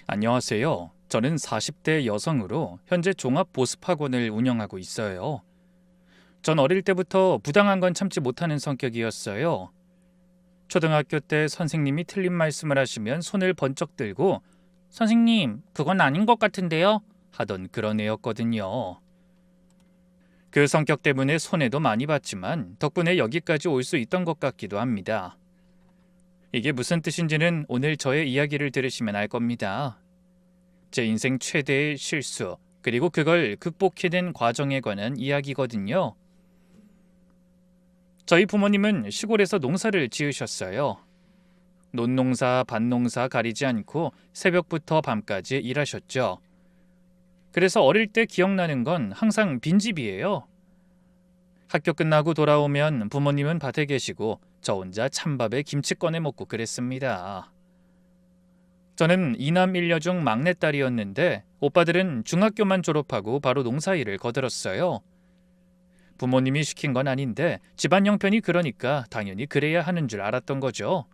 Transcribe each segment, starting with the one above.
안녕하세요. 저는 40대 여성으로 현재 종합보습학원을 운영하고 있어요. 전 어릴 때부터 부당한 건 참지 못하는 성격이었어요. 초등학교 때 선생님이 틀린 말씀을 하시면 손을 번쩍 들고 선생님, 그건 아닌 것 같은데요? 하던 그런 애였거든요. 그 성격 때문에 손해도 많이 봤지만 덕분에 여기까지 올 수 있던 것 같기도 합니다. 이게 무슨 뜻인지는 오늘 저의 이야기를 들으시면 알 겁니다. 제 인생 최대의 실수, 그리고 그걸 극복해낸 과정에 관한 이야기거든요. 저희 부모님은 시골에서 농사를 지으셨어요. 논농사, 밭농사 가리지 않고 새벽부터 밤까지 일하셨죠. 그래서 어릴 때 기억나는 건 항상 빈집이에요. 학교 끝나고 돌아오면 부모님은 밭에 계시고 저 혼자 찬밥에 김치 꺼내 먹고 그랬습니다. 저는 이남 일녀 중 막내딸이었는데 오빠들은 중학교만 졸업하고 바로 농사일을 거들었어요. 부모님이 시킨 건 아닌데 집안 형편이 그러니까 당연히 그래야 하는 줄 알았던 거죠.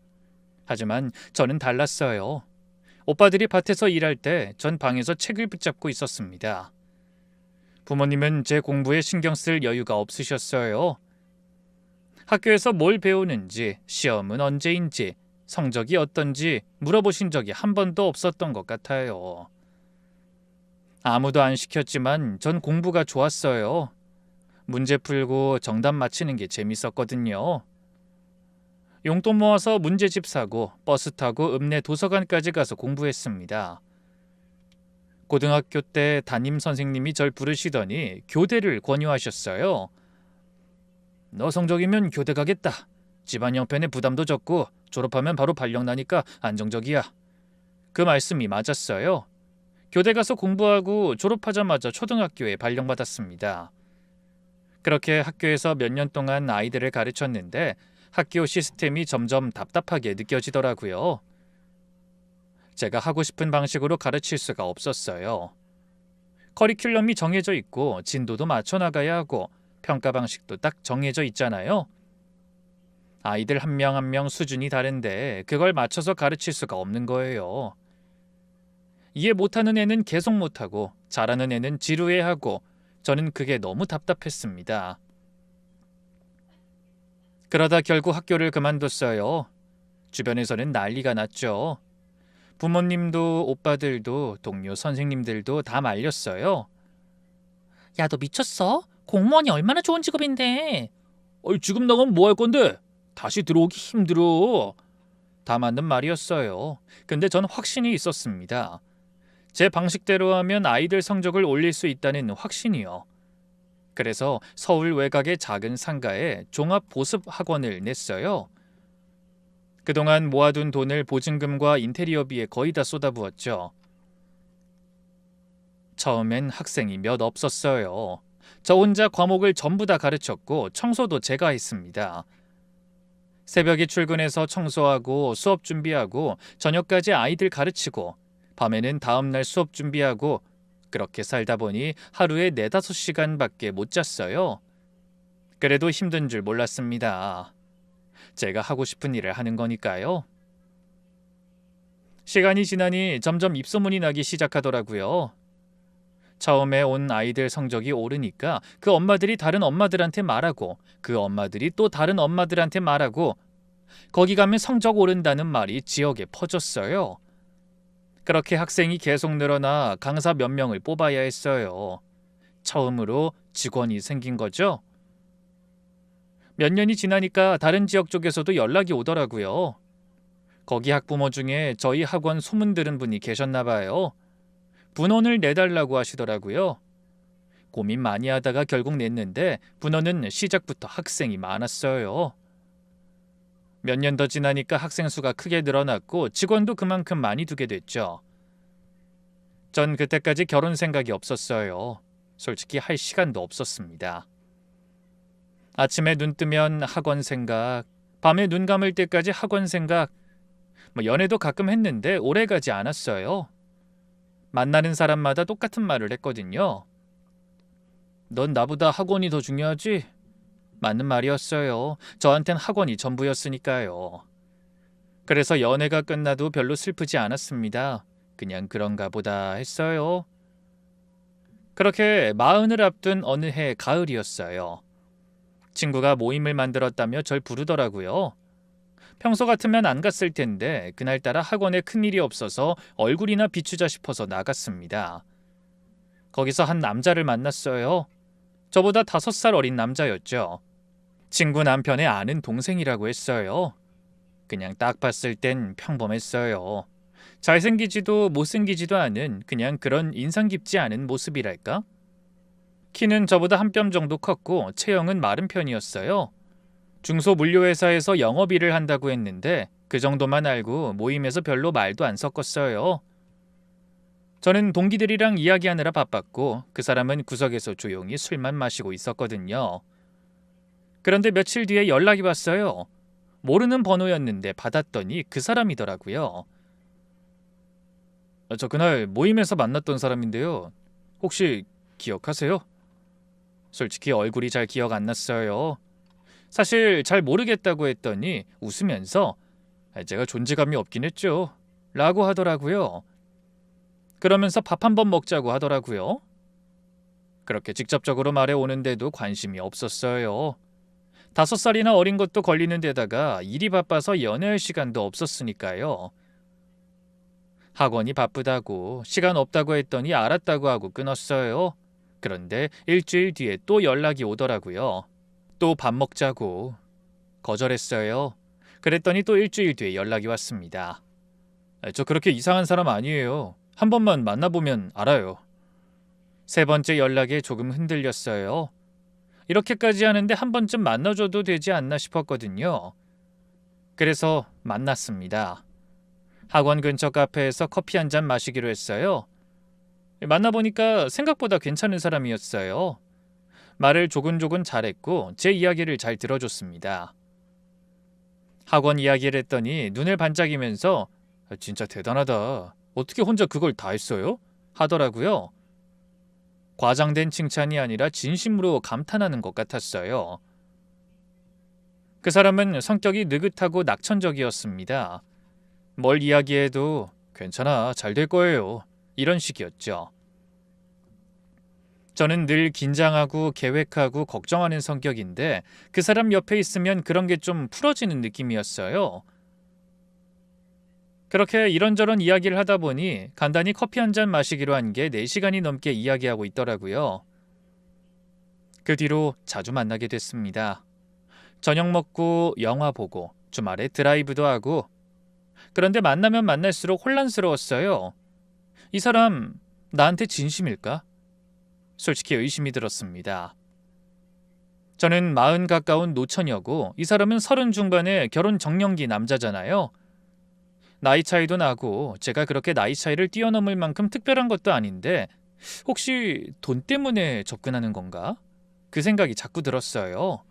하지만 저는 달랐어요. 오빠들이 밭에서 일할 때 전 방에서 책을 붙잡고 있었습니다. 부모님은 제 공부에 신경 쓸 여유가 없으셨어요. 학교에서 뭘 배우는지, 시험은 언제인지, 성적이 어떤지 물어보신 적이 한 번도 없었던 것 같아요. 아무도 안 시켰지만 전 공부가 좋았어요. 문제 풀고 정답 맞히는 게 재밌었거든요. 용돈 모아서 문제집 사고 버스 타고 읍내 도서관까지 가서 공부했습니다. 고등학교 때 담임 선생님이 절 부르시더니 교대를 권유하셨어요. 너 성적이면 교대 가겠다. 집안 형편에 부담도 적고 졸업하면 바로 발령 나니까 안정적이야. 그 말씀이 맞았어요. 교대 가서 공부하고 졸업하자마자 초등학교에 발령받았습니다. 그렇게 학교에서 몇 년 동안 아이들을 가르쳤는데 학교 시스템이 점점 답답하게 느껴지더라고요. 제가 하고 싶은 방식으로 가르칠 수가 없었어요. 커리큘럼이 정해져 있고 진도도 맞춰 나가야 하고 평가 방식도 딱 정해져 있잖아요. 아이들 한 명 한 명 수준이 다른데 그걸 맞춰서 가르칠 수가 없는 거예요. 이해 못하는 애는 계속 못하고 잘하는 애는 지루해하고 저는 그게 너무 답답했습니다. 그러다 결국 학교를 그만뒀어요. 주변에서는 난리가 났죠. 부모님도 오빠들도 동료 선생님들도 다 말렸어요. 야, 너 미쳤어? 공무원이 얼마나 좋은 직업인데. 지금 나가면 뭐 할 건데? 다시 들어오기 힘들어. 다 맞는 말이었어요. 근데 전 확신이 있었습니다. 제 방식대로 하면 아이들 성적을 올릴 수 있다는 확신이요. 그래서 서울 외곽의 작은 상가에 종합보습학원을 냈어요. 그동안 모아둔 돈을 보증금과 인테리어비에 거의 다 쏟아부었죠. 처음엔 학생이 몇 없었어요. 저 혼자 과목을 전부 다 가르쳤고 청소도 제가 했습니다. 새벽에 출근해서 청소하고 수업 준비하고 저녁까지 아이들 가르치고 밤에는 다음날 수업 준비하고 그렇게 살다 보니 하루에 4~5시간밖에 못 잤어요. 그래도 힘든 줄 몰랐습니다. 제가 하고 싶은 일을 하는 거니까요. 시간이 지나니 점점 입소문이 나기 시작하더라고요. 처음에 온 아이들 성적이 오르니까 그 엄마들이 다른 엄마들한테 말하고 그 엄마들이 또 다른 엄마들한테 말하고 거기 가면 성적 오른다는 말이 지역에 퍼졌어요. 그렇게 학생이 계속 늘어나 강사 몇 명을 뽑아야 했어요. 처음으로 직원이 생긴 거죠. 몇 년이 지나니까 다른 지역 쪽에서도 연락이 오더라고요. 거기 학부모 중에 저희 학원 소문 들은 분이 계셨나 봐요. 분원을 내달라고 하시더라고요. 고민 많이 하다가 결국 냈는데 분원은 시작부터 학생이 많았어요. 몇 년 더 지나니까 학생 수가 크게 늘어났고 직원도 그만큼 많이 두게 됐죠. 전 그때까지 결혼 생각이 없었어요. 솔직히 할 시간도 없었습니다. 아침에 눈 뜨면 학원 생각, 밤에 눈 감을 때까지 학원 생각, 연애도 가끔 했는데 오래 가지 않았어요. 만나는 사람마다 똑같은 말을 했거든요. 넌 나보다 학원이 더 중요하지? 맞는 말이었어요. 저한텐 학원이 전부였으니까요. 그래서 연애가 끝나도 별로 슬프지 않았습니다. 그냥 그런가 보다 했어요. 그렇게 마흔을 앞둔 어느 해 가을이었어요. 친구가 모임을 만들었다며 절 부르더라고요. 평소 같으면 안 갔을 텐데 그날따라 학원에 큰일이 없어서 얼굴이나 비추자 싶어서 나갔습니다. 거기서 한 남자를 만났어요. 저보다 5살 어린 남자였죠. 친구 남편의 아는 동생이라고 했어요. 그냥 딱 봤을 땐 평범했어요. 잘생기지도 못생기지도 않은 그냥 그런 인상 깊지 않은 모습이랄까? 키는 저보다 한 뼘 정도 컸고 체형은 마른 편이었어요. 중소물류회사에서 영업일을 한다고 했는데 그 정도만 알고 모임에서 별로 말도 안 섞었어요. 저는 동기들이랑 이야기하느라 바빴고 그 사람은 구석에서 조용히 술만 마시고 있었거든요. 그런데 며칠 뒤에 연락이 왔어요. 모르는 번호였는데 받았더니 그 사람이더라고요. 저 그날 모임에서 만났던 사람인데요. 혹시 기억하세요? 솔직히 얼굴이 잘 기억 안 났어요. 사실 잘 모르겠다고 했더니 웃으면서 제가 존재감이 없긴 했죠. 라고 하더라고요. 그러면서 밥 한번 먹자고 하더라고요. 그렇게 직접적으로 말해 오는데도 관심이 없었어요. 5살이나 어린 것도 걸리는 데다가 일이 바빠서 연애할 시간도 없었으니까요. 학원이 바쁘다고 시간 없다고 했더니 알았다고 하고 끊었어요. 그런데 일주일 뒤에 또 연락이 오더라고요. 또 밥 먹자고. 거절했어요. 그랬더니 또 일주일 뒤에 연락이 왔습니다. 저 그렇게 이상한 사람 아니에요. 한 번만 만나보면 알아요. 3번째 연락에 조금 흔들렸어요. 이렇게까지 하는데 한 번쯤 만나줘도 되지 않나 싶었거든요. 그래서 만났습니다. 학원 근처 카페에서 커피 한 잔 마시기로 했어요. 만나보니까 생각보다 괜찮은 사람이었어요. 말을 조근조근 잘했고 제 이야기를 잘 들어줬습니다. 학원 이야기를 했더니 눈을 반짝이면서 진짜 대단하다. 어떻게 혼자 그걸 다 했어요? 하더라고요. 과장된 칭찬이 아니라 진심으로 감탄하는 것 같았어요. 그 사람은 성격이 느긋하고 낙천적이었습니다. 뭘 이야기해도 괜찮아, 잘 될 거예요. 이런 식이었죠. 저는 늘 긴장하고 계획하고 걱정하는 성격인데 그 사람 옆에 있으면 그런 게 좀 풀어지는 느낌이었어요. 그렇게 이런저런 이야기를 하다 보니 간단히 커피 한 잔 마시기로 한 게 4시간이 넘게 이야기하고 있더라고요. 그 뒤로 자주 만나게 됐습니다. 저녁 먹고 영화 보고 주말에 드라이브도 하고. 그런데 만나면 만날수록 혼란스러웠어요. 이 사람 나한테 진심일까? 솔직히 의심이 들었습니다. 저는 40 가까운 노처녀고 이 사람은 30 중반의 결혼 정년기 남자잖아요. 나이 차이도 나고 제가 그렇게 나이 차이를 뛰어넘을 만큼 특별한 것도 아닌데 혹시 돈 때문에 접근하는 건가? 그 생각이 자꾸 들었어요.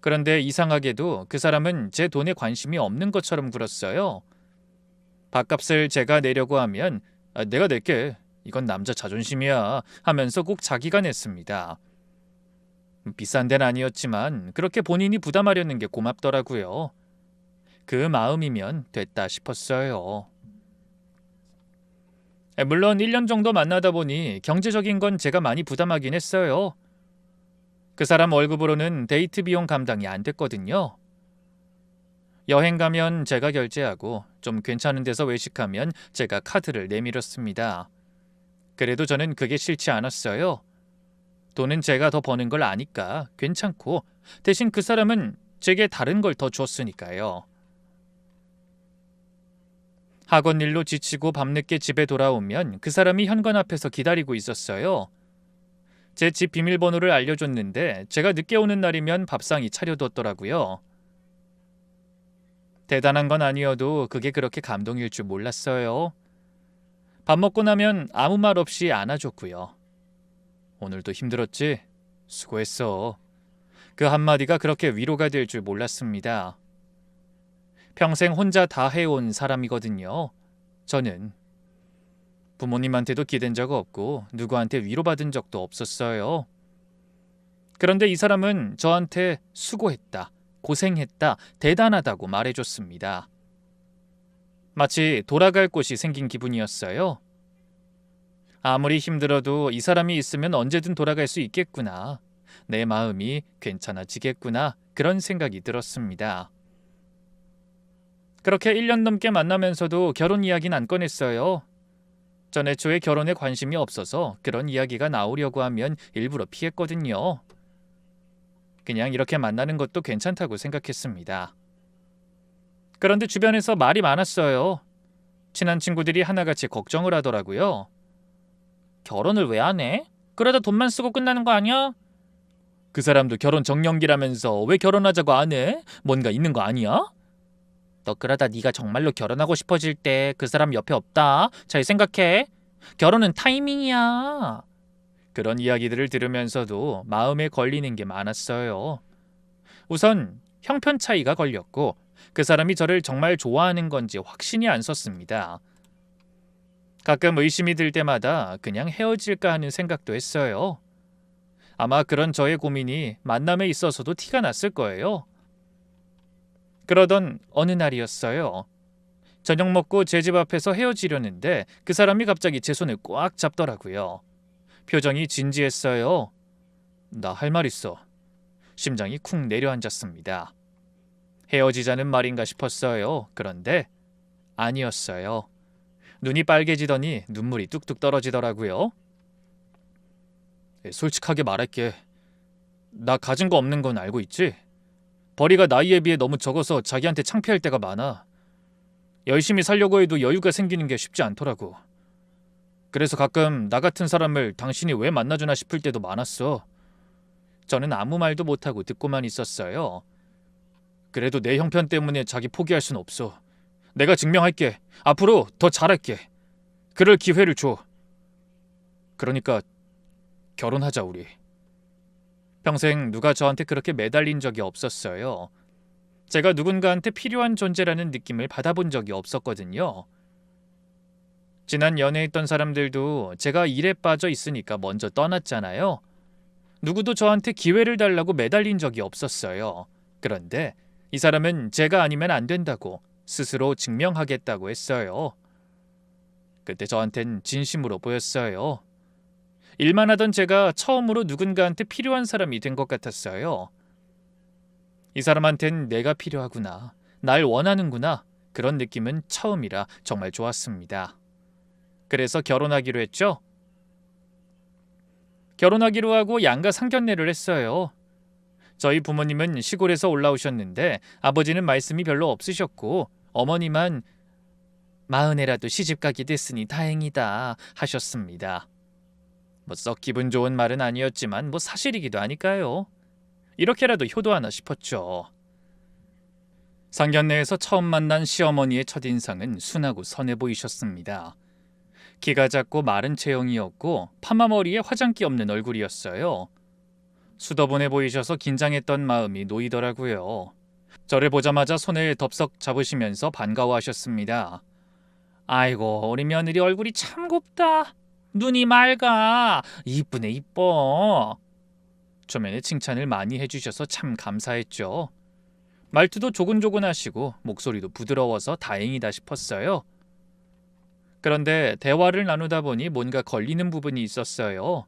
그런데 이상하게도 그 사람은 제 돈에 관심이 없는 것처럼 굴었어요. 밥값을 제가 내려고 하면 내가 낼게. 이건 남자 자존심이야 하면서 꼭 자기가 냈습니다. 비싼 데는 아니었지만 그렇게 본인이 부담하려는 게 고맙더라고요. 그 마음이면 됐다 싶었어요. 물론 1년 정도 만나다 보니 경제적인 건 제가 많이 부담하긴 했어요. 그 사람 월급으로는 데이트 비용 감당이 안 됐거든요. 여행 가면 제가 결제하고 좀 괜찮은 데서 외식하면 제가 카드를 내밀었습니다. 그래도 저는 그게 싫지 않았어요. 돈은 제가 더 버는 걸 아니까 괜찮고 대신 그 사람은 제게 다른 걸 더 줬으니까요. 학원 일로 지치고 밤늦게 집에 돌아오면 그 사람이 현관 앞에서 기다리고 있었어요. 제 집 비밀번호를 알려줬는데 제가 늦게 오는 날이면 밥상이 차려뒀더라고요. 대단한 건 아니어도 그게 그렇게 감동일 줄 몰랐어요. 밥 먹고 나면 아무 말 없이 안아줬고요. 오늘도 힘들었지? 수고했어. 그 한마디가 그렇게 위로가 될 줄 몰랐습니다. 평생 혼자 다 해온 사람이거든요. 저는 부모님한테도 기댄 적 없고 누구한테 위로받은 적도 없었어요. 그런데 이 사람은 저한테 수고했다, 고생했다, 대단하다고 말해줬습니다. 마치 돌아갈 곳이 생긴 기분이었어요. 아무리 힘들어도 이 사람이 있으면 언제든 돌아갈 수 있겠구나. 내 마음이 괜찮아지겠구나. 그런 생각이 들었습니다. 그렇게 1년 넘게 만나면서도 결혼 이야기는 안 꺼냈어요. 전 애초에 결혼에 관심이 없어서 그런 이야기가 나오려고 하면 일부러 피했거든요. 그냥 이렇게 만나는 것도 괜찮다고 생각했습니다. 그런데 주변에서 말이 많았어요. 친한 친구들이 하나같이 걱정을 하더라고요. 결혼을 왜 안 해? 그러다 돈만 쓰고 끝나는 거 아니야? 그 사람도 결혼 정년기라면서 왜 결혼하자고 안 해? 뭔가 있는 거 아니야? 너 그러다 네가 정말로 결혼하고 싶어질 때 그 사람 옆에 없다. 잘 생각해. 결혼은 타이밍이야. 그런 이야기들을 들으면서도 마음에 걸리는 게 많았어요. 우선 형편 차이가 걸렸고 그 사람이 저를 정말 좋아하는 건지 확신이 안 섰습니다. 가끔 의심이 들 때마다 그냥 헤어질까 하는 생각도 했어요. 아마 그런 저의 고민이 만남에 있어서도 티가 났을 거예요. 그러던 어느 날이었어요. 저녁 먹고 제 집 앞에서 헤어지려는데 그 사람이 갑자기 제 손을 꽉 잡더라고요. 표정이 진지했어요. 나 할 말 있어. 심장이 쿵 내려앉았습니다. 헤어지자는 말인가 싶었어요. 그런데 아니었어요. 눈이 빨개지더니 눈물이 뚝뚝 떨어지더라고요. 솔직하게 말할게. 나 가진 거 없는 건 알고 있지? 벌이가 나이에 비해 너무 적어서 자기한테 창피할 때가 많아. 열심히 살려고 해도 여유가 생기는 게 쉽지 않더라고. 그래서 가끔 나 같은 사람을 당신이 왜 만나주나 싶을 때도 많았어. 저는 아무 말도 못하고 듣고만 있었어요. 그래도 내 형편 때문에 자기 포기할 순 없어. 내가 증명할게. 앞으로 더 잘할게. 그럴 기회를 줘. 그러니까 결혼하자 우리. 평생 누가 저한테 그렇게 매달린 적이 없었어요. 제가 누군가한테 필요한 존재라는 느낌을 받아본 적이 없었거든요. 지난 연애했던 사람들도 제가 일에 빠져 있으니까 먼저 떠났잖아요. 누구도 저한테 기회를 달라고 매달린 적이 없었어요. 그런데 이 사람은 제가 아니면 안 된다고 스스로 증명하겠다고 했어요. 그때 저한텐 진심으로 보였어요. 일만 하던 제가 처음으로 누군가한테 필요한 사람이 된 것 같았어요. 이 사람한텐 내가 필요하구나. 날 원하는구나. 그런 느낌은 처음이라 정말 좋았습니다. 그래서 결혼하기로 했죠. 결혼하기로 하고 양가 상견례를 했어요. 저희 부모님은 시골에서 올라오셨는데 아버지는 말씀이 별로 없으셨고 어머니만 마흔에라도 시집가게 됐으니 다행이다 하셨습니다. 썩 기분 좋은 말은 아니었지만 사실이기도 하니까요. 이렇게라도 효도하나 싶었죠. 상견례에서 처음 만난 시어머니의 첫인상은 순하고 선해 보이셨습니다. 키가 작고 마른 체형이었고 파마머리에 화장기 없는 얼굴이었어요. 수더분해 보이셔서 긴장했던 마음이 놓이더라고요. 저를 보자마자 손을 덥석 잡으시면서 반가워하셨습니다. 아이고 우리 며느리 얼굴이 참 곱다. 눈이 맑아. 이쁘네 이뻐. 초면에 칭찬을 많이 해주셔서 참 감사했죠. 말투도 조곤조곤하시고 목소리도 부드러워서 다행이다 싶었어요. 그런데 대화를 나누다 보니 뭔가 걸리는 부분이 있었어요.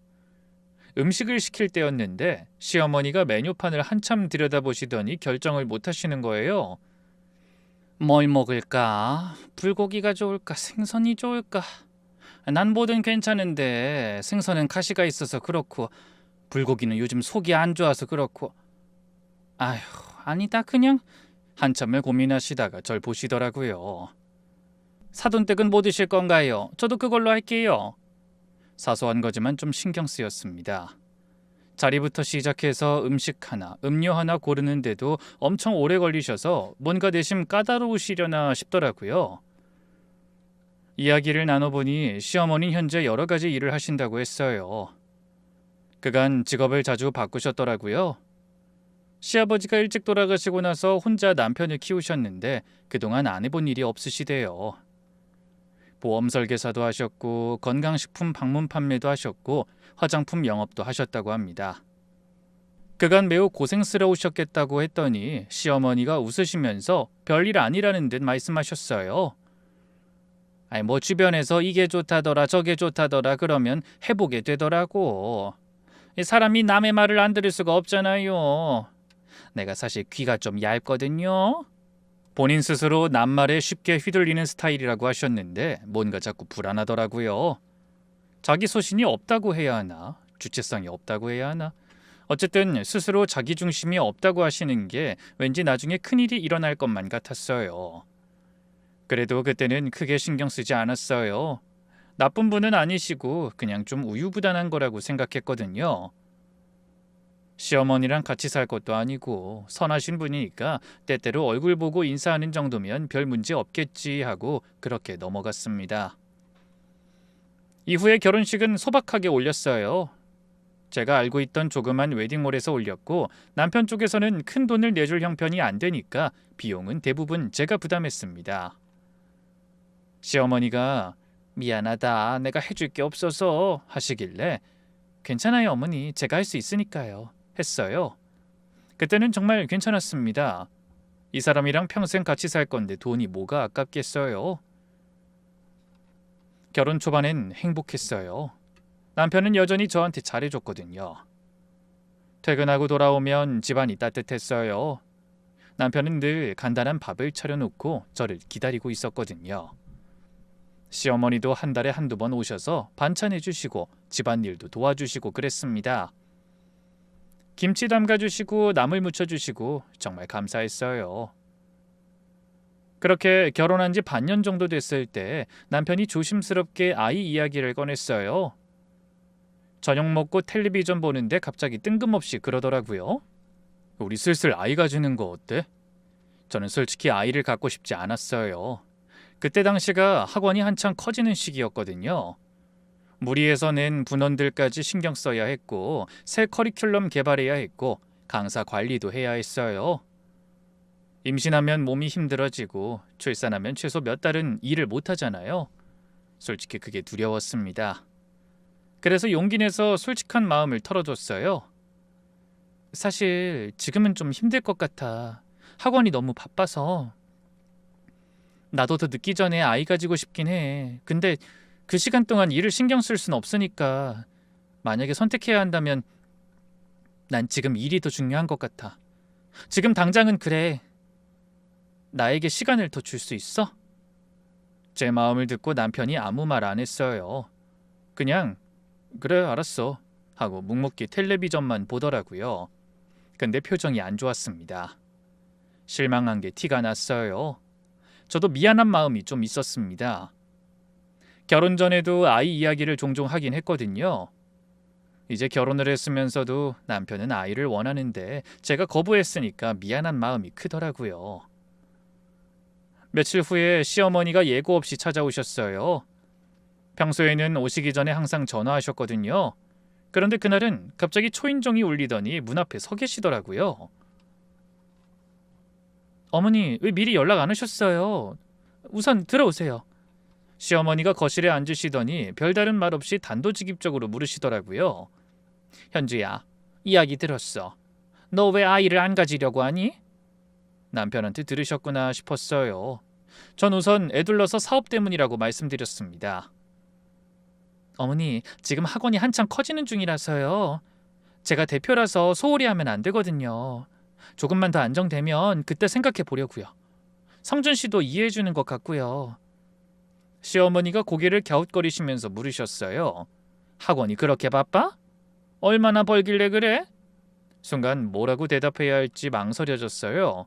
음식을 시킬 때였는데 시어머니가 메뉴판을 한참 들여다보시더니 결정을 못 하시는 거예요. 뭘 먹을까? 불고기가 좋을까? 생선이 좋을까? 난 뭐든 괜찮은데 생선은 가시가 있어서 그렇고 불고기는 요즘 속이 안 좋아서 그렇고. 아휴, 아니다 그냥. 한참을 고민하시다가 절 보시더라고요. 사돈댁은 뭐 드실 건가요? 저도 그걸로 할게요. 사소한 거지만 좀 신경 쓰였습니다. 자리부터 시작해서 음식 하나, 음료 하나 고르는데도 엄청 오래 걸리셔서 뭔가 대신 까다로우시려나 싶더라고요. 이야기를 나눠보니 시어머니는 현재 여러 가지 일을 하신다고 했어요. 그간 직업을 자주 바꾸셨더라고요. 시아버지가 일찍 돌아가시고 나서 혼자 남편을 키우셨는데 그동안 안 해본 일이 없으시대요. 보험 설계사도 하셨고 건강식품 방문 판매도 하셨고 화장품 영업도 하셨다고 합니다. 그간 매우 고생스러우셨겠다고 했더니 시어머니가 웃으시면서 별일 아니라는 듯 말씀하셨어요. 아니 뭐 주변에서 이게 좋다더라 저게 좋다더라 그러면 해보게 되더라고. 이 사람이 남의 말을 안 들을 수가 없잖아요. 내가 사실 귀가 좀 얇거든요. 본인 스스로 남말에 쉽게 휘둘리는 스타일이라고 하셨는데 뭔가 자꾸 불안하더라고요. 자기 소신이 없다고 해야 하나? 주체성이 없다고 해야 하나? 어쨌든 스스로 자기 중심이 없다고 하시는 게 왠지 나중에 큰일이 일어날 것만 같았어요. 그래도 그때는 크게 신경 쓰지 않았어요. 나쁜 분은 아니시고 그냥 좀 우유부단한 거라고 생각했거든요. 시어머니랑 같이 살 것도 아니고 선하신 분이니까 때때로 얼굴 보고 인사하는 정도면 별 문제 없겠지 하고 그렇게 넘어갔습니다. 이후에 결혼식은 소박하게 올렸어요. 제가 알고 있던 조그만 웨딩몰에서 올렸고 남편 쪽에서는 큰 돈을 내줄 형편이 안 되니까 비용은 대부분 제가 부담했습니다. 시어머니가 미안하다 내가 해줄 게 없어서 하시길래 괜찮아요 어머니 제가 할 수 있으니까요 했어요. 그때는 정말 괜찮았습니다. 이 사람이랑 평생 같이 살 건데 돈이 뭐가 아깝겠어요. 결혼 초반엔 행복했어요. 남편은 여전히 저한테 잘해줬거든요. 퇴근하고 돌아오면 집안이 따뜻했어요. 남편은 늘 간단한 밥을 차려놓고 저를 기다리고 있었거든요. 시어머니도 한 달에 한두 번 오셔서 반찬해주시고 집안일도 도와주시고 그랬습니다. 김치 담가주시고 나물 무쳐주시고 정말 감사했어요. 그렇게 결혼한 지 반년 정도 됐을 때 남편이 조심스럽게 아이 이야기를 꺼냈어요. 저녁 먹고 텔레비전 보는데 갑자기 뜬금없이 그러더라고요. 우리 슬슬 아이 가지는 거 어때? 저는 솔직히 아이를 갖고 싶지 않았어요. 그때 당시가 학원이 한창 커지는 시기였거든요. 무리해서 낸 분원들까지 신경 써야 했고 새 커리큘럼 개발해야 했고 강사 관리도 해야 했어요. 임신하면 몸이 힘들어지고 출산하면 최소 몇 달은 일을 못 하잖아요. 솔직히 그게 두려웠습니다. 그래서 용기 내서 솔직한 마음을 털어줬어요. 사실 지금은 좀 힘들 것 같아. 학원이 너무 바빠서. 나도 더 늦기 전에 아이 가지고 싶긴 해. 근데 그 시간 동안 일을 신경 쓸 순 없으니까 만약에 선택해야 한다면 난 지금 일이 더 중요한 것 같아. 지금 당장은 그래. 나에게 시간을 더 줄 수 있어? 제 마음을 듣고 남편이 아무 말 안 했어요. 그냥 그래 알았어 하고 묵묵히 텔레비전만 보더라고요. 근데 표정이 안 좋았습니다. 실망한 게 티가 났어요. 저도 미안한 마음이 좀 있었습니다. 결혼 전에도 아이 이야기를 종종 하긴 했거든요. 이제 결혼을 했으면서도 남편은 아이를 원하는데 제가 거부했으니까 미안한 마음이 크더라고요. 며칠 후에 시어머니가 예고 없이 찾아오셨어요. 평소에는 오시기 전에 항상 전화하셨거든요. 그런데 그날은 갑자기 초인종이 울리더니 문 앞에 서 계시더라고요. 어머니, 왜 미리 연락 안 하셨어요? 우선 들어오세요. 시어머니가 거실에 앉으시더니 별다른 말 없이 단도직입적으로 물으시더라고요. 현주야, 이야기 들었어. 너 왜 아이를 안 가지려고 하니? 남편한테 들으셨구나 싶었어요. 전 우선 애둘러서 사업 때문이라고 말씀드렸습니다. 어머니, 지금 학원이 한창 커지는 중이라서요. 제가 대표라서 소홀히 하면 안 되거든요. 조금만 더 안정되면 그때 생각해 보려고요. 성준 씨도 이해해 주는 것 같고요. 시어머니가 고개를 갸웃거리시면서 물으셨어요. 학원이 그렇게 바빠? 얼마나 벌길래 그래? 순간 뭐라고 대답해야 할지 망설여졌어요.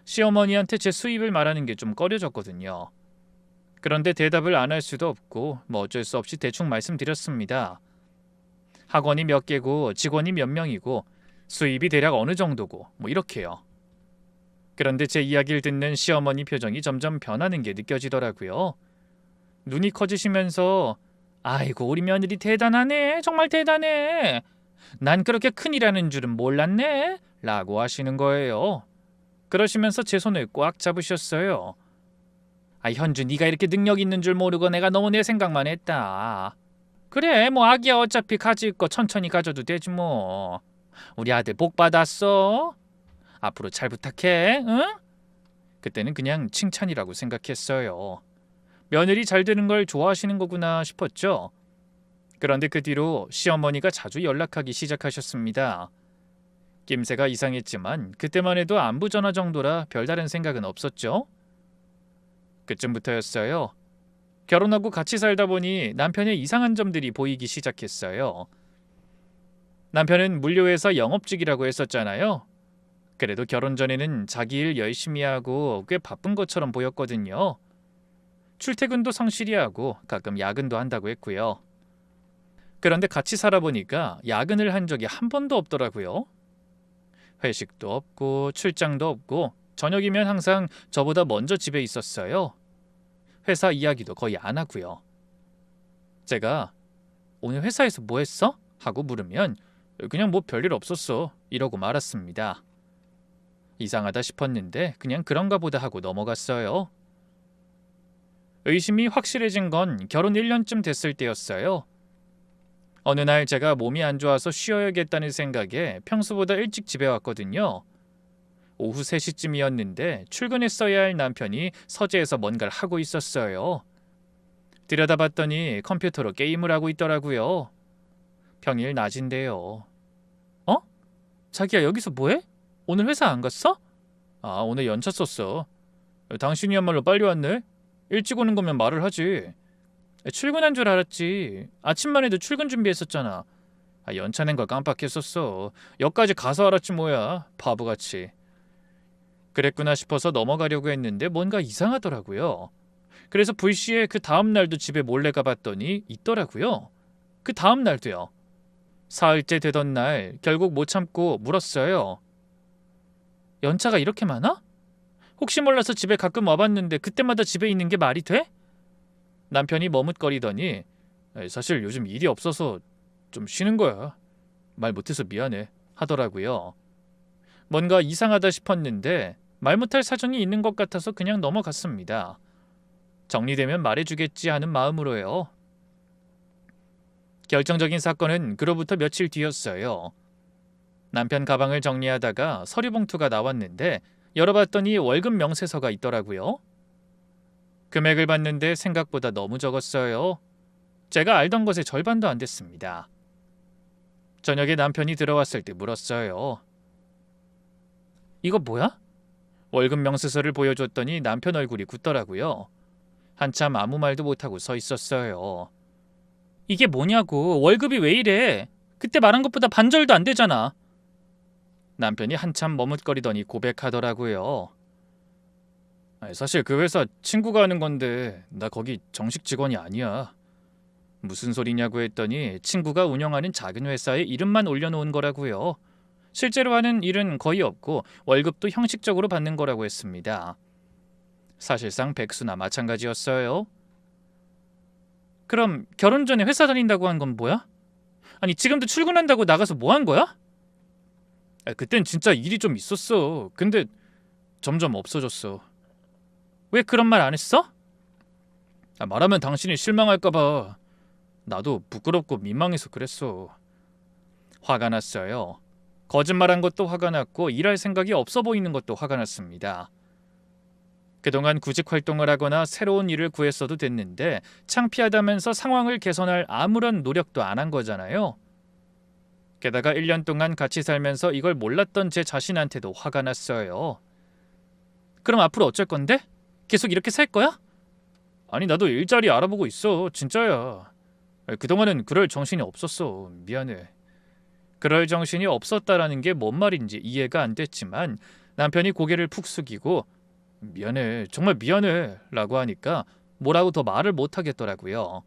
시어머니한테 제 수입을 말하는 게 좀 꺼려졌거든요. 그런데 대답을 안 할 수도 없고 뭐 어쩔 수 없이 대충 말씀드렸습니다. 학원이 몇 개고 직원이 몇 명이고 수입이 대략 어느 정도고 뭐 이렇게요. 그런데 제 이야기를 듣는 시어머니 표정이 점점 변하는 게 느껴지더라고요. 눈이 커지시면서 아이고 우리 며느리 대단하네. 정말 대단해. 난 그렇게 큰일하는 줄은 몰랐네. 라고 하시는 거예요. 그러시면서 제 손을 꽉 잡으셨어요. 아 현주 네가 이렇게 능력 있는 줄 모르고 내가 너무 내 생각만 했다. 그래 뭐 아기야 어차피 가질 거 천천히 가져도 되지 뭐. 우리 아들 복 받았어. 앞으로 잘 부탁해. 응? 그때는 그냥 칭찬이라고 생각했어요. 며느리 잘 되는 걸 좋아하시는 거구나 싶었죠. 그런데 그 뒤로 시어머니가 자주 연락하기 시작하셨습니다. 낌새가 이상했지만 그때만 해도 안부 전화 정도라 별다른 생각은 없었죠. 그쯤부터였어요. 결혼하고 같이 살다 보니 남편의 이상한 점들이 보이기 시작했어요. 남편은 물류회사 영업직이라고 했었잖아요. 그래도 결혼 전에는 자기 일 열심히 하고 꽤 바쁜 것처럼 보였거든요. 출퇴근도 성실히 하고 가끔 야근도 한다고 했고요. 그런데 같이 살아보니까 야근을 한 적이 한 번도 없더라고요. 회식도 없고 출장도 없고 저녁이면 항상 저보다 먼저 집에 있었어요. 회사 이야기도 거의 안 하고요. 제가 오늘 회사에서 뭐 했어? 하고 물으면 그냥 뭐 별일 없었어 이러고 말았습니다. 이상하다 싶었는데 그냥 그런가 보다 하고 넘어갔어요. 의심이 확실해진 건 결혼 1년쯤 됐을 때였어요. 어느 날 제가 몸이 안 좋아서 쉬어야겠다는 생각에 평소보다 일찍 집에 왔거든요. 오후 3시쯤이었는데 출근했어야 할 남편이 서재에서 뭔가를 하고 있었어요. 들여다봤더니 컴퓨터로 게임을 하고 있더라고요. 평일 낮인데요. 어? 자기야 여기서 뭐해? 오늘 회사 안 갔어? 아 오늘 연차 썼어. 당신이야말로 빨리 왔네? 일찍 오는 거면 말을 하지. 출근한 줄 알았지. 아침만 해도 출근 준비했었잖아. 연차 낸 걸 깜빡했었어. 역까지 가서 알았지 뭐야. 바보같이. 그랬구나 싶어서 넘어가려고 했는데 뭔가 이상하더라고요. 그래서 불시에 그 다음 날도 집에 몰래 가봤더니 있더라고요. 그 다음 날도요. 사흘째 되던 날 결국 못 참고 물었어요. 연차가 이렇게 많아? 혹시 몰라서 집에 가끔 와봤는데 그때마다 집에 있는 게 말이 돼? 남편이 머뭇거리더니 사실 요즘 일이 없어서 좀 쉬는 거야. 말 못해서 미안해 하더라고요. 뭔가 이상하다 싶었는데 말 못할 사정이 있는 것 같아서 그냥 넘어갔습니다. 정리되면 말해주겠지 하는 마음으로요. 결정적인 사건은 그로부터 며칠 뒤였어요. 남편 가방을 정리하다가 서류 봉투가 나왔는데 열어봤더니 월급 명세서가 있더라고요. 금액을 봤는데 생각보다 너무 적었어요. 제가 알던 것의 절반도 안 됐습니다. 저녁에 남편이 들어왔을 때 물었어요. 이거 뭐야? 월급 명세서를 보여줬더니 남편 얼굴이 굳더라고요. 한참 아무 말도 못하고 서 있었어요. 이게 뭐냐고. 월급이 왜 이래? 그때 말한 것보다 반절도 안 되잖아. 남편이 한참 머뭇거리더니 고백하더라고요. 사실 그 회사 친구가 하는 건데 나 거기 정식 직원이 아니야. 무슨 소리냐고 했더니 친구가 운영하는 작은 회사에 이름만 올려놓은 거라고요. 실제로 하는 일은 거의 없고 월급도 형식적으로 받는 거라고 했습니다. 사실상 백수나 마찬가지였어요. 그럼 결혼 전에 회사 다닌다고 한 건 뭐야? 아니 지금도 출근한다고 나가서 뭐 한 거야? 그땐 진짜 일이 좀 있었어. 근데 점점 없어졌어. 왜 그런 말 안 했어? 말하면 당신이 실망할까 봐. 나도 부끄럽고 민망해서 그랬어. 화가 났어요. 거짓말한 것도 화가 났고 일할 생각이 없어 보이는 것도 화가 났습니다. 그동안 구직 활동을 하거나 새로운 일을 구했어도 됐는데 창피하다면서 상황을 개선할 아무런 노력도 안 한 거잖아요. 게다가 1년 동안 같이 살면서 이걸 몰랐던 제 자신한테도 화가 났어요. 그럼 앞으로 어쩔 건데? 계속 이렇게 살 거야? 아니 나도 일자리 알아보고 있어. 진짜야. 그동안은 그럴 정신이 없었어. 미안해. 그럴 정신이 없었다라는 게 뭔 말인지 이해가 안 됐지만 남편이 고개를 푹 숙이고 미안해. 정말 미안해 라고 하니까 뭐라고 더 말을 못 하겠더라고요.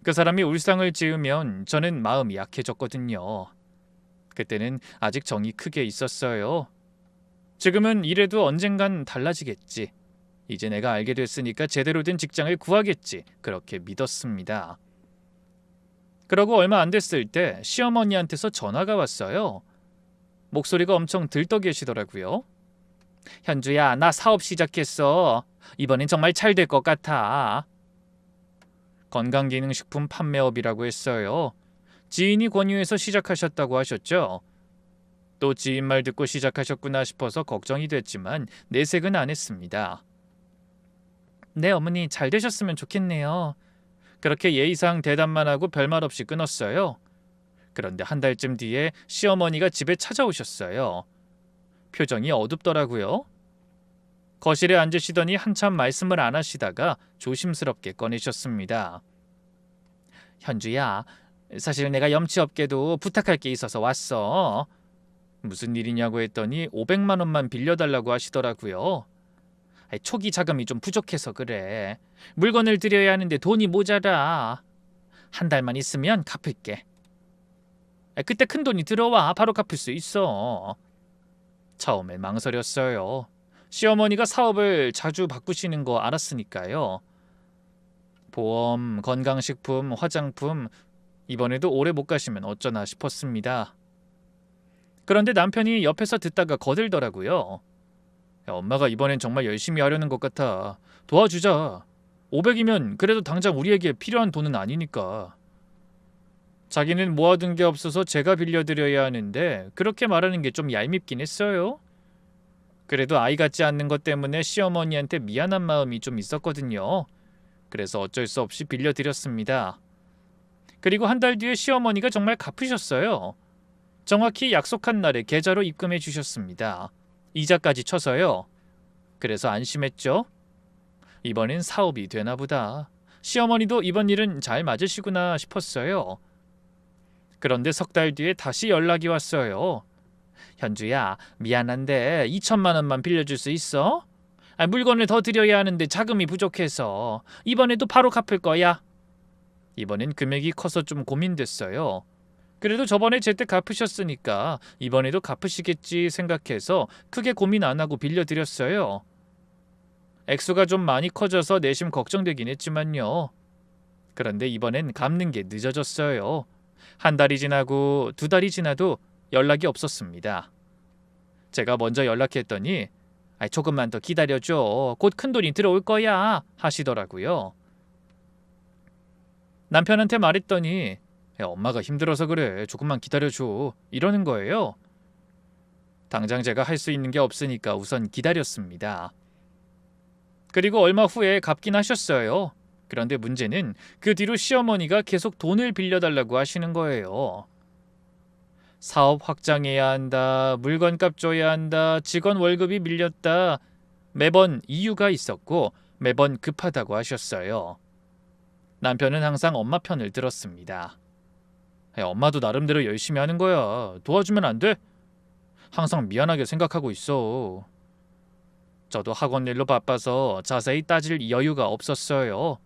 그 사람이 울상을 지으면 저는 마음이 약해졌거든요. 그때는 아직 정이 크게 있었어요. 지금은 이래도 언젠간 달라지겠지. 이제 내가 알게 됐으니까 제대로 된 직장을 구하겠지. 그렇게 믿었습니다. 그러고 얼마 안 됐을 때 시어머니한테서 전화가 왔어요. 목소리가 엄청 들떠 계시더라고요. 현주야, 나 사업 시작했어. 이번엔 정말 잘 될 것 같아. 건강기능식품 판매업이라고 했어요. 지인이 권유해서 시작하셨다고 하셨죠. 또 지인 말 듣고 시작하셨구나 싶어서 걱정이 됐지만 내색은 안 했습니다. 네, 어머니 잘 되셨으면 좋겠네요. 그렇게 예의상 대답만 하고 별말 없이 끊었어요. 그런데 한 달쯤 뒤에 시어머니가 집에 찾아오셨어요. 표정이 어둡더라고요. 거실에 앉으시더니 한참 말씀을 안 하시다가 조심스럽게 꺼내셨습니다. 현주야, 사실 내가 염치 없게도 부탁할 게 있어서 왔어. 무슨 일이냐고 했더니 500만 원만 빌려달라고 하시더라고요. 초기 자금이 좀 부족해서 그래. 물건을 드려야 하는데 돈이 모자라. 한 달만 있으면 갚을게. 그때 큰 돈이 들어와 바로 갚을 수 있어. 처음에 망설였어요. 시어머니가 사업을 자주 바꾸시는 거 알았으니까요. 보험, 건강식품, 화장품, 이번에도 오래 못 가시면 어쩌나 싶었습니다. 그런데 남편이 옆에서 듣다가 거들더라고요. 야, 엄마가 이번엔 정말 열심히 하려는 것 같아. 도와주자. 500이면 그래도 당장 우리에게 필요한 돈은 아니니까. 자기는 모아둔 게 없어서 제가 빌려드려야 하는데 그렇게 말하는 게 좀 얄밉긴 했어요. 그래도 아이 같지 않는 것 때문에 시어머니한테 미안한 마음이 좀 있었거든요. 그래서 어쩔 수 없이 빌려드렸습니다. 그리고 한 달 뒤에 시어머니가 정말 갚으셨어요. 정확히 약속한 날에 계좌로 입금해 주셨습니다. 이자까지 쳐서요. 그래서 안심했죠. 이번엔 사업이 되나 보다. 시어머니도 이번 일은 잘 맞으시구나 싶었어요. 그런데 석 달 뒤에 다시 연락이 왔어요. 현주야, 미안한데 2천만 원만 빌려줄 수 있어? 물건을 더 드려야 하는데 자금이 부족해서 이번에도 바로 갚을 거야. 이번엔 금액이 커서 좀 고민됐어요. 그래도 저번에 제때 갚으셨으니까 이번에도 갚으시겠지 생각해서 크게 고민 안 하고 빌려드렸어요. 액수가 좀 많이 커져서 내심 걱정되긴 했지만요. 그런데 이번엔 갚는 게 늦어졌어요. 한 달이 지나고 두 달이 지나도 연락이 없었습니다. 제가 먼저 연락했더니 조금만 더 기다려줘. 곧 큰돈이 들어올 거야 하시더라고요. 남편한테 말했더니 엄마가 힘들어서 그래. 조금만 기다려줘. 이러는 거예요. 당장 제가 할 수 있는 게 없으니까 우선 기다렸습니다. 그리고 얼마 후에 갚긴 하셨어요. 그런데 문제는 그 뒤로 시어머니가 계속 돈을 빌려달라고 하시는 거예요. 사업 확장해야 한다, 물건값 줘야 한다, 직원 월급이 밀렸다. 매번 이유가 있었고 매번 급하다고 하셨어요. 남편은 항상 엄마 편을 들었습니다. 엄마도 나름대로 열심히 하는 거야. 도와주면 안 돼? 항상 미안하게 생각하고 있어. 저도 학원 일로 바빠서 자세히 따질 여유가 없었어요.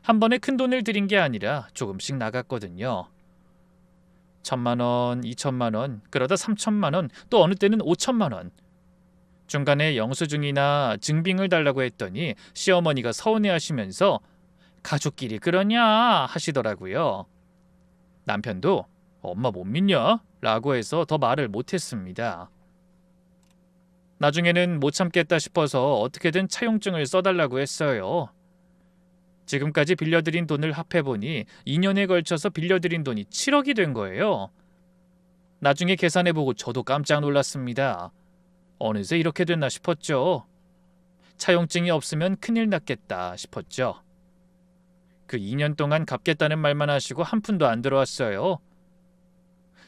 한 번에 큰 돈을 들인 게 아니라 조금씩 나갔거든요. 1,000만 원, 2천만 원, 그러다 3천만 원, 또 어느 때는 5천만 원. 중간에 영수증이나 증빙을 달라고 했더니 시어머니가 서운해하시면서 가족끼리 그러냐 하시더라고요. 남편도 엄마 못 믿냐? 라고 해서 더 말을 못했습니다. 나중에는 못 참겠다 싶어서 어떻게든 차용증을 써달라고 했어요. 지금까지 빌려드린 돈을 합해보니 2년에 걸쳐서 빌려드린 돈이 7억이 된 거예요. 나중에 계산해보고 저도 깜짝 놀랐습니다. 어느새 이렇게 됐나 싶었죠. 차용증이 없으면 큰일 났겠다 싶었죠. 그 2년 동안 갚겠다는 말만 하시고 한 푼도 안 들어왔어요.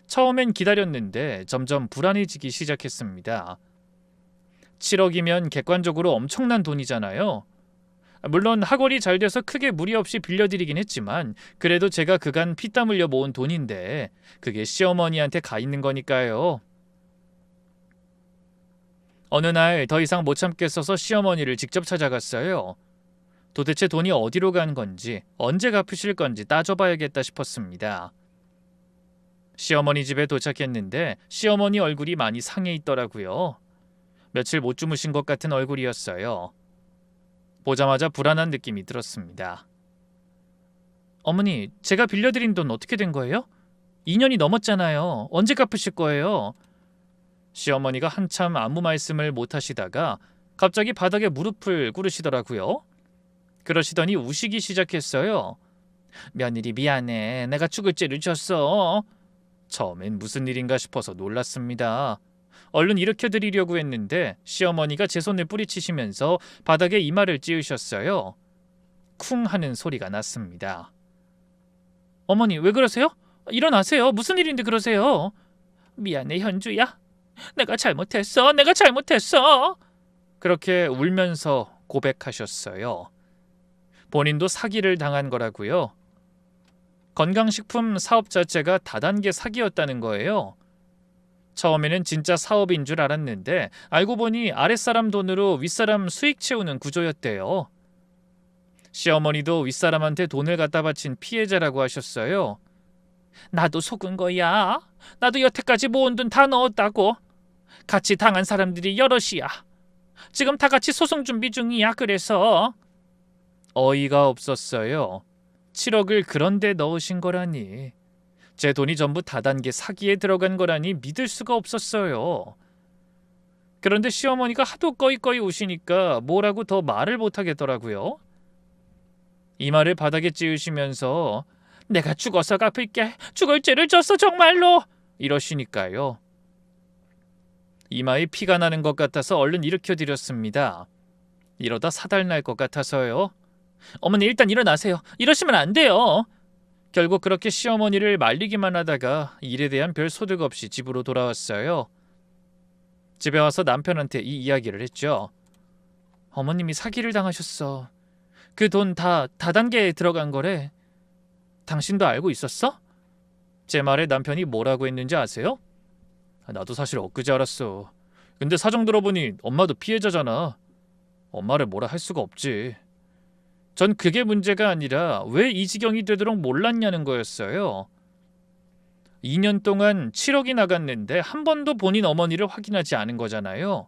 처음엔 기다렸는데 점점 불안해지기 시작했습니다. 7억이면 객관적으로 엄청난 돈이잖아요. 물론 학원이 잘 돼서 크게 무리 없이 빌려드리긴 했지만 그래도 제가 그간 피땀 흘려 모은 돈인데 그게 시어머니한테 가 있는 거니까요. 어느 날 더 이상 못 참겠어서 시어머니를 직접 찾아갔어요. 도대체 돈이 어디로 간 건지 언제 갚으실 건지 따져봐야겠다 싶었습니다. 시어머니 집에 도착했는데 시어머니 얼굴이 많이 상해 있더라고요. 며칠 못 주무신 것 같은 얼굴이었어요. 보자마자 불안한 느낌이 들었습니다. 어머니, 제가 빌려드린 돈 어떻게 된 거예요? 2년이 넘었잖아요. 언제 갚으실 거예요? 시어머니가 한참 아무 말씀을 못 하시다가 갑자기 바닥에 무릎을 꿇으시더라고요. 그러시더니 우시기 시작했어요. 며느리 미안해. 내가 죽을 죄를 졌어. 처음엔 무슨 일인가 싶어서 놀랐습니다. 얼른 일으켜드리려고 했는데 시어머니가 제 손을 뿌리치시면서 바닥에 이마를 찌으셨어요. 쿵 하는 소리가 났습니다. 어머니, 왜 그러세요? 일어나세요. 무슨 일인데 그러세요? 미안해, 현주야. 내가 잘못했어. 내가 잘못했어. 그렇게 울면서 고백하셨어요. 본인도 사기를 당한 거라고요. 건강식품 사업 자체가 다단계 사기였다는 거예요. 처음에는 진짜 사업인 줄 알았는데 알고 보니 아랫사람 돈으로 윗사람 수익 채우는 구조였대요. 시어머니도 윗사람한테 돈을 갖다 바친 피해자라고 하셨어요. 나도 속은 거야. 나도 여태까지 모은 돈 다 넣었다고. 같이 당한 사람들이 여럿이야. 지금 다 같이 소송 준비 중이야. 그래서 어이가 없었어요. 7억을 그런데 넣으신 거라니. 제 돈이 전부 다단계 사기에 들어간 거라니 믿을 수가 없었어요. 그런데 시어머니가 하도 꺼이꺼이 우시니까 뭐라고 더 말을 못하겠더라고요. 이마를 바닥에 찌으시면서 내가 죽어서 갚을게. 죽을 죄를 졌어 정말로. 이러시니까요. 이마에 피가 나는 것 같아서 얼른 일으켜드렸습니다. 이러다 사달 날 것 같아서요. 어머니, 일단 일어나세요. 이러시면 안 돼요. 결국 그렇게 시어머니를 말리기만 하다가 일에 대한 별 소득 없이 집으로 돌아왔어요. 집에 와서 남편한테 이 이야기를 했죠. 어머님이 사기를 당하셨어. 그 돈 다 다단계에 들어간 거래. 당신도 알고 있었어? 제 말에 남편이 뭐라고 했는지 아세요? 나도 사실 엊그제 알았어. 근데 사정 들어보니 엄마도 피해자잖아. 엄마를 뭐라 할 수가 없지. 전 그게 문제가 아니라 왜 이 지경이 되도록 몰랐냐는 거였어요. 2년 동안 7억이 나갔는데 한 번도 본인 어머니를 확인하지 않은 거잖아요.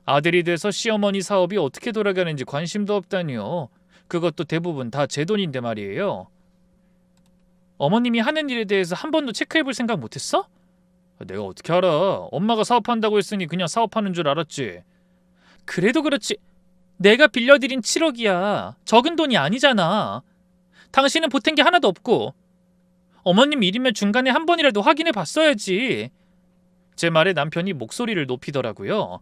아들이 돼서 시어머니 사업이 어떻게 돌아가는지 관심도 없다니요. 그것도 대부분 다 제 돈인데 말이에요. 어머님이 하는 일에 대해서 한 번도 체크해볼 생각 못했어? 내가 어떻게 알아. 엄마가 사업한다고 했으니 그냥 사업하는 줄 알았지. 그래도 그렇지. 내가 빌려드린 7억이야. 적은 돈이 아니잖아. 당신은 보탠 게 하나도 없고. 어머님 일이면 중간에 한 번이라도 확인해 봤어야지. 제 말에 남편이 목소리를 높이더라고요.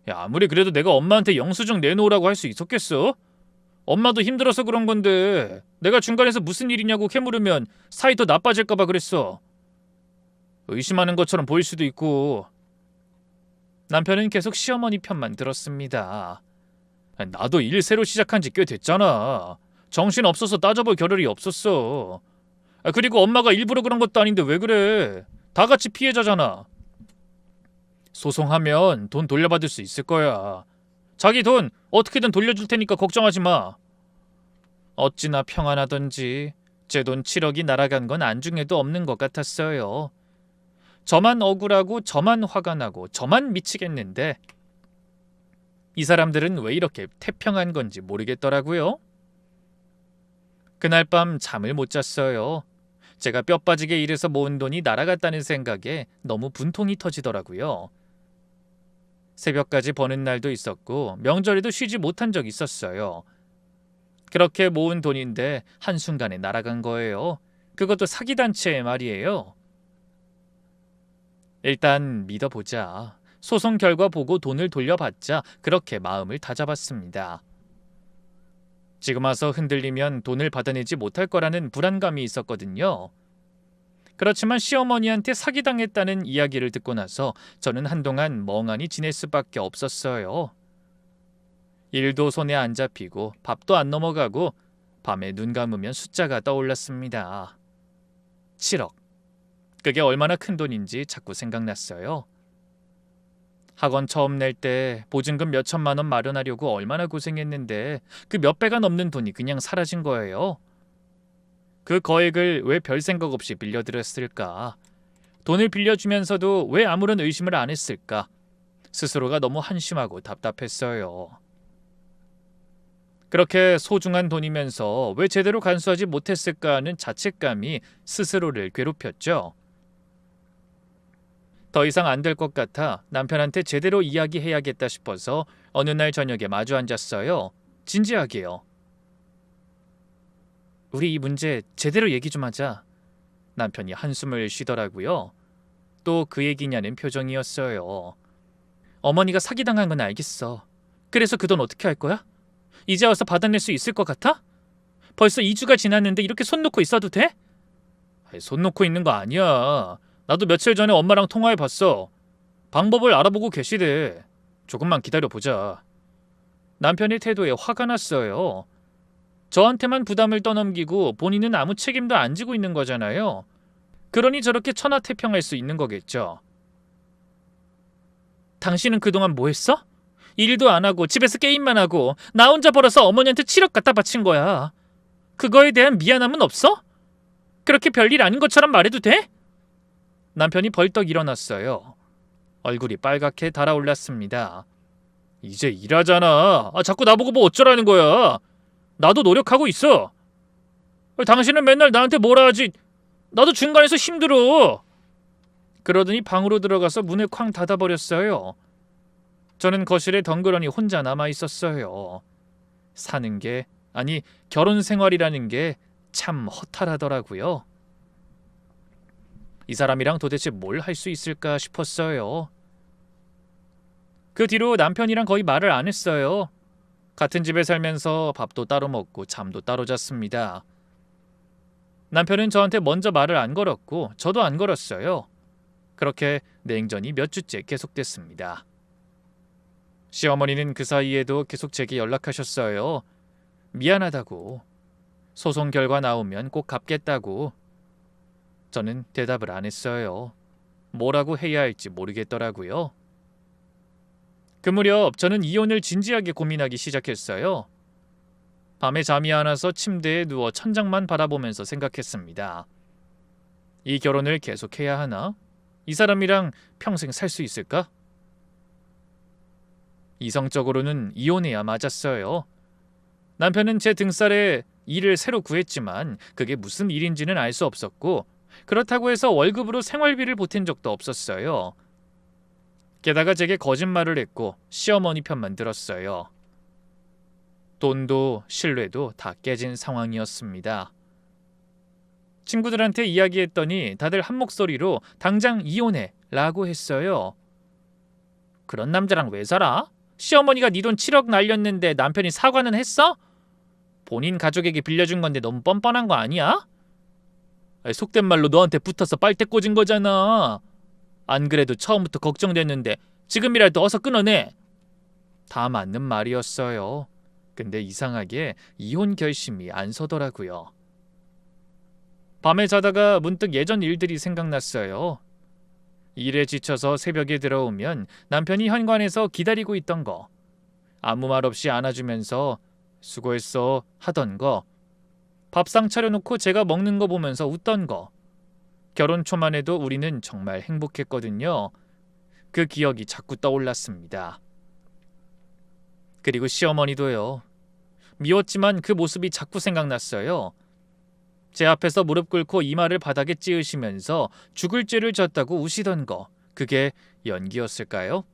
야, 아무리 그래도 내가 엄마한테 영수증 내놓으라고 할 수 있었겠어? 엄마도 힘들어서 그런 건데 내가 중간에서 무슨 일이냐고 캐물으면 사이 더 나빠질까 봐 그랬어. 의심하는 것처럼 보일 수도 있고. 남편은 계속 시어머니 편만 들었습니다. 나도 일 새로 시작한 지 꽤 됐잖아. 정신 없어서 따져볼 겨를이 없었어. 그리고 엄마가 일부러 그런 것도 아닌데 왜 그래. 다 같이 피해자잖아. 소송하면 돈 돌려받을 수 있을 거야. 자기 돈 어떻게든 돌려줄 테니까 걱정하지 마. 어찌나 평안하던지 제 돈 7억이 날아간 건 안중에도 없는 것 같았어요. 저만 억울하고 저만 화가 나고 저만 미치겠는데 이 사람들은 왜 이렇게 태평한 건지 모르겠더라고요. 그날 밤 잠을 못 잤어요. 제가 뼈 빠지게 일해서 모은 돈이 날아갔다는 생각에 너무 분통이 터지더라고요. 새벽까지 버는 날도 있었고 명절에도 쉬지 못한 적 있었어요. 그렇게 모은 돈인데 한순간에 날아간 거예요. 그것도 사기단체의 말이에요. 일단 믿어보자. 소송 결과 보고 돈을 돌려받자 그렇게 마음을 다잡았습니다. 지금 와서 흔들리면 돈을 받아내지 못할 거라는 불안감이 있었거든요. 그렇지만 시어머니한테 사기당했다는 이야기를 듣고 나서 저는 한동안 멍하니 지낼 수밖에 없었어요. 일도 손에 안 잡히고 밥도 안 넘어가고 밤에 눈 감으면 숫자가 떠올랐습니다. 7억. 그게 얼마나 큰 돈인지 자꾸 생각났어요. 학원 처음 낼 때 보증금 몇 천만 원 마련하려고 얼마나 고생했는데 그 몇 배가 넘는 돈이 그냥 사라진 거예요. 그 거액을 왜 별 생각 없이 빌려드렸을까? 돈을 빌려주면서도 왜 아무런 의심을 안 했을까? 스스로가 너무 한심하고 답답했어요. 그렇게 소중한 돈이면서 왜 제대로 간수하지 못했을까 하는 자책감이 스스로를 괴롭혔죠. 더 이상 안 될 것 같아 남편한테 제대로 이야기해야겠다 싶어서 어느 날 저녁에 마주 앉았어요. 진지하게요. 우리 이 문제 제대로 얘기 좀 하자. 남편이 한숨을 쉬더라고요. 또 그 얘기냐는 표정이었어요. 어머니가 사기당한 건 알겠어. 그래서 그 돈 어떻게 할 거야? 이제 와서 받아낼 수 있을 것 같아? 벌써 2주가 지났는데 이렇게 손 놓고 있어도 돼? 아이, 손 놓고 있는 거 아니야. 나도 며칠 전에 엄마랑 통화해봤어. 방법을 알아보고 계시대. 조금만 기다려보자. 남편의 태도에 화가 났어요. 저한테만 부담을 떠넘기고 본인은 아무 책임도 안 지고 있는 거잖아요. 그러니 저렇게 천하태평할 수 있는 거겠죠. 당신은 그동안 뭐 했어? 일도 안 하고 집에서 게임만 하고 나 혼자 벌어서 어머니한테 7억 갖다 바친 거야. 그거에 대한 미안함은 없어? 그렇게 별일 아닌 것처럼 말해도 돼? 남편이 벌떡 일어났어요. 얼굴이 빨갛게 달아올랐습니다. 이제 일하잖아. 자꾸 나보고 뭐 어쩌라는 거야. 나도 노력하고 있어. 당신은 맨날 나한테 뭐라 하지. 나도 중간에서 힘들어. 그러더니 방으로 들어가서 문을 쾅 닫아버렸어요. 저는 거실에 덩그러니 혼자 남아있었어요. 사는 게, 아니 결혼 생활이라는 게 참 허탈하더라고요. 이 사람이랑 도대체 뭘 할 수 있을까 싶었어요. 그 뒤로 남편이랑 거의 말을 안 했어요. 같은 집에 살면서 밥도 따로 먹고 잠도 따로 잤습니다. 남편은 저한테 먼저 말을 안 걸었고 저도 안 걸었어요. 그렇게 냉전이 몇 주째 계속됐습니다. 시어머니는 그 사이에도 계속 제게 연락하셨어요. 미안하다고. 소송 결과 나오면 꼭 갚겠다고. 저는 대답을 안 했어요. 뭐라고 해야 할지 모르겠더라고요. 그 무렵 저는 이혼을 진지하게 고민하기 시작했어요. 밤에 잠이 안 와서 침대에 누워 천장만 바라보면서 생각했습니다. 이 결혼을 계속해야 하나? 이 사람이랑 평생 살 수 있을까? 이성적으로는 이혼해야 맞았어요. 남편은 제 등살에 일을 새로 구했지만 그게 무슨 일인지는 알 수 없었고 그렇다고 해서 월급으로 생활비를 보탠 적도 없었어요. 게다가 제게 거짓말을 했고 시어머니 편만 들었어요. 돈도 신뢰도 다 깨진 상황이었습니다. 친구들한테 이야기했더니 다들 한 목소리로 당장 이혼해 라고 했어요. 그런 남자랑 왜 살아? 시어머니가 네 돈 7억 날렸는데 남편이 사과는 했어? 본인 가족에게 빌려준 건데 너무 뻔뻔한 거 아니야? 속된 말로 너한테 붙어서 빨대 꽂은 거잖아. 안 그래도 처음부터 걱정됐는데 지금이라도 어서 끊어내. 다 맞는 말이었어요. 근데 이상하게 이혼 결심이 안 서더라고요. 밤에 자다가 문득 예전 일들이 생각났어요. 일에 지쳐서 새벽에 들어오면 남편이 현관에서 기다리고 있던 거, 아무 말 없이 안아주면서 수고했어 하던 거, 밥상 차려놓고 제가 먹는 거 보면서 웃던 거. 결혼 초만 해도 우리는 정말 행복했거든요. 그 기억이 자꾸 떠올랐습니다. 그리고 시어머니도요. 미웠지만 그 모습이 자꾸 생각났어요. 제 앞에서 무릎 꿇고 이마를 바닥에 찌으시면서 죽을 죄를 졌다고 우시던 거, 그게 연기였을까요?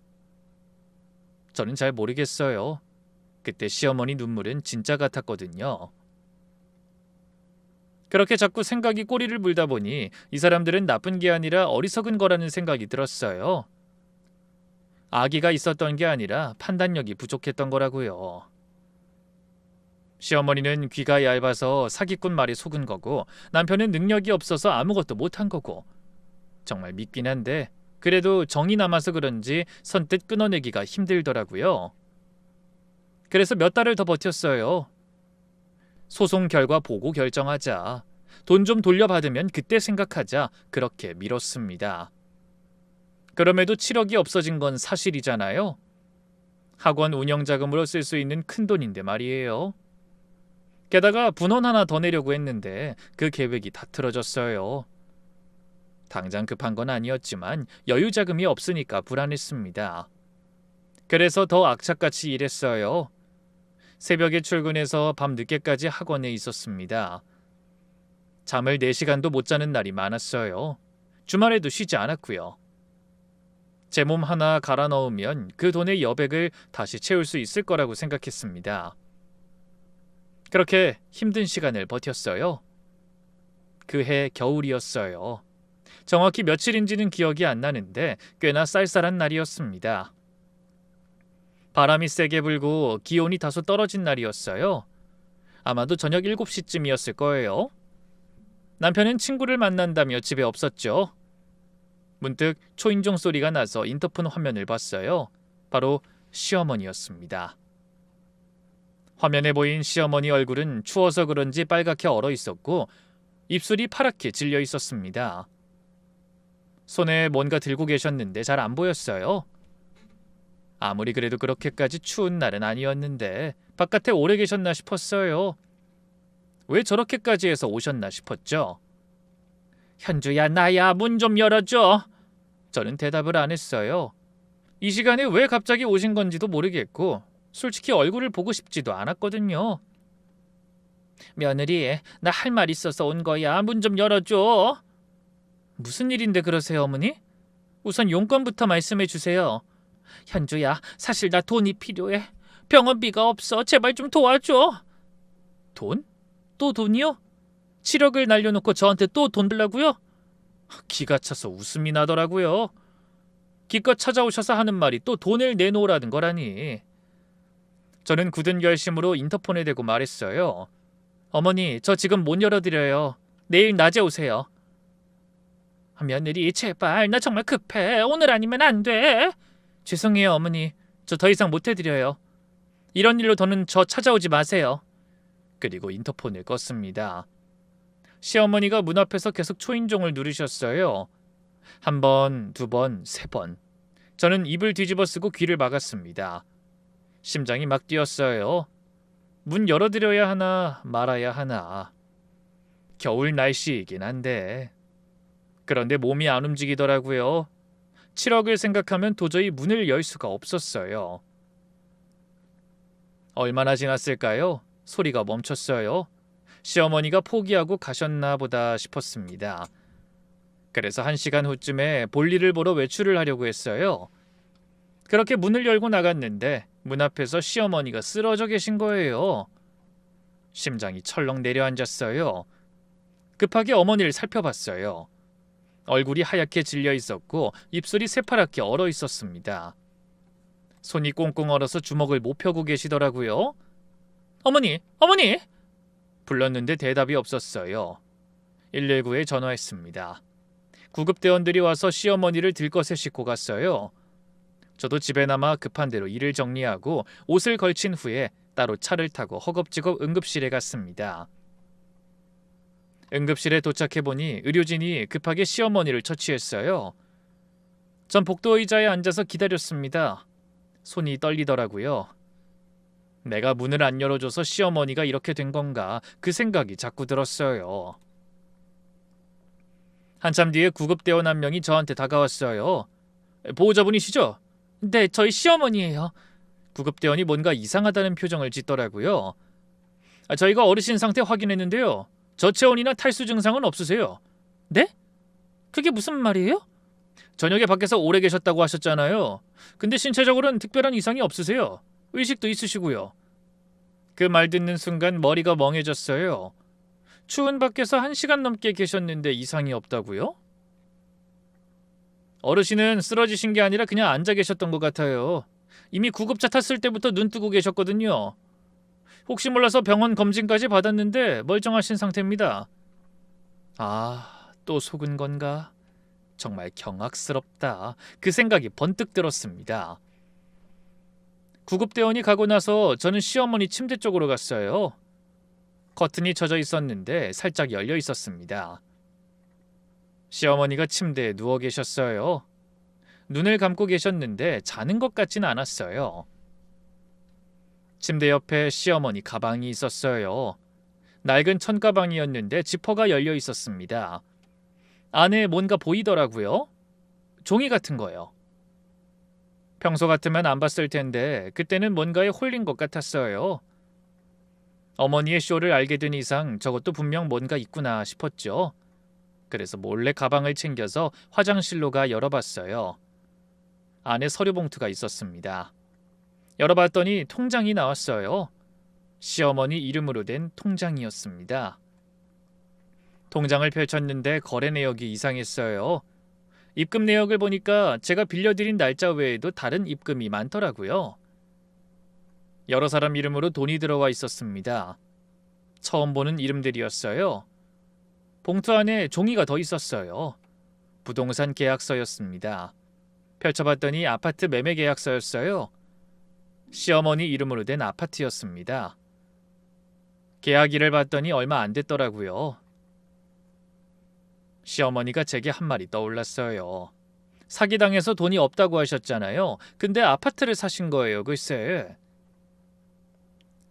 저는 잘 모르겠어요. 그때 시어머니 눈물은 진짜 같았거든요. 그렇게 자꾸 생각이 꼬리를 물다 보니 이 사람들은 나쁜 게 아니라 어리석은 거라는 생각이 들었어요. 아기가 있었던 게 아니라 판단력이 부족했던 거라고요. 시어머니는 귀가 얇아서 사기꾼 말에 속은 거고 남편은 능력이 없어서 아무것도 못한 거고. 정말 믿긴 한데 그래도 정이 남아서 그런지 선뜻 끊어내기가 힘들더라고요. 그래서 몇 달을 더 버텼어요. 소송 결과 보고 결정하자. 돈 좀 돌려받으면 그때 생각하자. 그렇게 미뤘습니다. 그럼에도 7억이 없어진 건 사실이잖아요. 학원 운영자금으로 쓸 수 있는 큰 돈인데 말이에요. 게다가 분원 하나 더 내려고 했는데 그 계획이 다 틀어졌어요. 당장 급한 건 아니었지만 여유자금이 없으니까 불안했습니다. 그래서 더 악착같이 일했어요. 새벽에 출근해서 밤 늦게까지 학원에 있었습니다. 잠을 4시간도 못 자는 날이 많았어요. 주말에도 쉬지 않았고요. 제 몸 하나 갈아 넣으면 그 돈의 여백을 다시 채울 수 있을 거라고 생각했습니다. 그렇게 힘든 시간을 버텼어요. 그 해 겨울이었어요. 정확히 며칠인지는 기억이 안 나는데 꽤나 쌀쌀한 날이었습니다. 바람이 세게 불고 기온이 다소 떨어진 날이었어요. 아마도 저녁 7시쯤이었을 거예요. 남편은 친구를 만난다며 집에 없었죠. 문득 초인종 소리가 나서 인터폰 화면을 봤어요. 바로 시어머니였습니다. 화면에 보인 시어머니 얼굴은 추워서 그런지 빨갛게 얼어 있었고 입술이 파랗게 질려 있었습니다. 손에 뭔가 들고 계셨는데 잘 안 보였어요. 아무리 그래도 그렇게까지 추운 날은 아니었는데 바깥에 오래 계셨나 싶었어요. 왜 저렇게까지 해서 오셨나 싶었죠. 현주야, 나야, 문 좀 열어줘. 저는 대답을 안 했어요. 이 시간에 왜 갑자기 오신 건지도 모르겠고 솔직히 얼굴을 보고 싶지도 않았거든요. 며느리, 나 할 말 있어서 온 거야. 문 좀 열어줘. 무슨 일인데 그러세요, 어머니? 우선 용건부터 말씀해 주세요. 현주야, 사실 나 돈이 필요해. 병원비가 없어. 제발 좀 도와줘. 돈? 또 돈이요? 7억을 날려놓고 저한테 또 돈 달라고요? 기가 차서 웃음이 나더라고요. 기껏 찾아오셔서 하는 말이 또 돈을 내놓으라는 거라니. 저는 굳은 결심으로 인터폰에 대고 말했어요. 어머니, 저 지금 못 열어드려요. 내일 낮에 오세요. 며느리, 제발, 나 정말 급해. 오늘 아니면 안 돼. 죄송해요, 어머니. 저 더 이상 못 해드려요. 이런 일로 더는 저 찾아오지 마세요. 그리고 인터폰을 껐습니다. 시어머니가 문 앞에서 계속 초인종을 누르셨어요. 한 번, 두 번, 세 번. 저는 입을 뒤집어 쓰고 귀를 막았습니다. 심장이 막 뛰었어요. 문 열어드려야 하나 말아야 하나. 겨울 날씨이긴 한데. 그런데 몸이 안 움직이더라고요. 7억을 생각하면 도저히 문을 열 수가 없었어요. 얼마나 지났을까요? 소리가 멈췄어요. 시어머니가 포기하고 가셨나 보다 싶었습니다. 그래서 1시간 후쯤에 볼일을 보러 외출을 하려고 했어요. 그렇게 문을 열고 나갔는데 문 앞에서 시어머니가 쓰러져 계신 거예요. 심장이 철렁 내려앉았어요. 급하게 어머니를 살펴봤어요. 얼굴이 하얗게 질려 있었고 입술이 새파랗게 얼어 있었습니다. 손이 꽁꽁 얼어서 주먹을 못 펴고 계시더라고요. 어머니! 어머니! 불렀는데 대답이 없었어요. 119에 전화했습니다. 구급대원들이 와서 시어머니를 들것에 싣고 갔어요. 저도 집에 남아 급한 대로 일을 정리하고 옷을 걸친 후에 따로 차를 타고 허겁지겁 응급실에 갔습니다. 응급실에 도착해보니 의료진이 급하게 시어머니를 처치했어요. 전 복도 의자에 앉아서 기다렸습니다. 손이 떨리더라고요. 내가 문을 안 열어줘서 시어머니가 이렇게 된 건가 그 생각이 자꾸 들었어요. 한참 뒤에 구급대원 한 명이 저한테 다가왔어요. 보호자분이시죠? 네, 저희 시어머니예요. 구급대원이 뭔가 이상하다는 표정을 짓더라고요. 저희가 어르신 상태 확인했는데요. 저체온이나 탈수 증상은 없으세요. 네? 그게 무슨 말이에요? 저녁에 밖에서 오래 계셨다고 하셨잖아요. 근데 신체적으로는 특별한 이상이 없으세요. 의식도 있으시고요. 그 말 듣는 순간 머리가 멍해졌어요. 추운 밖에서 1시간 넘게 계셨는데 이상이 없다고요? 어르신은 쓰러지신 게 아니라 그냥 앉아 계셨던 것 같아요. 이미 구급차 탔을 때부터 눈 뜨고 계셨거든요. 혹시 몰라서 병원 검진까지 받았는데 멀쩡하신 상태입니다. 아, 또 속은 건가? 정말 경악스럽다. 그 생각이 번뜩 들었습니다. 구급대원이 가고 나서 저는 시어머니 침대 쪽으로 갔어요. 커튼이 젖어 있었는데 살짝 열려 있었습니다. 시어머니가 침대에 누워 계셨어요. 눈을 감고 계셨는데 자는 것 같진 않았어요. 침대 옆에 시어머니 가방이 있었어요. 낡은 천가방이었는데 지퍼가 열려 있었습니다. 안에 뭔가 보이더라고요. 종이 같은 거요. 평소 같으면 안 봤을 텐데 그때는 뭔가에 홀린 것 같았어요. 어머니의 쇼를 알게 된 이상 저것도 분명 뭔가 있구나 싶었죠. 그래서 몰래 가방을 챙겨서 화장실로 가 열어봤어요. 안에 서류 봉투가 있었습니다. 열어봤더니 통장이 나왔어요. 시어머니 이름으로 된 통장이었습니다. 통장을 펼쳤는데 거래 내역이 이상했어요. 입금 내역을 보니까 제가 빌려드린 날짜 외에도 다른 입금이 많더라고요. 여러 사람 이름으로 돈이 들어와 있었습니다. 처음 보는 이름들이었어요. 봉투 안에 종이가 더 있었어요. 부동산 계약서였습니다. 펼쳐봤더니 아파트 매매 계약서였어요. 시어머니 이름으로 된 아파트였습니다. 계약일을 봤더니 얼마 안 됐더라고요. 시어머니가 제게 한 말이 떠올랐어요. 사기당해서 돈이 없다고 하셨잖아요. 근데 아파트를 사신 거예요, 글쎄.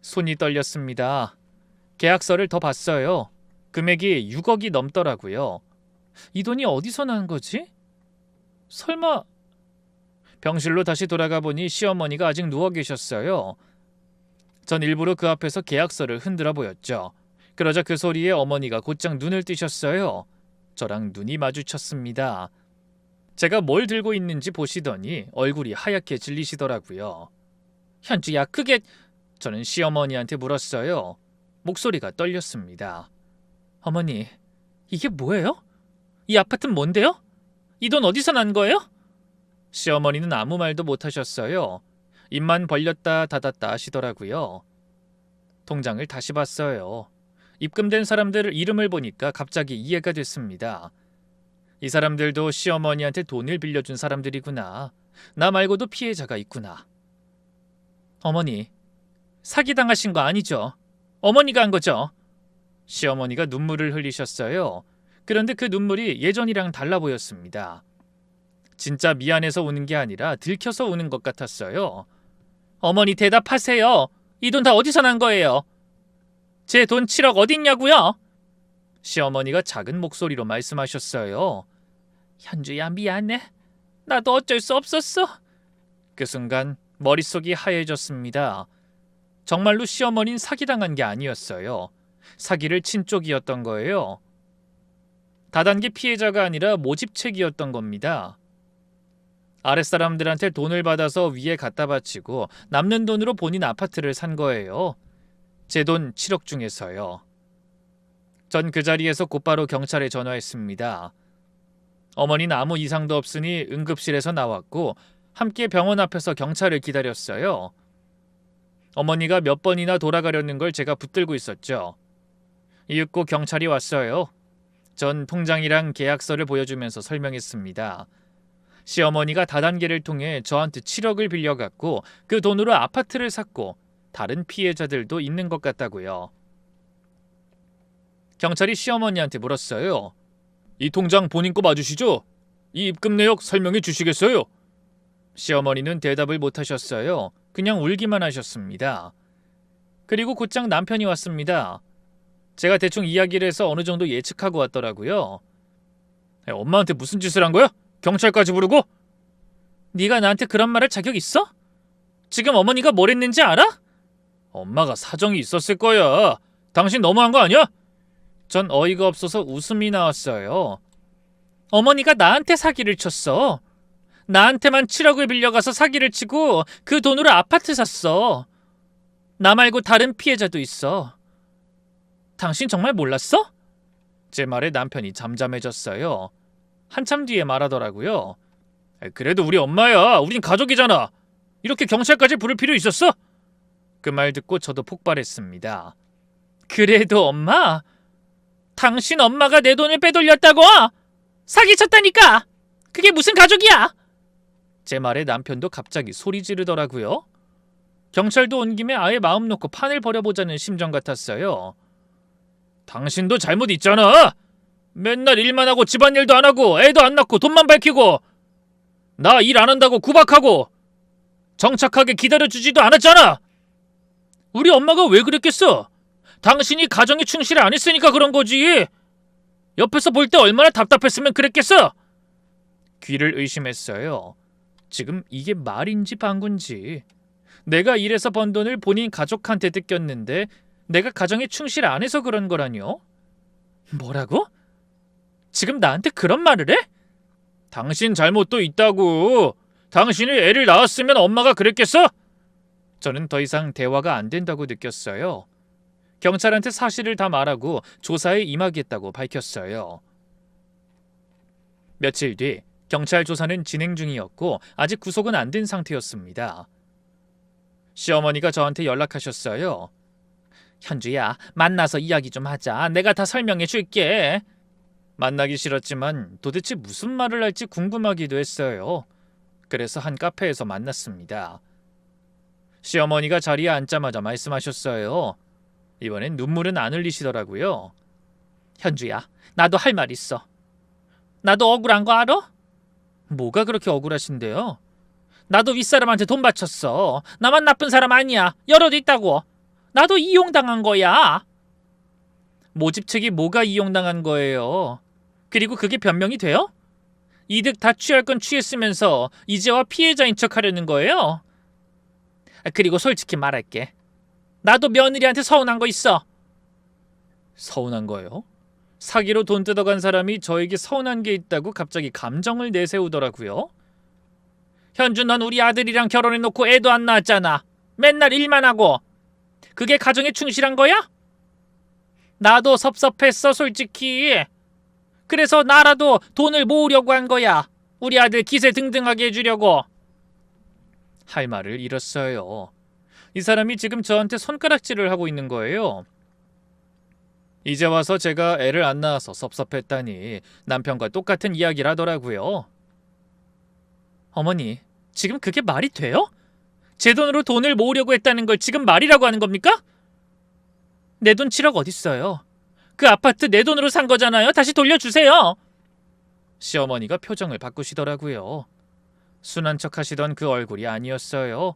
손이 떨렸습니다. 계약서를 더 봤어요. 금액이 6억이 넘더라고요. 이 돈이 어디서 난 거지? 설마... 병실로 다시 돌아가 보니 시어머니가 아직 누워 계셨어요. 전 일부러 그 앞에서 계약서를 흔들어 보였죠. 그러자 그 소리에 어머니가 곧장 눈을 뜨셨어요. 저랑 눈이 마주쳤습니다. 제가 뭘 들고 있는지 보시더니 얼굴이 하얗게 질리시더라고요. 현주야, 그게... 저는 시어머니한테 물었어요. 목소리가 떨렸습니다. 어머니, 이게 뭐예요? 이 아파트는 뭔데요? 이 돈 어디서 난 거예요? 시어머니는 아무 말도 못하셨어요. 입만 벌렸다 닫았다 하시더라고요. 통장을 다시 봤어요. 입금된 사람들 이름을 보니까 갑자기 이해가 됐습니다. 이 사람들도 시어머니한테 돈을 빌려준 사람들이구나. 나 말고도 피해자가 있구나. 어머니, 사기당하신 거 아니죠? 어머니가 한 거죠? 시어머니가 눈물을 흘리셨어요. 그런데 그 눈물이 예전이랑 달라 보였습니다. 진짜 미안해서 우는 게 아니라 들켜서 우는 것 같았어요. 어머니 대답하세요. 이 돈 다 어디서 난 거예요? 제 돈 7억 어딨냐고요? 시어머니가 작은 목소리로 말씀하셨어요. 현주야, 미안해. 나도 어쩔 수 없었어. 그 순간 머릿속이 하얘졌습니다. 정말로 시어머니는 사기당한 게 아니었어요. 사기를 친 쪽이었던 거예요. 다단계 피해자가 아니라 모집책이었던 겁니다. 아랫사람들한테 돈을 받아서 위에 갖다 바치고 남는 돈으로 본인 아파트를 산 거예요. 제 돈 7억 중에서요. 전 그 자리에서 곧바로 경찰에 전화했습니다. 어머니는 아무 이상도 없으니 응급실에서 나왔고 함께 병원 앞에서 경찰을 기다렸어요. 어머니가 몇 번이나 돌아가려는 걸 제가 붙들고 있었죠. 이윽고 경찰이 왔어요. 전 통장이랑 계약서를 보여주면서 설명했습니다. 시어머니가 다단계를 통해 저한테 7억을 빌려갔고 그 돈으로 아파트를 샀고 다른 피해자들도 있는 것 같다고요. 경찰이 시어머니한테 물었어요. 이 통장 본인 거 맞으시죠? 이 입금 내역 설명해 주시겠어요? 시어머니는 대답을 못하셨어요. 그냥 울기만 하셨습니다. 그리고 곧장 남편이 왔습니다. 제가 대충 이야기를 해서 어느 정도 예측하고 왔더라고요. 엄마한테 무슨 짓을 한 거야? 경찰까지 부르고? 네가 나한테 그런 말할 자격 있어? 지금 어머니가 뭘 했는지 알아? 엄마가 사정이 있었을 거야. 당신 너무한 거 아니야? 전 어이가 없어서 웃음이 나왔어요. 어머니가 나한테 사기를 쳤어. 나한테만 7억을 빌려가서 사기를 치고 그 돈으로 아파트 샀어. 나 말고 다른 피해자도 있어. 당신 정말 몰랐어? 제 말에 남편이 잠잠해졌어요. 한참 뒤에 말하더라고요. 그래도 우리 엄마야. 우린 가족이잖아. 이렇게 경찰까지 부를 필요 있었어? 그 말 듣고 저도 폭발했습니다. 그래도 엄마? 당신 엄마가 내 돈을 빼돌렸다고? 사기쳤다니까! 그게 무슨 가족이야? 제 말에 남편도 갑자기 소리 지르더라고요. 경찰도 온 김에 아예 마음 놓고 판을 벌여보자는 심정 같았어요. 당신도 잘못 있잖아. 맨날 일만 하고 집안일도 안 하고 애도 안 낳고 돈만 밝히고 나 일 안 한다고 구박하고 정착하게 기다려주지도 않았잖아. 우리 엄마가 왜 그랬겠어? 당신이 가정에 충실 안 했으니까 그런 거지. 옆에서 볼 때 얼마나 답답했으면 그랬겠어? 귀를 의심했어요. 지금 이게 말인지 방구인지. 내가 일해서 번 돈을 본인 가족한테 뜯겼는데 내가 가정에 충실 안 해서 그런 거라뇨? 뭐라고? 지금 나한테 그런 말을 해? 당신 잘못도 있다고. 당신이 애를 낳았으면 엄마가 그랬겠어? 저는 더 이상 대화가 안 된다고 느꼈어요. 경찰한테 사실을 다 말하고 조사에 임하겠다고 밝혔어요. 며칠 뒤 경찰 조사는 진행 중이었고 아직 구속은 안 된 상태였습니다. 시어머니가 저한테 연락하셨어요. 현주야, 만나서 이야기 좀 하자. 내가 다 설명해 줄게. 만나기 싫었지만 도대체 무슨 말을 할지 궁금하기도 했어요. 그래서 한 카페에서 만났습니다. 시어머니가 자리에 앉자마자 말씀하셨어요. 이번엔 눈물은 안 흘리시더라고요. 현주야, 나도 할 말 있어. 나도 억울한 거 알아? 뭐가 그렇게 억울하신데요? 나도 윗사람한테 돈 바쳤어. 나만 나쁜 사람 아니야. 여러도 있다고. 나도 이용당한 거야. 모집책이 뭐가 이용당한 거예요? 그리고 그게 변명이 돼요? 이득 다 취할 건 취했으면서 이제와 피해자인 척 하려는 거예요? 그리고 솔직히 말할게. 나도 며느리한테 서운한 거 있어. 서운한 거예요? 사기로 돈 뜯어간 사람이 저에게 서운한 게 있다고 갑자기 감정을 내세우더라고요. 현주, 넌 우리 아들이랑 결혼해놓고 애도 안 낳았잖아. 맨날 일만 하고. 그게 가정에 충실한 거야? 나도 섭섭했어, 솔직히. 그래서 나라도 돈을 모으려고 한 거야. 우리 아들 기세 등등하게 해주려고. 할 말을 잃었어요. 이 사람이 지금 저한테 손가락질을 하고 있는 거예요. 이제 와서 제가 애를 안 낳아서 섭섭했다니 남편과 똑같은 이야기를 하더라고요. 어머니, 지금 그게 말이 돼요? 제 돈으로 돈을 모으려고 했다는 걸 지금 말이라고 하는 겁니까? 내 돈 7억 어딨어요? 그 아파트 내 돈으로 산 거잖아요. 다시 돌려주세요. 시어머니가 표정을 바꾸시더라고요. 순한 척 하시던 그 얼굴이 아니었어요.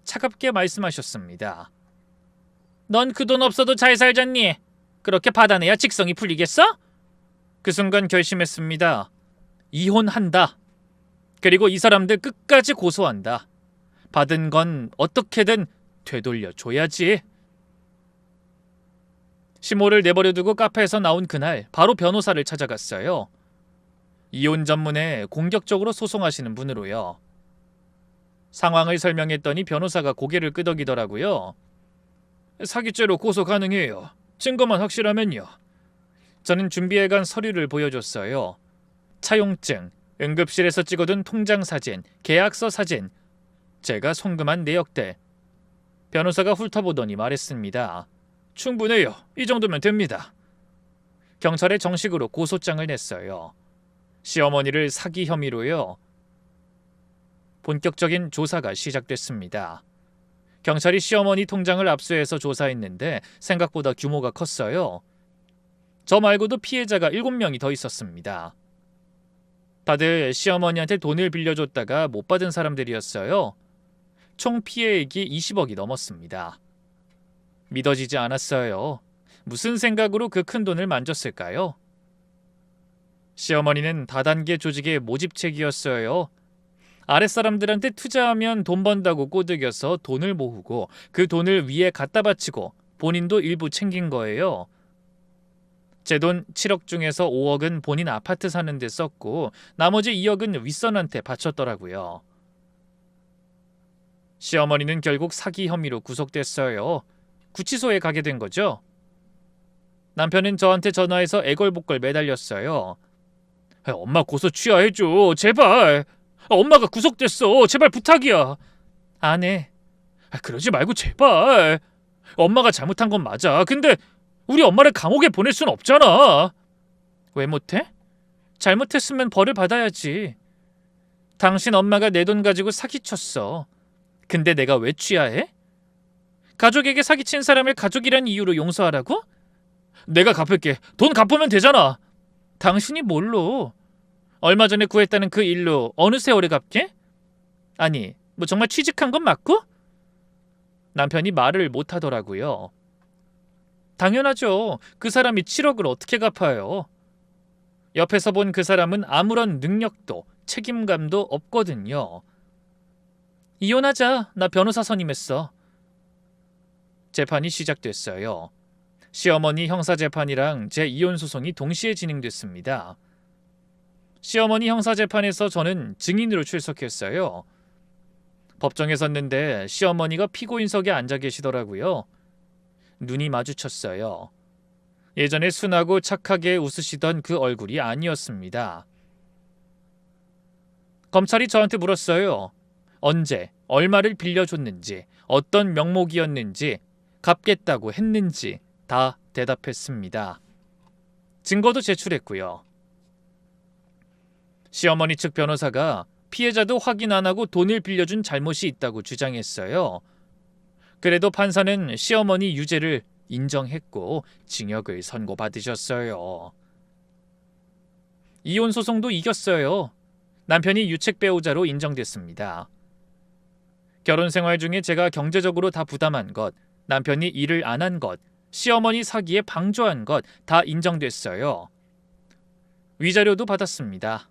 차갑게 말씀하셨습니다. 넌 그 돈 없어도 잘 살잖니? 그렇게 받아내야 직성이 풀리겠어? 그 순간 결심했습니다. 이혼한다. 그리고 이 사람들 끝까지 고소한다. 받은 건 어떻게든 되돌려줘야지. 시모를 내버려두고 카페에서 나온 그날 바로 변호사를 찾아갔어요. 이혼 전문에 공격적으로 소송하시는 분으로요. 상황을 설명했더니 변호사가 고개를 끄덕이더라고요. 사기죄로 고소 가능해요. 증거만 확실하면요. 저는 준비해간 서류를 보여줬어요. 차용증, 응급실에서 찍어둔 통장 사진, 계약서 사진, 제가 송금한 내역들. 변호사가 훑어보더니 말했습니다. 충분해요. 이 정도면 됩니다. 경찰에 정식으로 고소장을 냈어요. 시어머니를 사기 혐의로요. 본격적인 조사가 시작됐습니다. 경찰이 시어머니 통장을 압수해서 조사했는데 생각보다 규모가 컸어요. 저 말고도 피해자가 7명이 더 있었습니다. 다들 시어머니한테 돈을 빌려줬다가 못 받은 사람들이었어요. 총 피해액이 20억이 넘었습니다. 믿어지지 않았어요. 무슨 생각으로 그 큰 돈을 만졌을까요? 시어머니는 다단계 조직의 모집책이었어요. 아랫사람들한테 투자하면 돈 번다고 꼬드겨서 돈을 모으고 그 돈을 위에 갖다 바치고 본인도 일부 챙긴 거예요. 제 돈 7억 중에서 5억은 본인 아파트 사는 데 썼고 나머지 2억은 윗선한테 바쳤더라고요. 시어머니는 결국 사기 혐의로 구속됐어요. 구치소에 가게 된 거죠. 남편은 저한테 전화해서 애걸복걸 매달렸어요. 엄마 고소 취하해줘. 제발. 엄마가 구속됐어. 제발 부탁이야. 안 해. 그러지 말고 제발. 엄마가 잘못한 건 맞아. 근데 우리 엄마를 감옥에 보낼 순 없잖아. 왜 못해? 잘못했으면 벌을 받아야지. 당신 엄마가 내 돈 가지고 사기쳤어. 근데 내가 왜 취하해? 가족에게 사기친 사람을 가족이란 이유로 용서하라고? 내가 갚을게. 돈 갚으면 되잖아. 당신이 뭘로? 얼마 전에 구했다는 그 일로 어느 세월에 갚게? 아니, 뭐 정말 취직한 건 맞고? 남편이 말을 못하더라고요. 당연하죠. 그 사람이 7억을 어떻게 갚아요? 옆에서 본 그 사람은 아무런 능력도 책임감도 없거든요. 이혼하자. 나 변호사 선임했어. 재판이 시작됐어요. 시어머니 형사재판이랑 제 이혼 소송이 동시에 진행됐습니다. 시어머니 형사재판에서 저는 증인으로 출석했어요. 법정에 섰는데 시어머니가 피고인석에 앉아 계시더라고요. 눈이 마주쳤어요. 예전에 순하고 착하게 웃으시던 그 얼굴이 아니었습니다. 검찰이 저한테 물었어요. 언제, 얼마를 빌려줬는지, 어떤 명목이었는지, 갚겠다고 했는지 다 대답했습니다. 증거도 제출했고요. 시어머니 측 변호사가 피해자도 확인 안 하고 돈을 빌려준 잘못이 있다고 주장했어요. 그래도 판사는 시어머니 유죄를 인정했고 징역을 선고받으셨어요. 이혼 소송도 이겼어요. 남편이 유책 배우자로 인정됐습니다. 결혼 생활 중에 제가 경제적으로 다 부담한 것, 남편이 일을 안 한 것, 시어머니 사기에 방조한 것 다 인정됐어요. 위자료도 받았습니다.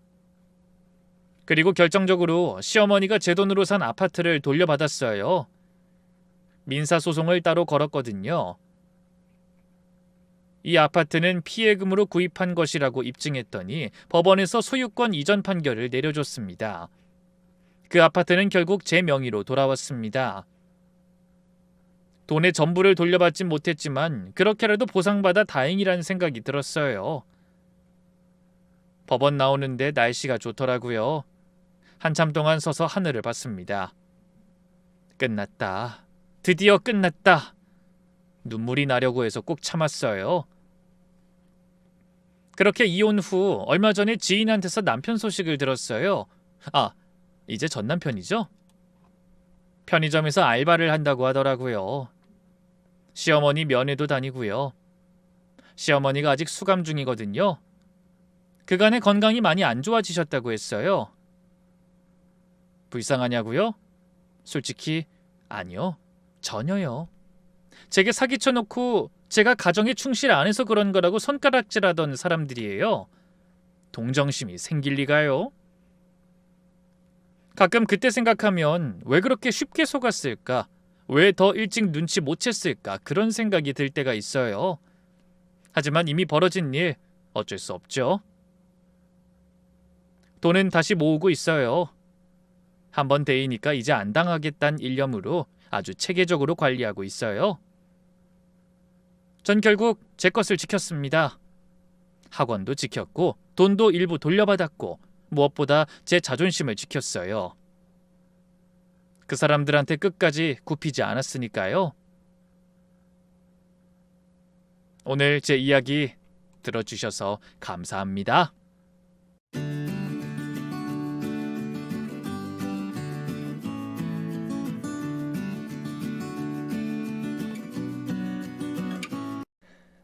그리고 결정적으로 시어머니가 제 돈으로 산 아파트를 돌려받았어요. 민사소송을 따로 걸었거든요. 이 아파트는 피해금으로 구입한 것이라고 입증했더니 법원에서 소유권 이전 판결을 내려줬습니다. 그 아파트는 결국 제 명의로 돌아왔습니다. 돈의 전부를 돌려받진 못했지만 그렇게라도 보상받아 다행이라는 생각이 들었어요. 법원 나오는데 날씨가 좋더라고요. 한참 동안 서서 하늘을 봤습니다. 끝났다. 드디어 끝났다. 눈물이 나려고 해서 꼭 참았어요. 그렇게 이혼 후 얼마 전에 지인한테서 남편 소식을 들었어요. 이제 전 남편이죠? 편의점에서 알바를 한다고 하더라고요. 시어머니 면회도 다니고요. 시어머니가 아직 수감 중이거든요. 그간의 건강이 많이 안 좋아지셨다고 했어요. 불쌍하냐고요? 솔직히 아니요. 전혀요. 제게 사기쳐놓고 제가 가정에 충실 안 해서 그런 거라고 손가락질하던 사람들이에요. 동정심이 생길 리가요? 가끔 그때 생각하면 왜 그렇게 쉽게 속았을까? 왜 더 일찍 눈치 못 챘을까? 그런 생각이 들 때가 있어요. 하지만 이미 벌어진 일 어쩔 수 없죠. 돈은 다시 모으고 있어요. 한번 데이니까 이제 안 당하겠다는 일념으로 아주 체계적으로 관리하고 있어요. 전 결국 제 것을 지켰습니다. 학원도 지켰고 돈도 일부 돌려받았고 무엇보다 제 자존심을 지켰어요. 그 사람들한테 끝까지 굽히지 않았으니까요. 오늘 제 이야기 들어주셔서 감사합니다.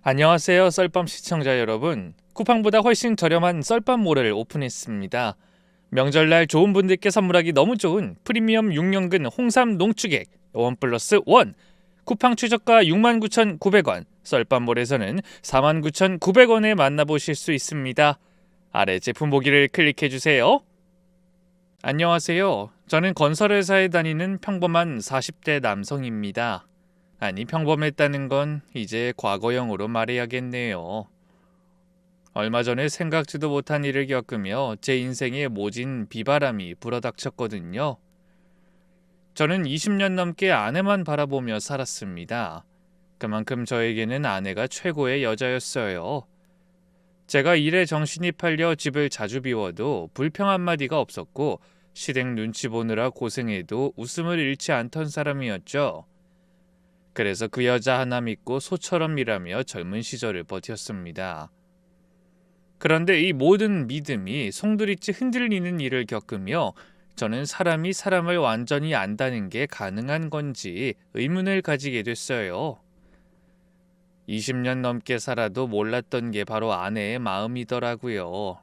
안녕하세요, 썰밤 시청자 여러분. 쿠팡보다 훨씬 저렴한 썰밤몰을 오픈했습니다. 명절날 좋은 분들께 선물하기 너무 좋은 프리미엄 6년근 홍삼 농축액 원 플러스 원. 쿠팡 최저가 69,900원, 썰밤몰에서는 49,900원에 만나보실 수 있습니다. 아래 제품 보기를 클릭해주세요. 안녕하세요. 저는 건설회사에 다니는 평범한 40대 남성입니다. 아니, 평범했다는 건 이제 과거형으로 말해야겠네요. 얼마 전에 생각지도 못한 일을 겪으며 제 인생에 모진 비바람이 불어닥쳤거든요. 저는 20년 넘게 아내만 바라보며 살았습니다. 그만큼 저에게는 아내가 최고의 여자였어요. 제가 일에 정신이 팔려 집을 자주 비워도 불평 한마디가 없었고 시댁 눈치 보느라 고생해도 웃음을 잃지 않던 사람이었죠. 그래서 그 여자 하나 믿고 소처럼 일하며 젊은 시절을 버텼습니다. 그런데 이 모든 믿음이 송두리째 흔들리는 일을 겪으며 저는 사람이 사람을 완전히 안다는 게 가능한 건지 의문을 가지게 됐어요. 20년 넘게 살아도 몰랐던 게 바로 아내의 마음이더라고요.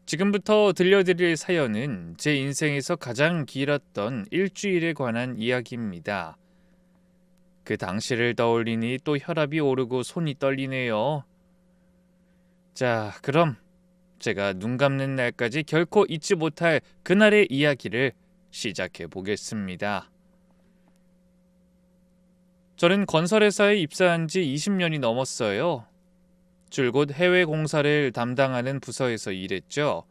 지금부터 들려드릴 사연은 제 인생에서 가장 길었던 일주일에 관한 이야기입니다. 그 당시를 떠올리니 또 혈압이 오르고 손이 떨리네요. 자, 그럼 제가 눈 감는 날까지 결코 잊지 못할 그날의 이야기를 시작해 보겠습니다. 저는 건설회사에 입사한 지 20년이 넘었어요. 줄곧 해외 공사를 담당하는 부서에서 일했죠.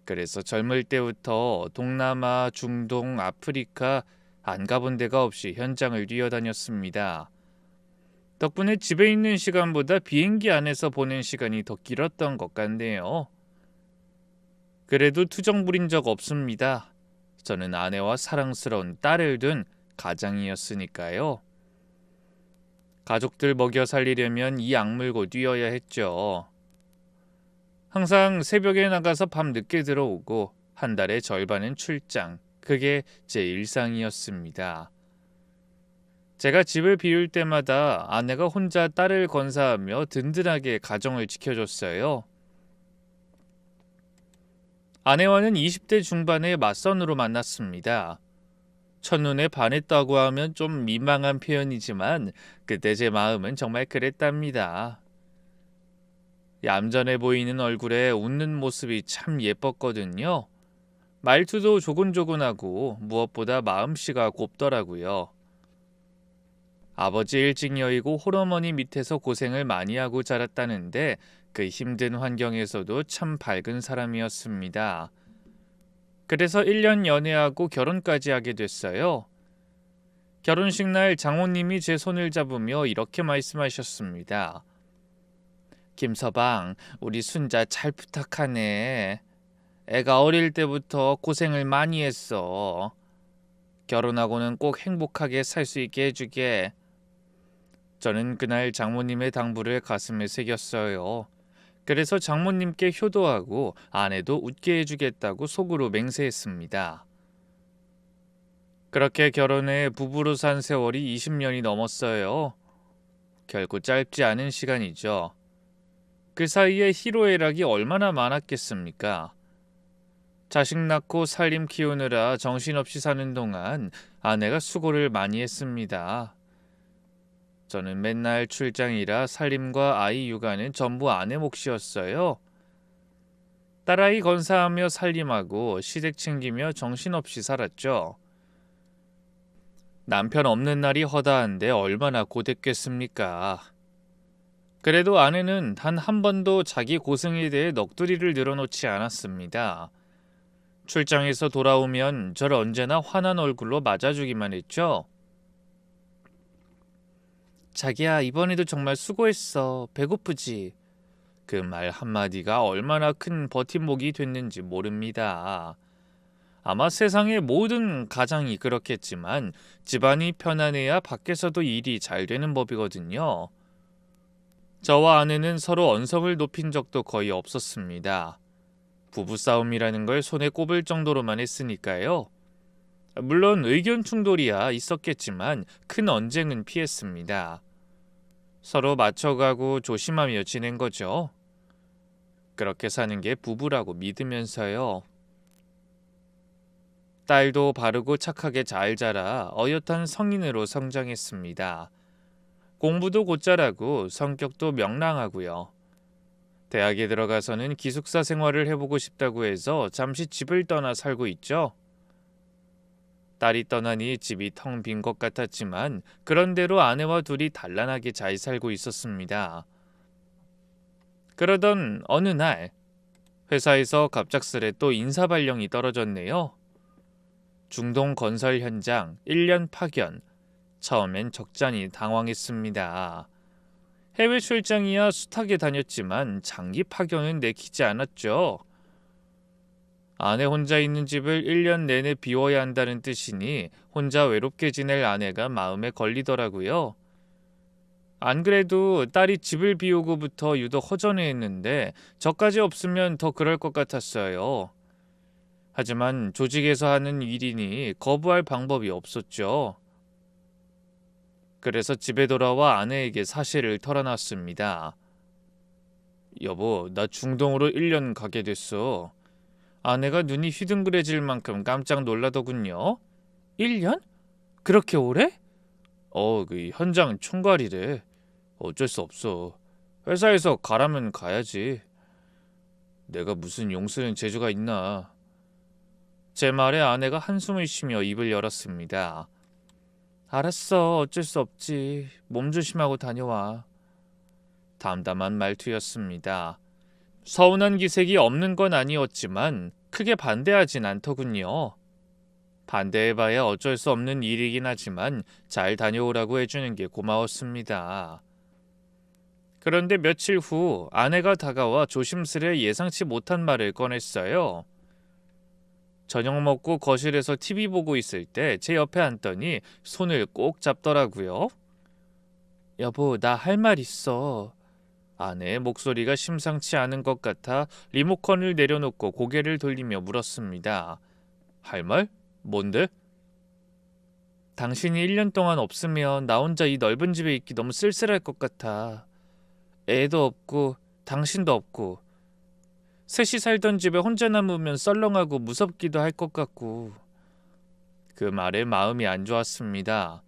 그래서 젊을 때부터 동남아, 중동, 아프리카 안 가본 데가 없이 현장을 뛰어다녔습니다. 덕분에 집에 있는 시간보다 비행기 안에서 보낸 시간이 더 길었던 것 같네요. 그래도 투정 부린 적 없습니다. 저는 아내와 사랑스러운 딸을 둔 가장이었으니까요. 가족들 먹여 살리려면 이 악물고 뛰어야 했죠. 항상 새벽에 나가서 밤 늦게 들어오고 한 달의 절반은 출장. 그게 제 일상이었습니다. 제가 집을 비울 때마다 아내가 혼자 딸을 건사하며 든든하게 가정을 지켜줬어요. 아내와는 20대 중반의 맞선으로 만났습니다. 첫눈에 반했다고 하면 좀 민망한 표현이지만 그때 제 마음은 정말 그랬답니다. 얌전해 보이는 얼굴에 웃는 모습이 참 예뻤거든요. 말투도 조곤조곤하고 무엇보다 마음씨가 곱더라고요. 아버지 일찍 여의고 홀어머니 밑에서 고생을 많이 하고 자랐다는데 그 힘든 환경에서도 참 밝은 사람이었습니다. 그래서 1년 연애하고 결혼까지 하게 됐어요. 결혼식 날 장모님이 제 손을 잡으며 이렇게 말씀하셨습니다. 김서방, 우리 순자 잘 부탁하네. 애가 어릴 때부터 고생을 많이 했어. 결혼하고는 꼭 행복하게 살 수 있게 해주게. 저는 그날 장모님의 당부를 가슴에 새겼어요. 그래서 장모님께 효도하고 아내도 웃게 해주겠다고 속으로 맹세했습니다. 그렇게 결혼해 부부로 산 세월이 20년이 넘었어요. 결코 짧지 않은 시간이죠. 그 사이에 희로애락이 얼마나 많았겠습니까? 자식 낳고 살림 키우느라 정신없이 사는 동안 아내가 수고를 많이 했습니다. 저는 맨날 출장이라 살림과 아이 육아는 전부 아내 몫이었어요. 딸아이 건사하며 살림하고 시댁 챙기며 정신없이 살았죠. 남편 없는 날이 허다한데 얼마나 고됐겠습니까? 그래도 아내는 단 한 번도 자기 고생에 대해 넋두리를 늘어놓지 않았습니다. 출장에서 돌아오면 저를 언제나 환한 얼굴로 맞아주기만 했죠. 자기야, 이번에도 정말 수고했어. 배고프지? 그 말 한마디가 얼마나 큰 버팀목이 됐는지 모릅니다. 아마 세상의 모든 가장이 그렇겠지만 집안이 편안해야 밖에서도 일이 잘 되는 법이거든요. 저와 아내는 서로 언성을 높인 적도 거의 없었습니다. 부부싸움이라는 걸 손에 꼽을 정도로만 했으니까요. 물론 의견 충돌이야 있었겠지만 큰 언쟁은 피했습니다. 서로 맞춰가고 조심하며 지낸 거죠. 그렇게 사는 게 부부라고 믿으면서요. 딸도 바르고 착하게 잘 자라 어엿한 성인으로 성장했습니다. 공부도 곧잘하고 성격도 명랑하고요. 대학에 들어가서는 기숙사 생활을 해보고 싶다고 해서 잠시 집을 떠나 살고 있죠. 딸이 떠나니 집이 텅 빈 것 같았지만 그런대로 아내와 둘이 단란하게 잘 살고 있었습니다. 그러던 어느 날 회사에서 갑작스레 또 인사 발령이 떨어졌네요. 중동 건설 현장 1년 파견. 처음엔 적잖이 당황했습니다. 해외 출장이야 숱하게 다녔지만 장기 파견은 내키지 않았죠. 아내 혼자 있는 집을 1년 내내 비워야 한다는 뜻이니 혼자 외롭게 지낼 아내가 마음에 걸리더라고요. 안 그래도 딸이 집을 비우고부터 유독 허전해했는데 저까지 없으면 더 그럴 것 같았어요. 하지만 조직에서 하는 일이니 거부할 방법이 없었죠. 그래서 집에 돌아와 아내에게 사실을 털어놨습니다. 여보, 나 중동으로 1년 가게 됐어. 아내가 눈이 휘둥그레질 만큼 깜짝 놀라더군요. 1년? 그렇게 오래? 그 현장 총괄이래. 어쩔 수 없어. 회사에서 가라면 가야지. 내가 무슨 용 쓰는 재주가 있나. 제 말에 아내가 한숨을 쉬며 입을 열었습니다. 알았어. 어쩔 수 없지. 몸 조심하고 다녀와. 담담한 말투였습니다. 서운한 기색이 없는 건 아니었지만 크게 반대하진 않더군요. 반대해봐야 어쩔 수 없는 일이긴 하지만 잘 다녀오라고 해주는 게 고마웠습니다. 그런데 며칠 후 아내가 다가와 조심스레 예상치 못한 말을 꺼냈어요. 저녁 먹고 거실에서 TV 보고 있을 때 제 옆에 앉더니 손을 꼭 잡더라고요. 여보, 나 할 말 있어. 아내의 목소리가 심상치 않은 것 같아 리모컨을 내려놓고 고개를 돌리며 물었습니다. 할 말? 뭔데? 당신이 1년 동안 없으면 나 혼자 이 넓은 집에 있기 너무 쓸쓸할 것 같아. 애도 없고 당신도 없고 셋이 살던 집에 혼자 남으면 썰렁하고 무섭기도 할 것 같고. 그 말에 마음이 안 좋았습니다.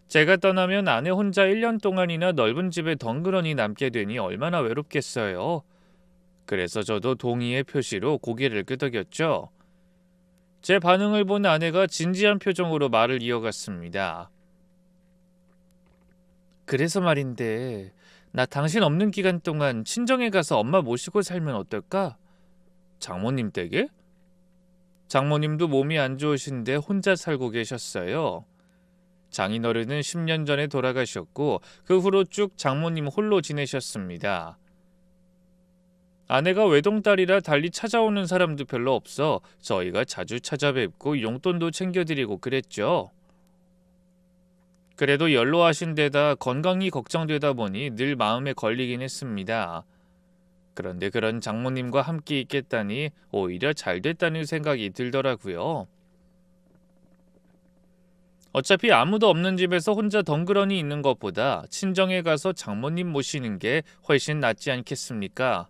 제가 떠나면 아내 혼자 1년 동안이나 넓은 집에 덩그러니 남게 되니 얼마나 외롭겠어요. 그래서 저도 동의의 표시로 고개를 끄덕였죠. 제 반응을 본 아내가 진지한 표정으로 말을 이어갔습니다. 그래서 말인데 나 당신 없는 기간 동안 친정에 가서 엄마 모시고 살면 어떨까? 장모님 댁에? 장모님도 몸이 안 좋으신데 혼자 살고 계셨어요. 장인어른은 10년 전에 돌아가셨고 그 후로 쭉 장모님 홀로 지내셨습니다. 아내가 외동딸이라 달리 찾아오는 사람도 별로 없어 저희가 자주 찾아뵙고 용돈도 챙겨드리고 그랬죠. 그래도 연로하신 데다 건강이 걱정되다 보니 늘 마음에 걸리긴 했습니다. 그런데 그런 장모님과 함께 있겠다니 오히려 잘 됐다는 생각이 들더라고요. 어차피 아무도 없는 집에서 혼자 덩그러니 있는 것보다 친정에 가서 장모님 모시는 게 훨씬 낫지 않겠습니까?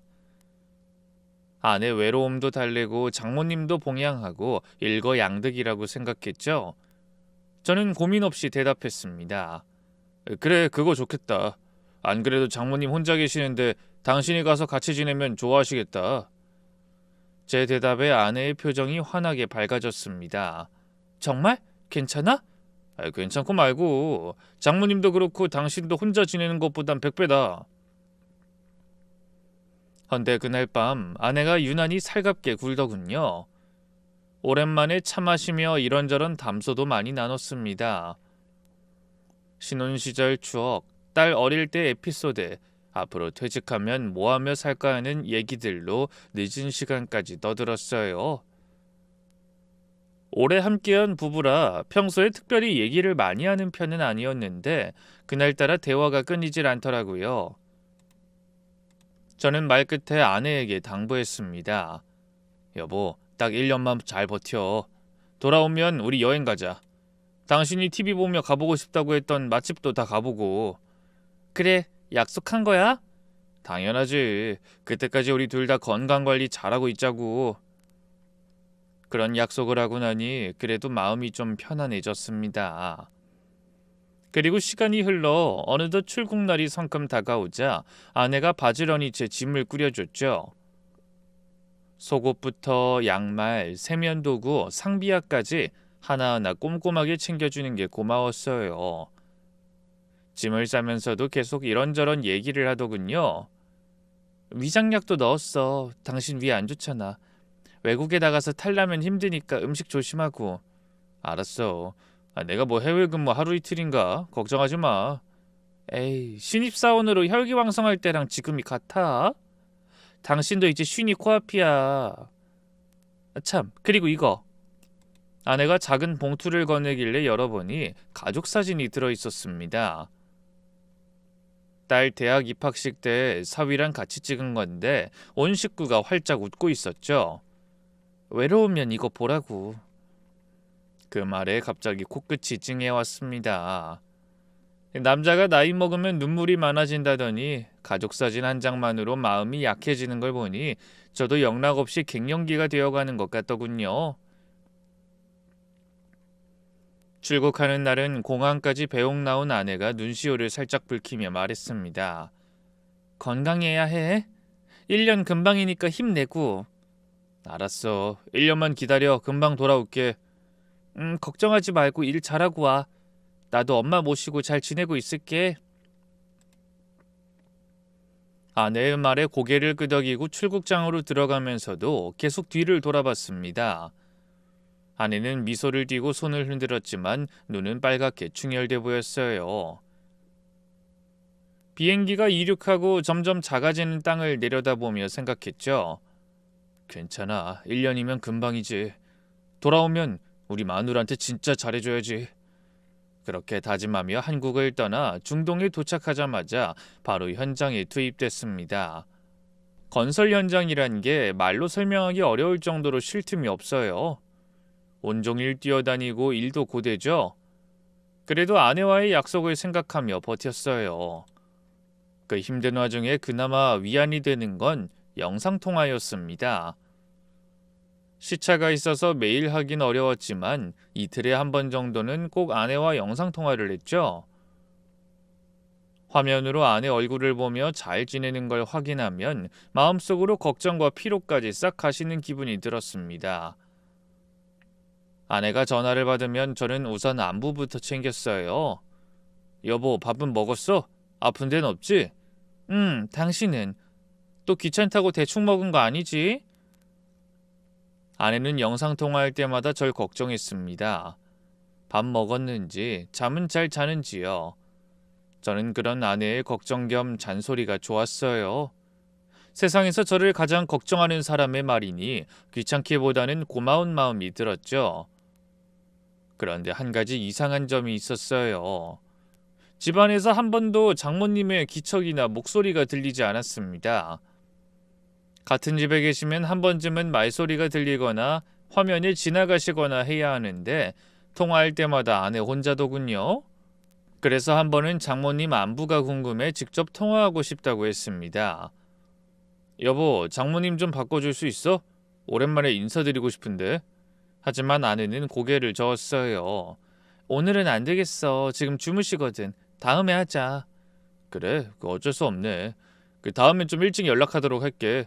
아내 외로움도 달래고 장모님도 봉양하고 일거양득이라고 생각했죠. 저는 고민 없이 대답했습니다. 그래, 그거 좋겠다. 안 그래도 장모님 혼자 계시는데 당신이 가서 같이 지내면 좋아하시겠다. 제 대답에 아내의 표정이 환하게 밝아졌습니다. 정말? 괜찮아? 괜찮고 말고 장모님도 그렇고 당신도 혼자 지내는 것보단 100배다. 헌데 그날 밤 아내가 유난히 살갑게 굴더군요. 오랜만에 차 마시며 이런저런 담소도 많이 나눴습니다. 신혼 시절 추억, 딸 어릴 때 에피소드, 앞으로 퇴직하면 뭐 하며 살까 하는 얘기들로 늦은 시간까지 떠들었어요. 오래 함께한 부부라 평소에 특별히 얘기를 많이 하는 편은 아니었는데 그날따라 대화가 끊이질 않더라고요. 저는 말끝에 아내에게 당부했습니다. 여보, 딱 1년만 잘 버텨. 돌아오면 우리 여행 가자. 당신이 TV 보며 가보고 싶다고 했던 맛집도 다 가보고. 그래, 약속한 거야? 당연하지. 그때까지 우리 둘 다 건강관리 잘하고 있자고. 그런 약속을 하고 나니 그래도 마음이 좀 편안해졌습니다. 그리고 시간이 흘러 어느덧 출국날이 성큼 다가오자 아내가 바지런히 제 짐을 꾸려줬죠. 속옷부터 양말, 세면도구, 상비약까지 하나하나 꼼꼼하게 챙겨주는 게 고마웠어요. 짐을 싸면서도 계속 이런저런 얘기를 하더군요. 위장약도 넣었어. 당신 위 안 좋잖아. 외국에 나가서 탈라면 힘드니까 음식 조심하고. 알았어. 내가 뭐 해외 근무 하루 이틀인가? 걱정하지 마. 에이, 신입사원으로 혈기왕성할 때랑 지금이 같아? 당신도 이제 쉰이 코앞이야. 참, 그리고 이거. 아내가 작은 봉투를 건네길래 열어보니 가족 사진이 들어있었습니다. 딸 대학 입학식 때 사위랑 같이 찍은 건데 온 식구가 활짝 웃고 있었죠. 외로우면 이거 보라고. 그 말에 갑자기 코끝이 찡해왔습니다. 남자가 나이 먹으면 눈물이 많아진다더니 가족 사진 한 장만으로 마음이 약해지는 걸 보니 저도 영락없이 갱년기가 되어가는 것 같더군요. 출국하는 날은 공항까지 배웅 나온 아내가 눈시울을 살짝 붉히며 말했습니다. 건강해야 해. 1년 금방이니까 힘내고. 알았어. 1년만 기다려. 금방 돌아올게. 걱정하지 말고 일 잘하고 와. 나도 엄마 모시고 잘 지내고 있을게. 아내의 말에 고개를 끄덕이고 출국장으로 들어가면서도 계속 뒤를 돌아봤습니다. 아내는 미소를 띠고 손을 흔들었지만 눈은 빨갛게 충혈돼 보였어요. 비행기가 이륙하고 점점 작아지는 땅을 내려다보며 생각했죠. 괜찮아. 1년이면 금방이지. 돌아오면 우리 마누라한테 진짜 잘해줘야지. 그렇게 다짐하며 한국을 떠나 중동에 도착하자마자 바로 현장에 투입됐습니다. 건설 현장이란 게 말로 설명하기 어려울 정도로 쉴 틈이 없어요. 온종일 뛰어다니고 일도 고되죠. 그래도 아내와의 약속을 생각하며 버텼어요. 그 힘든 와중에 그나마 위안이 되는 건 영상통화였습니다. 시차가 있어서 매일 하긴 어려웠지만 이틀에 한 번 정도는 꼭 아내와 영상통화를 했죠. 화면으로 아내 얼굴을 보며 잘 지내는 걸 확인하면 마음속으로 걱정과 피로까지 싹 가시는 기분이 들었습니다. 아내가 전화를 받으면 저는 우선 안부부터 챙겼어요. 여보, 밥은 먹었어? 아픈 데는 없지? 당신은? 또 귀찮다고 대충 먹은 거 아니지? 아내는 영상통화할 때마다 절 걱정했습니다. 밥 먹었는지, 잠은 잘 자는지요. 저는 그런 아내의 걱정 겸 잔소리가 좋았어요. 세상에서 저를 가장 걱정하는 사람의 말이니 귀찮기보다는 고마운 마음이 들었죠. 그런데 한 가지 이상한 점이 있었어요. 집안에서 한 번도 장모님의 기척이나 목소리가 들리지 않았습니다. 같은 집에 계시면 한 번쯤은 말소리가 들리거나 화면을 지나가시거나 해야 하는데 통화할 때마다 아내 혼자더군요. 그래서 한 번은 장모님 안부가 궁금해 직접 통화하고 싶다고 했습니다. 여보, 장모님 좀 바꿔줄 수 있어? 오랜만에 인사드리고 싶은데. 하지만 아내는 고개를 저었어요. 오늘은 안 되겠어. 지금 주무시거든. 다음에 하자. 그래, 어쩔 수 없네. 다음엔 좀 일찍 연락하도록 할게.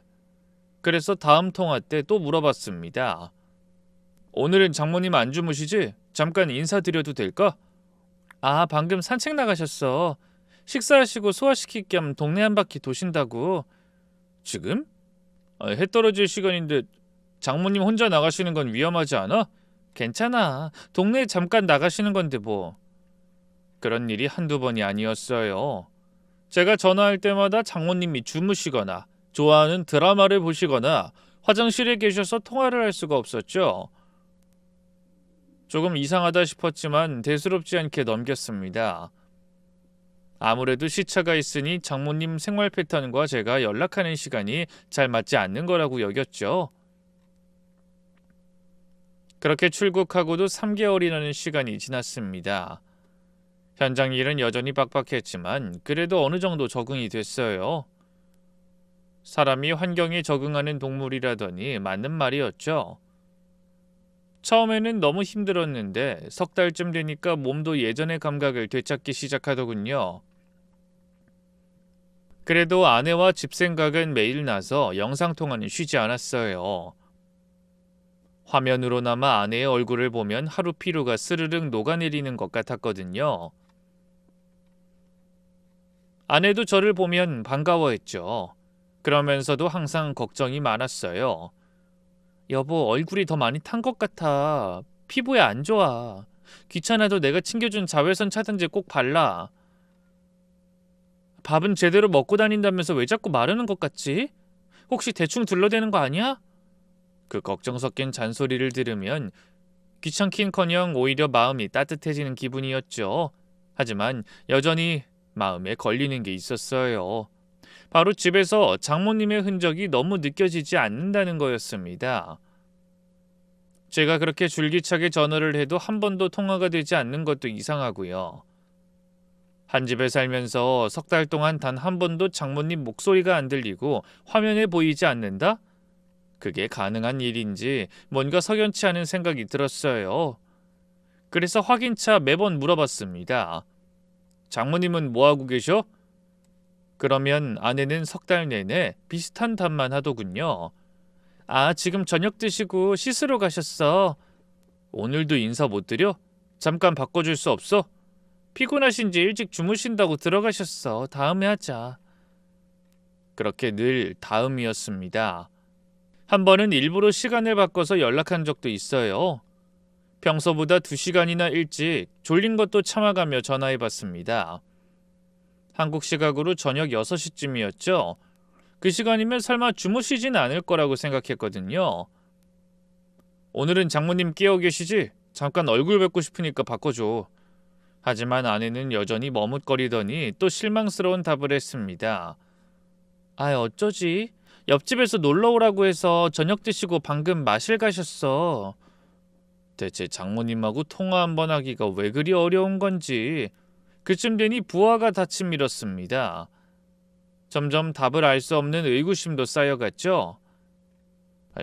그래서 다음 통화 때 또 물어봤습니다. 오늘은 장모님 안 주무시지? 잠깐 인사드려도 될까? 아, 방금 산책 나가셨어. 식사하시고 소화시킬 겸 동네 한 바퀴 도신다고. 지금? 해 떨어질 시간인데 장모님 혼자 나가시는 건 위험하지 않아? 괜찮아. 동네에 잠깐 나가시는 건데 뭐. 그런 일이 한두 번이 아니었어요. 제가 전화할 때마다 장모님이 주무시거나 좋아하는 드라마를 보시거나 화장실에 계셔서 통화를 할 수가 없었죠. 조금 이상하다 싶었지만 대수롭지 않게 넘겼습니다. 아무래도 시차가 있으니 장모님 생활 패턴과 제가 연락하는 시간이 잘 맞지 않는 거라고 여겼죠. 그렇게 출국하고도 3개월이라는 시간이 지났습니다. 현장 일은 여전히 빡빡했지만 그래도 어느 정도 적응이 됐어요. 사람이 환경에 적응하는 동물이라더니 맞는 말이었죠. 처음에는 너무 힘들었는데 석 달쯤 되니까 몸도 예전의 감각을 되찾기 시작하더군요. 그래도 아내와 집 생각은 매일 나서 영상통화는 쉬지 않았어요. 화면으로나마 아내의 얼굴을 보면 하루 피로가 스르륵 녹아내리는 것 같았거든요. 아내도 저를 보면 반가워했죠. 그러면서도 항상 걱정이 많았어요. 여보, 얼굴이 더 많이 탄 것 같아. 피부에 안 좋아. 귀찮아도 내가 챙겨준 자외선 차단제 꼭 발라. 밥은 제대로 먹고 다닌다면서 왜 자꾸 마르는 것 같지? 혹시 대충 둘러대는 거 아니야? 그 걱정 섞인 잔소리를 들으면 귀찮긴커녕 오히려 마음이 따뜻해지는 기분이었죠. 하지만 여전히 마음에 걸리는 게 있었어요. 바로 집에서 장모님의 흔적이 너무 느껴지지 않는다는 거였습니다. 제가 그렇게 줄기차게 전화를 해도 한 번도 통화가 되지 않는 것도 이상하고요. 한 집에 살면서 석 달 동안 단 한 번도 장모님 목소리가 안 들리고 화면에 보이지 않는다? 그게 가능한 일인지 뭔가 석연치 않은 생각이 들었어요. 그래서 확인차 매번 물어봤습니다. 장모님은 뭐하고 계셔? 그러면 아내는 석 달 내내 비슷한 답만 하더군요. 아, 지금 저녁 드시고 씻으러 가셨어. 오늘도 인사 못 드려? 잠깐 바꿔줄 수 없어? 피곤하신지 일찍 주무신다고 들어가셨어. 다음에 하자. 그렇게 늘 다음이었습니다. 한 번은 일부러 시간을 바꿔서 연락한 적도 있어요. 평소보다 2시간이나 일찍 졸린 것도 참아가며 전화해봤습니다. 한국 시각으로 저녁 6시쯤이었죠. 그 시간이면 설마 주무시진 않을 거라고 생각했거든요. 오늘은 장모님 깨어 계시지? 잠깐 얼굴 뵙고 싶으니까 바꿔줘. 하지만 아내는 여전히 머뭇거리더니 또 실망스러운 답을 했습니다. 어쩌지? 옆집에서 놀러 오라고 해서 저녁 드시고 방금 마실 가셨어. 대체 장모님하고 통화 한번 하기가 왜 그리 어려운 건지 그쯤 되니 부하가 닫힘 밀었습니다. 점점 답을 알 수 없는 의구심도 쌓여갔죠.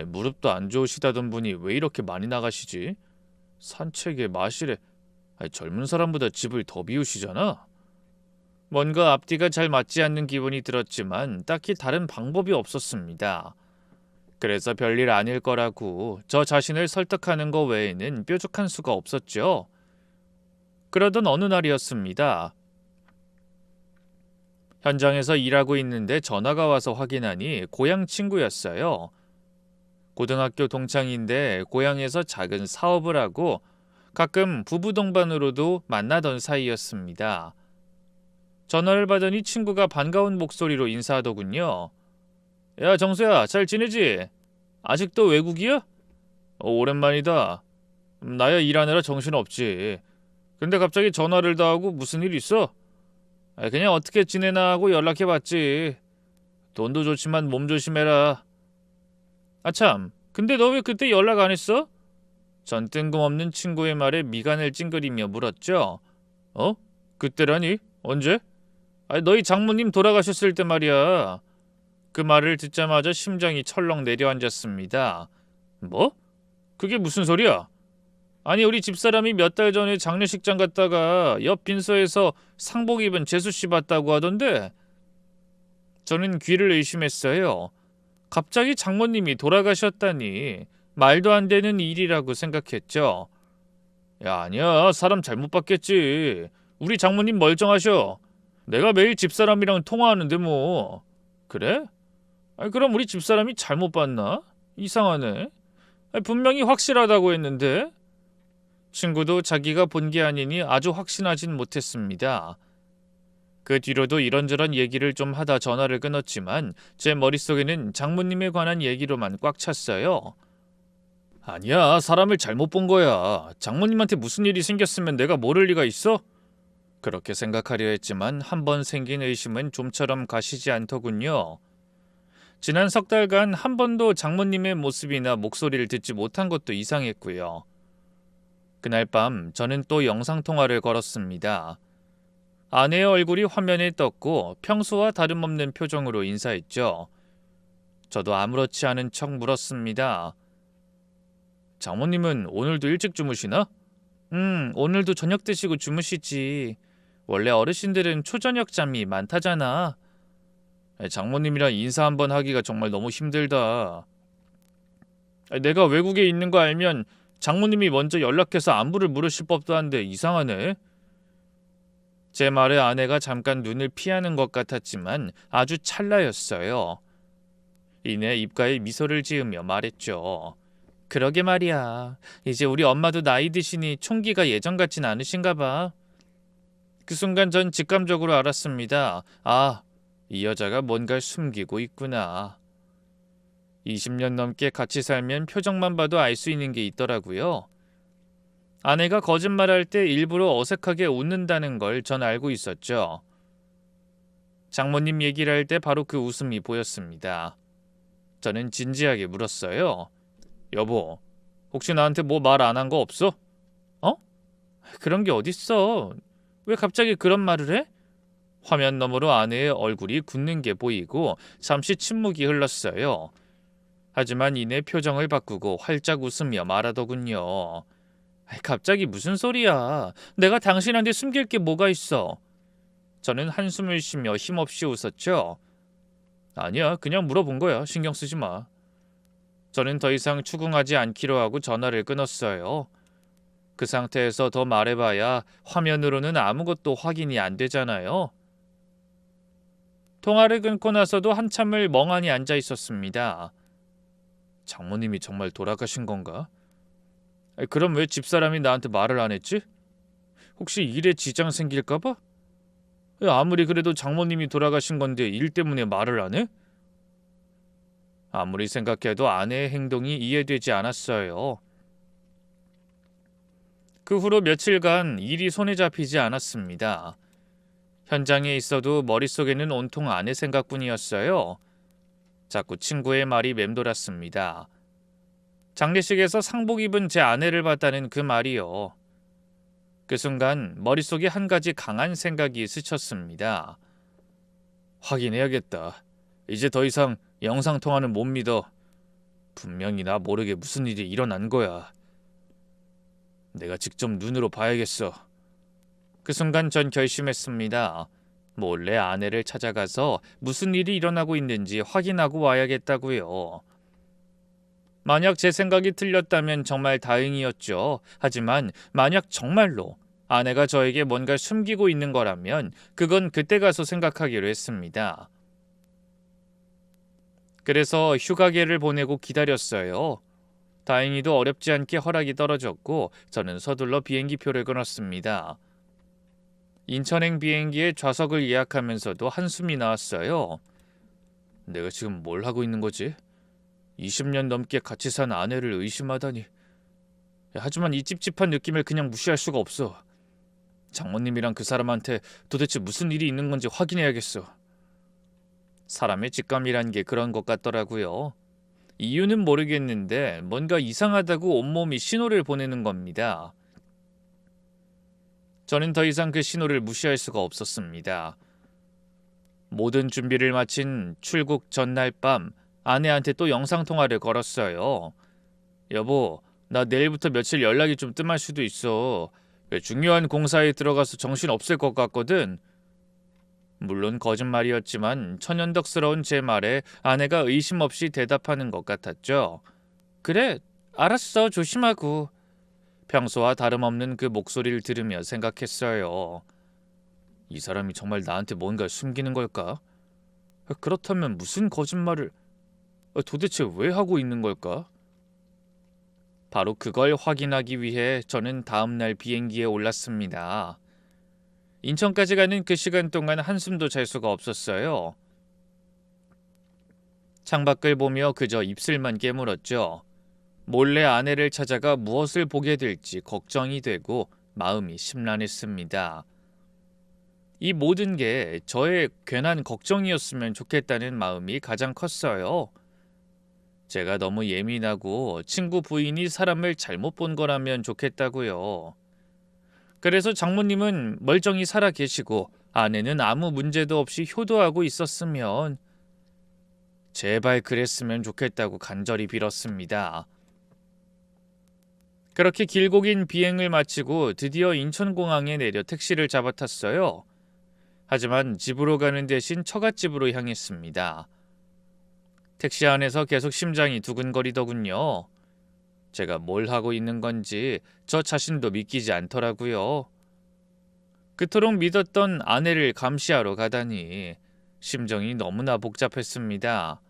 무릎도 안 좋으시다던 분이 왜 이렇게 많이 나가시지? 산책에 마실에 젊은 사람보다 집을 더 비우시잖아. 뭔가 앞뒤가 잘 맞지 않는 기분이 들었지만 딱히 다른 방법이 없었습니다. 그래서 별일 아닐 거라고 저 자신을 설득하는 거 외에는 뾰족한 수가 없었죠. 그러던 어느 날이었습니다. 현장에서 일하고 있는데 전화가 와서 확인하니 고향 친구였어요. 고등학교 동창인데 고향에서 작은 사업을 하고 가끔 부부 동반으로도 만나던 사이였습니다. 전화를 받으니 친구가 반가운 목소리로 인사하더군요. 야, 정수야, 잘 지내지? 아직도 외국이야? 오랜만이다. 나야 일하느라 정신없지. 근데 갑자기 전화를 다 하고 무슨 일 있어? 그냥 어떻게 지내나 하고 연락해봤지. 돈도 좋지만 몸 조심해라. 참, 근데 너 왜 그때 연락 안 했어? 전 뜬금없는 친구의 말에 미간을 찡그리며 물었죠. 그때라니? 언제? 너희 장모님 돌아가셨을 때 말이야. 그 말을 듣자마자 심장이 철렁 내려앉았습니다. 뭐? 그게 무슨 소리야? 아니, 우리 집사람이 몇 달 전에 장례식장 갔다가 옆 빈소에서 상복 입은 재수씨 봤다고 하던데. 저는 귀를 의심했어요. 갑자기 장모님이 돌아가셨다니 말도 안 되는 일이라고 생각했죠. 야, 아니야. 사람 잘못 봤겠지. 우리 장모님 멀쩡하셔. 내가 매일 집사람이랑 통화하는데 뭐. 그래? 그럼 우리 집사람이 잘못 봤나? 이상하네. 분명히 확실하다고 했는데. 친구도 자기가 본 게 아니니 아주 확신하진 못했습니다. 그 뒤로도 이런저런 얘기를 좀 하다 전화를 끊었지만 제 머릿속에는 장모님에 관한 얘기로만 꽉 찼어요. 아니야, 사람을 잘못 본 거야. 장모님한테 무슨 일이 생겼으면 내가 모를 리가 있어? 그렇게 생각하려 했지만 한 번 생긴 의심은 좀처럼 가시지 않더군요. 지난 석 달간 한 번도 장모님의 모습이나 목소리를 듣지 못한 것도 이상했고요. 그날 밤 저는 또 영상통화를 걸었습니다. 아내의 얼굴이 화면에 떴고 평소와 다름없는 표정으로 인사했죠. 저도 아무렇지 않은 척 물었습니다. 장모님은 오늘도 일찍 주무시나? 오늘도 저녁 드시고 주무시지. 원래 어르신들은 초저녁 잠이 많다잖아. 장모님이랑 인사 한번 하기가 정말 너무 힘들다. 내가 외국에 있는 거 알면 장모님이 먼저 연락해서 안부를 물으실 법도 한데 이상하네. 제 말에 아내가 잠깐 눈을 피하는 것 같았지만 아주 찰나였어요. 이내 입가에 미소를 지으며 말했죠. 그러게 말이야. 이제 우리 엄마도 나이 드시니 총기가 예전 같진 않으신가 봐. 그 순간 전 직감적으로 알았습니다. 이 여자가 뭔가를 숨기고 있구나. 20년 넘게 같이 살면 표정만 봐도 알 수 있는 게 있더라고요. 아내가 거짓말할 때 일부러 어색하게 웃는다는 걸 전 알고 있었죠. 장모님 얘기를 할 때 바로 그 웃음이 보였습니다. 저는 진지하게 물었어요. 여보, 혹시 나한테 뭐 말 안 한 거 없어? 그런 게 어딨어. 왜 갑자기 그런 말을 해? 화면 너머로 아내의 얼굴이 굳는 게 보이고 잠시 침묵이 흘렀어요. 하지만 이내 표정을 바꾸고 활짝 웃으며 말하더군요. 갑자기 무슨 소리야. 내가 당신한테 숨길 게 뭐가 있어. 저는 한숨을 쉬며 힘없이 웃었죠. 아니야, 그냥 물어본 거야. 신경 쓰지 마. 저는 더 이상 추궁하지 않기로 하고 전화를 끊었어요. 그 상태에서 더 말해봐야 화면으로는 아무것도 확인이 안 되잖아요. 통화를 끊고 나서도 한참을 멍하니 앉아 있었습니다. 장모님이 정말 돌아가신 건가? 그럼 왜 집사람이 나한테 말을 안 했지? 혹시 일에 지장 생길까 봐? 아무리 그래도 장모님이 돌아가신 건데 일 때문에 말을 안 해? 아무리 생각해도 아내의 행동이 이해되지 않았어요. 그 후로 며칠간 일이 손에 잡히지 않았습니다. 현장에 있어도 머릿속에는 온통 아내 생각뿐이었어요. 자꾸 친구의 말이 맴돌았습니다. 장례식에서 상복 입은 제 아내를 봤다는 그 말이요. 그 순간 머릿속에 한 가지 강한 생각이 스쳤습니다. 확인해야겠다. 이제 더 이상 영상통화는 못 믿어. 분명히 나 모르게 무슨 일이 일어난 거야. 내가 직접 눈으로 봐야겠어. 그 순간 전 결심했습니다. 몰래 아내를 찾아가서 무슨 일이 일어나고 있는지 확인하고 와야겠다고요. 만약 제 생각이 틀렸다면 정말 다행이었죠. 하지만 만약 정말로 아내가 저에게 뭔가 숨기고 있는 거라면 그건 그때 가서 생각하기로 했습니다. 그래서 휴가계를 보내고 기다렸어요. 다행히도 어렵지 않게 허락이 떨어졌고 저는 서둘러 비행기표를 끊었습니다. 인천행 비행기에 좌석을 예약하면서도 한숨이 나왔어요. 내가 지금 뭘 하고 있는 거지? 20년 넘게 같이 산 아내를 의심하다니. 하지만 이 찝찝한 느낌을 그냥 무시할 수가 없어. 장모님이랑 그 사람한테 도대체 무슨 일이 있는 건지 확인해야겠어. 사람의 직감이란 게 그런 것 같더라고요. 이유는 모르겠는데 뭔가 이상하다고 온몸이 신호를 보내는 겁니다. 저는 더 이상 그 신호를 무시할 수가 없었습니다. 모든 준비를 마친 출국 전날 밤 아내한테 또 영상통화를 걸었어요. 여보, 나 내일부터 며칠 연락이 좀 뜸할 수도 있어. 중요한 공사에 들어가서 정신 없을 것 같거든. 물론 거짓말이었지만 천연덕스러운 제 말에 아내가 의심 없이 대답하는 것 같았죠. 그래, 알았어, 조심하고. 평소와 다름없는 그 목소리를 들으며 생각했어요. 이 사람이 정말 나한테 뭔가 숨기는 걸까? 그렇다면 무슨 거짓말을 도대체 왜 하고 있는 걸까? 바로 그걸 확인하기 위해 저는 다음날 비행기에 올랐습니다. 인천까지 가는 그 시간 동안 한숨도 잘 수가 없었어요. 창밖을 보며 그저 입술만 깨물었죠. 몰래 아내를 찾아가 무엇을 보게 될지 걱정이 되고 마음이 심란했습니다. 이 모든 게 저의 괜한 걱정이었으면 좋겠다는 마음이 가장 컸어요. 제가 너무 예민하고 친구 부인이 사람을 잘못 본 거라면 좋겠다고요. 그래서 장모님은 멀쩡히 살아 계시고 아내는 아무 문제도 없이 효도하고 있었으면 제발 그랬으면 좋겠다고 간절히 빌었습니다. 그렇게 길고 긴 비행을 마치고 드디어 인천공항에 내려 택시를 잡아탔어요. 하지만 집으로 가는 대신 처갓집으로 향했습니다. 택시 안에서 계속 심장이 두근거리더군요. 제가 뭘 하고 있는 건지 저 자신도 믿기지 않더라고요. 그토록 믿었던 아내를 감시하러 가다니 심정이 너무나 복잡했습니다.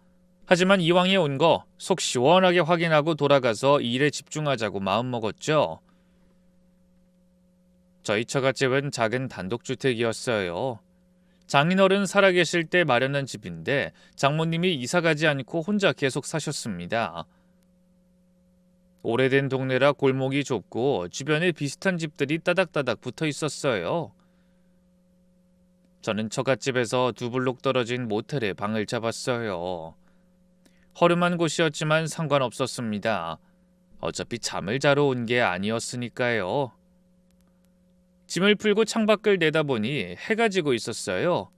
하지만 이왕에 온 거 속 시원하게 확인하고 돌아가서 일에 집중하자고 마음먹었죠. 저희 처갓집은 작은 단독주택이었어요. 장인어른 살아계실 때 마련한 집인데 장모님이 이사가지 않고 혼자 계속 사셨습니다. 오래된 동네라 골목이 좁고 주변에 비슷한 집들이 따닥따닥 붙어 있었어요. 저는 처갓집에서 두 블록 떨어진 모텔에 방을 잡았어요. 허름한 곳이었지만 상관없었습니다. 어차피 잠을 자러 온 게 아니었으니까요. 짐을 풀고 창밖을 내다보니 해가 지고 있었어요.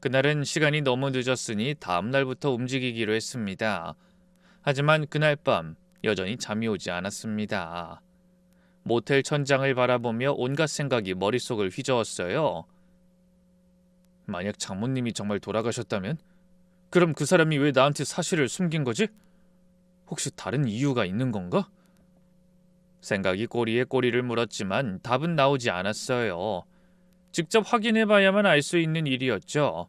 그날은 시간이 너무 늦었으니 다음 날부터 움직이기로 했습니다. 하지만 그날 밤 여전히 잠이 오지 않았습니다. 모텔 천장을 바라보며 온갖 생각이 머릿속을 휘저었어요. 만약 장모님이 정말 돌아가셨다면? 그럼 그 사람이 왜 나한테 사실을 숨긴 거지? 혹시 다른 이유가 있는 건가? 생각이 꼬리에 꼬리를 물었지만 답은 나오지 않았어요. 직접 확인해봐야만 알 수 있는 일이었죠.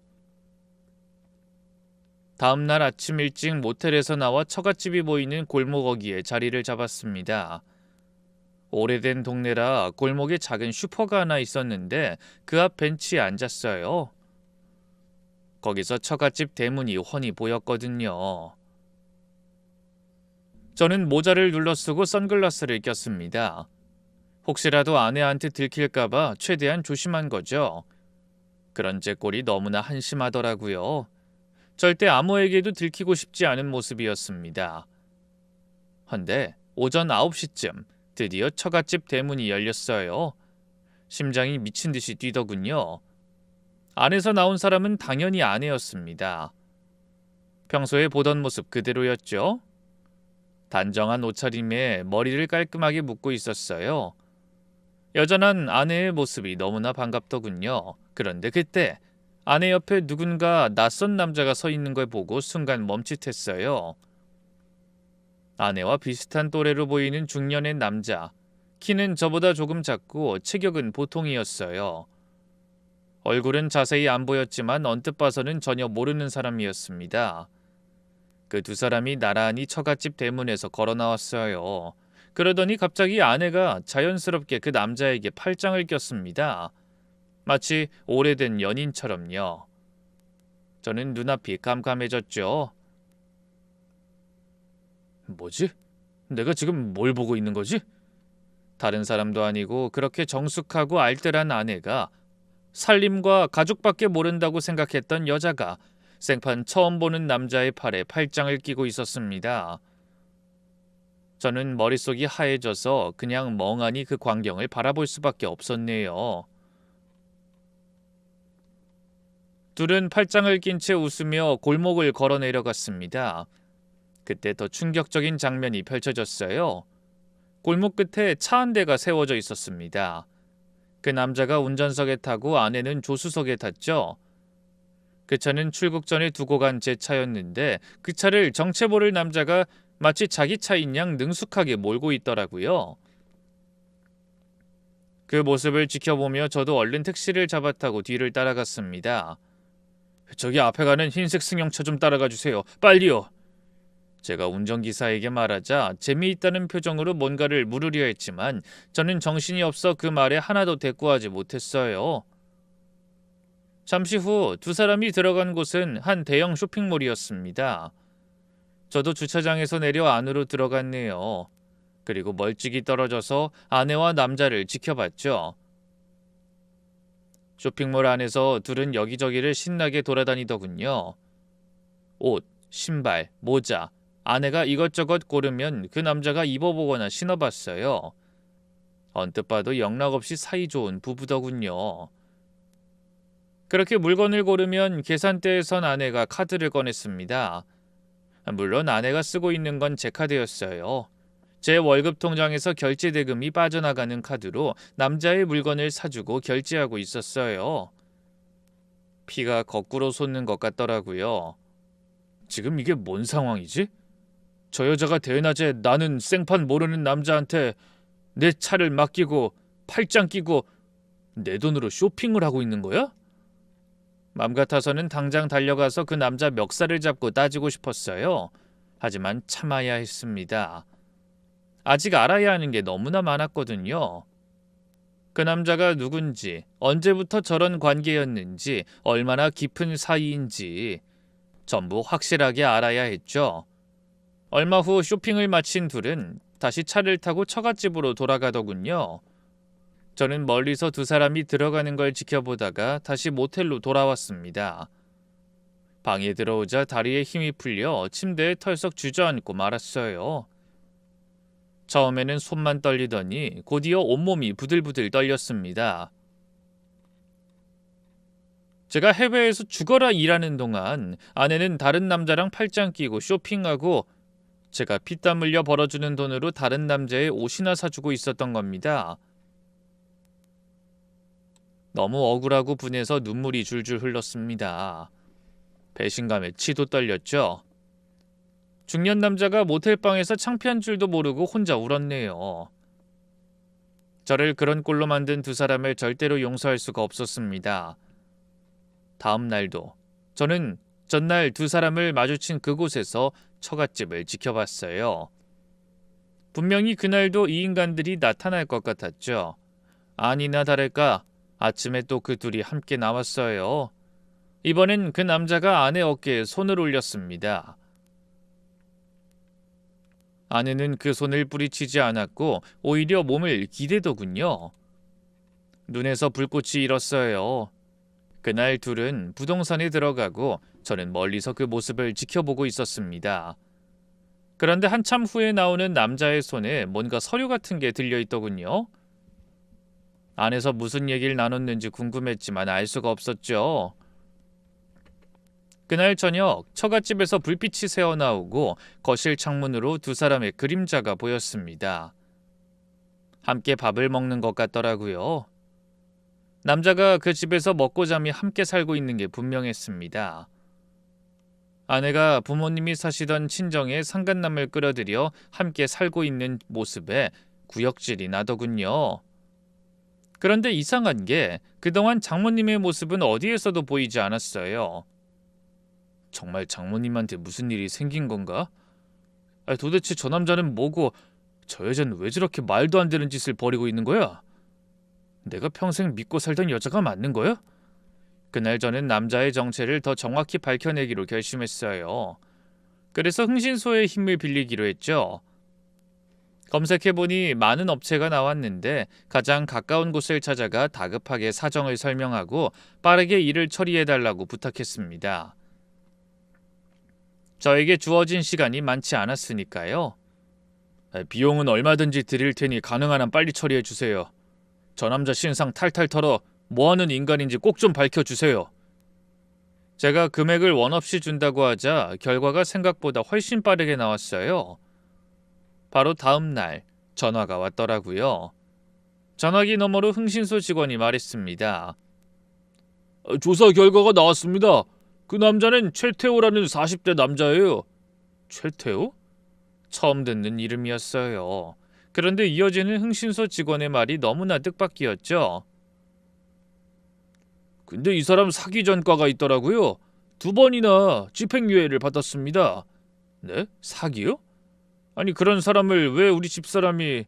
다음 날 아침 일찍 모텔에서 나와 처갓집이 보이는 골목 어귀에 자리를 잡았습니다. 오래된 동네라 골목에 작은 슈퍼가 하나 있었는데 그 앞 벤치에 앉았어요. 거기서 처갓집 대문이 훤히 보였거든요. 저는 모자를 눌러쓰고 선글라스를 꼈습니다. 혹시라도 아내한테 들킬까봐 최대한 조심한 거죠. 그런 제 꼴이 너무나 한심하더라고요. 절대 아무에게도 들키고 싶지 않은 모습이었습니다. 헌데 오전 9시쯤 드디어 처갓집 대문이 열렸어요. 심장이 미친 듯이 뛰더군요. 안에서 나온 사람은 당연히 아내였습니다. 평소에 보던 모습 그대로였죠. 단정한 옷차림에 머리를 깔끔하게 묶고 있었어요. 여전한 아내의 모습이 너무나 반갑더군요. 그런데 그때 아내 옆에 누군가 낯선 남자가 서 있는 걸 보고 순간 멈칫했어요. 아내와 비슷한 또래로 보이는 중년의 남자. 키는 저보다 조금 작고 체격은 보통이었어요. 얼굴은 자세히 안 보였지만 언뜻 봐서는 전혀 모르는 사람이었습니다. 그 두 사람이 나란히 처갓집 대문에서 걸어 나왔어요. 그러더니 갑자기 아내가 자연스럽게 그 남자에게 팔짱을 꼈습니다. 마치 오래된 연인처럼요. 저는 눈앞이 깜깜해졌죠. 뭐지? 내가 지금 뭘 보고 있는 거지? 다른 사람도 아니고 그렇게 정숙하고 알뜰한 아내가, 살림과 가족밖에 모른다고 생각했던 여자가 생판 처음 보는 남자의 팔에 팔짱을 끼고 있었습니다. 저는 머릿속이 하얘져서 그냥 멍하니 그 광경을 바라볼 수밖에 없었네요. 둘은 팔짱을 낀 채 웃으며 골목을 걸어 내려갔습니다. 그때 더 충격적인 장면이 펼쳐졌어요. 골목 끝에 차 한 대가 세워져 있었습니다. 그 남자가 운전석에 타고 아내는 조수석에 탔죠. 그 차는 출국 전에 두고 간 제 차였는데 그 차를 정체 모를 남자가 마치 자기 차인 양 능숙하게 몰고 있더라고요. 그 모습을 지켜보며 저도 얼른 택시를 잡아타고 뒤를 따라갔습니다. 저기 앞에 가는 흰색 승용차 좀 따라가 주세요. 빨리요. 제가 운전기사에게 말하자 재미있다는 표정으로 뭔가를 물으려 했지만 저는 정신이 없어 그 말에 하나도 대꾸하지 못했어요. 잠시 후 두 사람이 들어간 곳은 한 대형 쇼핑몰이었습니다. 저도 주차장에서 내려 안으로 들어갔네요. 그리고 멀찍이 떨어져서 아내와 남자를 지켜봤죠. 쇼핑몰 안에서 둘은 여기저기를 신나게 돌아다니더군요. 옷, 신발, 모자, 아내가 이것저것 고르면 그 남자가 입어보거나 신어봤어요. 언뜻 봐도 영락없이 사이 좋은 부부더군요. 그렇게 물건을 고르면 계산대에 선 아내가 카드를 꺼냈습니다. 물론 아내가 쓰고 있는 건 제 카드였어요. 제 월급 통장에서 결제 대금이 빠져나가는 카드로 남자의 물건을 사주고 결제하고 있었어요. 피가 거꾸로 솟는 것 같더라고요. 지금 이게 뭔 상황이지? 저 여자가 대낮에 나는 생판 모르는 남자한테 내 차를 맡기고 팔짱 끼고 내 돈으로 쇼핑을 하고 있는 거야? 맘 같아서는 당장 달려가서 그 남자 멱살을 잡고 따지고 싶었어요. 하지만 참아야 했습니다. 아직 알아야 하는 게 너무나 많았거든요. 그 남자가 누군지, 언제부터 저런 관계였는지, 얼마나 깊은 사이인지 전부 확실하게 알아야 했죠. 얼마 후 쇼핑을 마친 둘은 다시 차를 타고 처갓집으로 돌아가더군요. 저는 멀리서 두 사람이 들어가는 걸 지켜보다가 다시 모텔로 돌아왔습니다. 방에 들어오자 다리에 힘이 풀려 침대에 털썩 주저앉고 말았어요. 처음에는 손만 떨리더니 곧이어 온몸이 부들부들 떨렸습니다. 제가 해외에서 죽어라 일하는 동안 아내는 다른 남자랑 팔짱 끼고 쇼핑하고 제가 피땀 흘려 벌어주는 돈으로 다른 남자의 옷이나 사주고 있었던 겁니다. 너무 억울하고 분해서 눈물이 줄줄 흘렀습니다. 배신감에 치도 떨렸죠. 중년 남자가 모텔방에서 창피한 줄도 모르고 혼자 울었네요. 저를 그런 꼴로 만든 두 사람을 절대로 용서할 수가 없었습니다. 다음 날도 저는 전날 두 사람을 마주친 그곳에서 처갓집을 지켜봤어요. 분명히 그날도 이 인간들이 나타날 것 같았죠. 아니나 다를까 아침에 또 그 둘이 함께 나왔어요. 이번엔 그 남자가 아내 어깨에 손을 올렸습니다. 아내는 그 손을 뿌리치지 않았고 오히려 몸을 기대더군요. 눈에서 불꽃이 일었어요. 그날 둘은 부동산에 들어가고 저는 멀리서 그 모습을 지켜보고 있었습니다. 그런데 한참 후에 나오는 남자의 손에 뭔가 서류 같은 게 들려있더군요. 안에서 무슨 얘기를 나눴는지 궁금했지만 알 수가 없었죠. 그날 저녁 처갓집에서 불빛이 새어나오고 거실 창문으로 두 사람의 그림자가 보였습니다. 함께 밥을 먹는 것 같더라고요. 남자가 그 집에서 먹고 잠이 함께 살고 있는 게 분명했습니다. 아내가 부모님이 사시던 친정에 상간남을 끌어들여 함께 살고 있는 모습에 구역질이 나더군요. 그런데 이상한 게 그동안 장모님의 모습은 어디에서도 보이지 않았어요. 정말 장모님한테 무슨 일이 생긴 건가? 도대체 저 남자는 뭐고 저 여자는 왜 저렇게 말도 안 되는 짓을 벌이고 있는 거야? 내가 평생 믿고 살던 여자가 맞는 거야? 그날 저는 남자의 정체를 더 정확히 밝혀내기로 결심했어요. 그래서 흥신소의 힘을 빌리기로 했죠. 검색해보니 많은 업체가 나왔는데 가장 가까운 곳을 찾아가 다급하게 사정을 설명하고 빠르게 일을 처리해달라고 부탁했습니다. 저에게 주어진 시간이 많지 않았으니까요. 비용은 얼마든지 드릴 테니 가능한 한 빨리 처리해주세요. 저 남자 신상 탈탈 털어 뭐하는 인간인지 꼭 좀 밝혀주세요. 제가 금액을 원 없이 준다고 하자 결과가 생각보다 훨씬 빠르게 나왔어요. 바로 다음 날 전화가 왔더라고요. 전화기 너머로 흥신소 직원이 말했습니다. 조사 결과가 나왔습니다. 그 남자는 최태호라는 40대 남자예요. 최태호? 처음 듣는 이름이었어요. 그런데 이어지는 흥신소 직원의 말이 너무나 뜻밖이었죠. 근데 이 사람 사기 전과가 있더라고요. 2번이나 집행유예를 받았습니다. 네? 사기요? 아니 그런 사람을 왜 우리 집사람이...